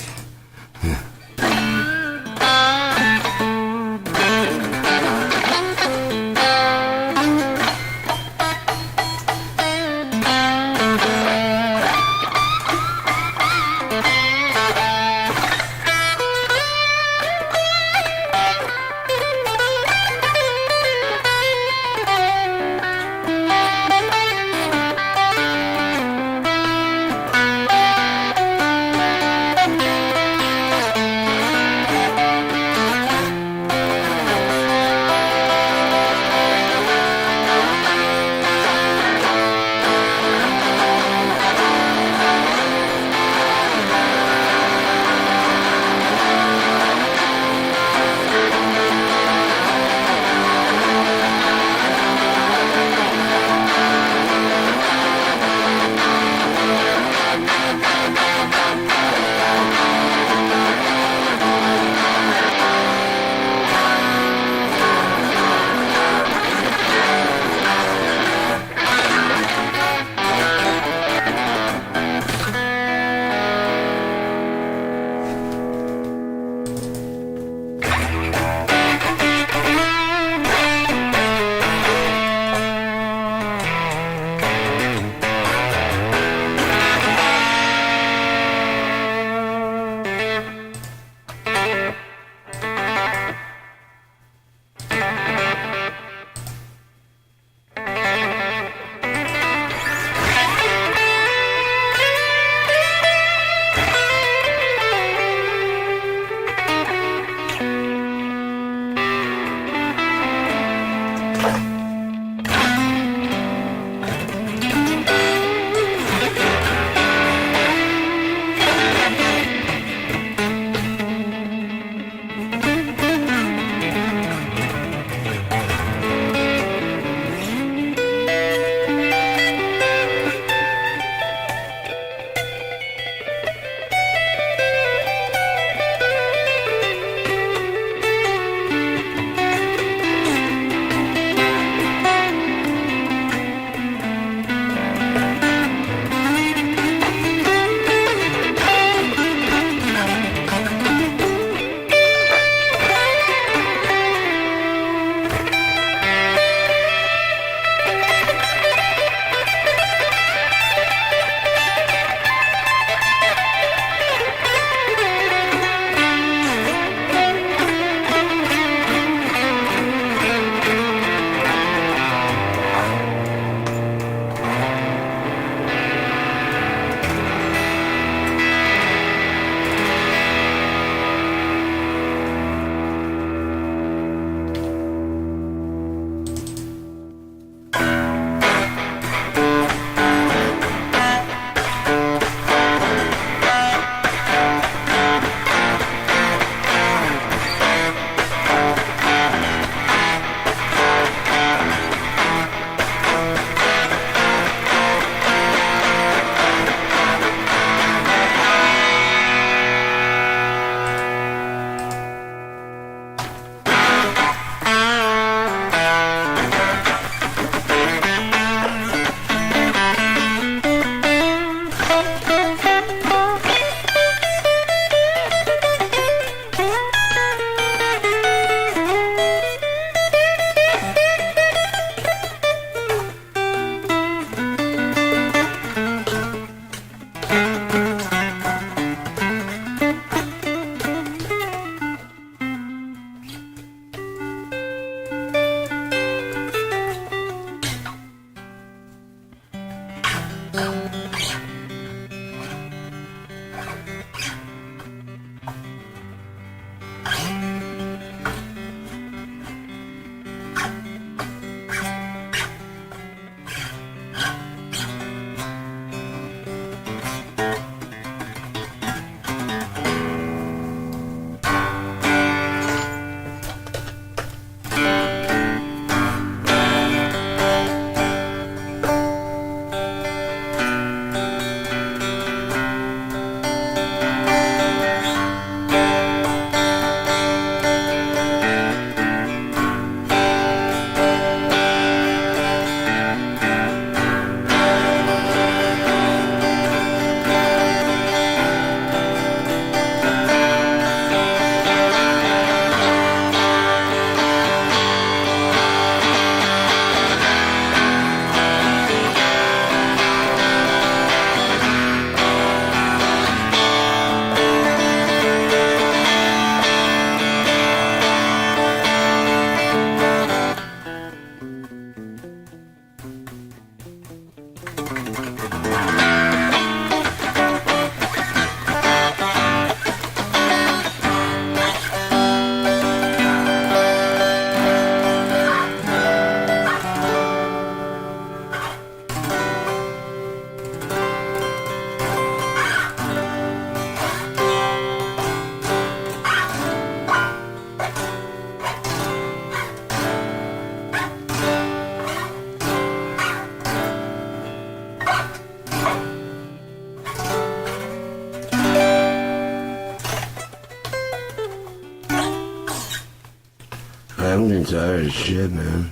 I'm getting tired as shit, man.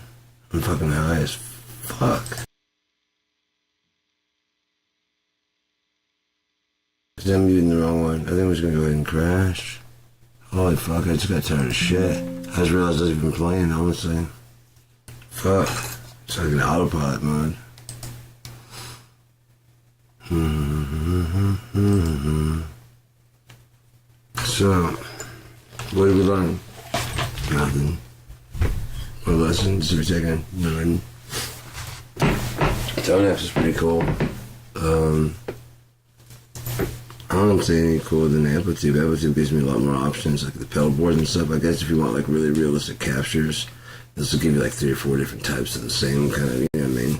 I'm fucking high as fuck. Cause I'm muting the wrong one. I think we're just gonna go ahead and crash. Holy fuck, I just got tired of shit. I just realized I was even playing, honestly. Fuck. It's like an autopilot mode. So, what did we learn? Nothing. What lessons did we take in? None. Tonex is pretty cool. I don't say any cooler than Amplitude. Amplitude gives me a lot more options, like the pedal boards and stuff. I guess if you want like really realistic captures, this will give you like 3 or 4 different types of the same kind of, you know what I mean?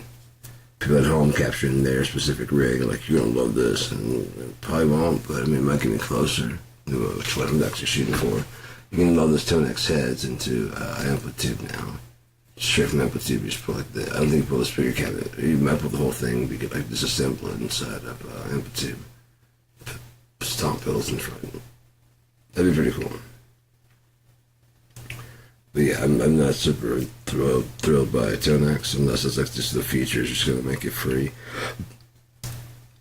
People at home capturing their specific rig, like, you're gonna love this, and it probably won't, but I mean, it might get me closer to what I'm actually shooting for. You can load those Tonex heads into Amplitude now. Straight from Amplitude, you just pull like the, I don't think you pull the speaker cabinet. You might pull the whole thing, but you could like disassemble it inside of Amplitude. Stomp pedals in front. That'd be pretty cool. But yeah, I'm not super thrilled by Tonex unless it's like just the features just gonna make it free.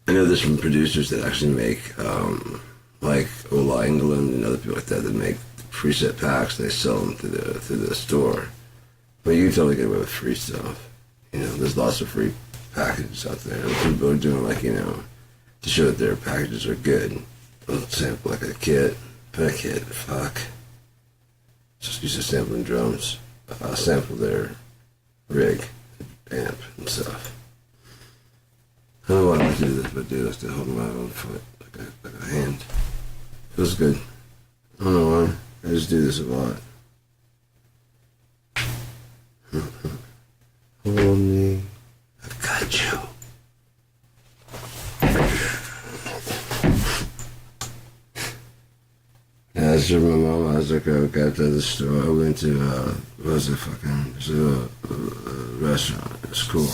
I know there's some producers that actually make like Ola England and other people like that make preset packs. They sell them through the store, but you can totally get away with free stuff. You know, there's lots of free packages out there. And people are doing like, you know, to show that their packages are good. They'll sample like a kit, fuck. Just use the sampling drums, sample their rig, amp, and stuff. I don't know why I like to do this, but dude, I like to hold my own foot like a hand. Feels good. I don't know why. I just do this a lot. Hold me. I've got you. Yeah, I just remember my mom. I was like, I got to the store. I went to, what was it fucking, it was a restaurant. It was cool.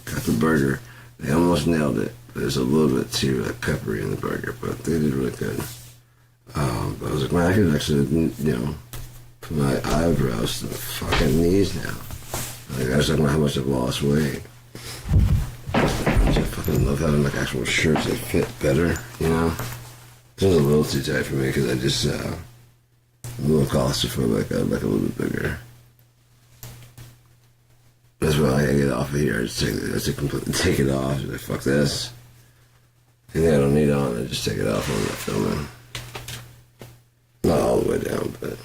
Got the burger. They almost nailed it. There's a little bit too like peppery in the burger, but they did really good. But I was like, man, I could actually, you know, put my eyebrows to the fucking knees now. Like, I was talking about how much I've lost weight. I fucking love having like actual shirts that fit better, you know? This was a little too tight for me because I just, I'm a little claustrophobic. I'd like a little bit bigger. That's why I get off of here. I just completely take it off. Just like, fuck this. Anything I don't need on, I just take it off when I'm not filming. Not all the way down, but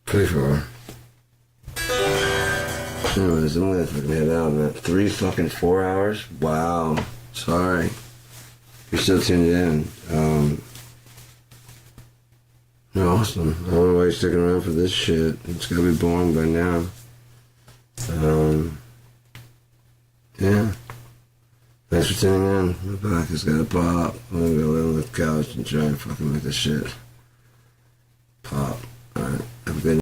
pretty far. Anyways, I'm gonna fucking head out, man. 4 hours? Wow. Sorry. You're still tuned in. You're awesome. I don't know why you're sticking around for this shit. It's gotta be boring by now. Yeah. Thanks for tuning in. My back has got to pop. I'm gonna go lay on the couch and try and fucking make this shit pop.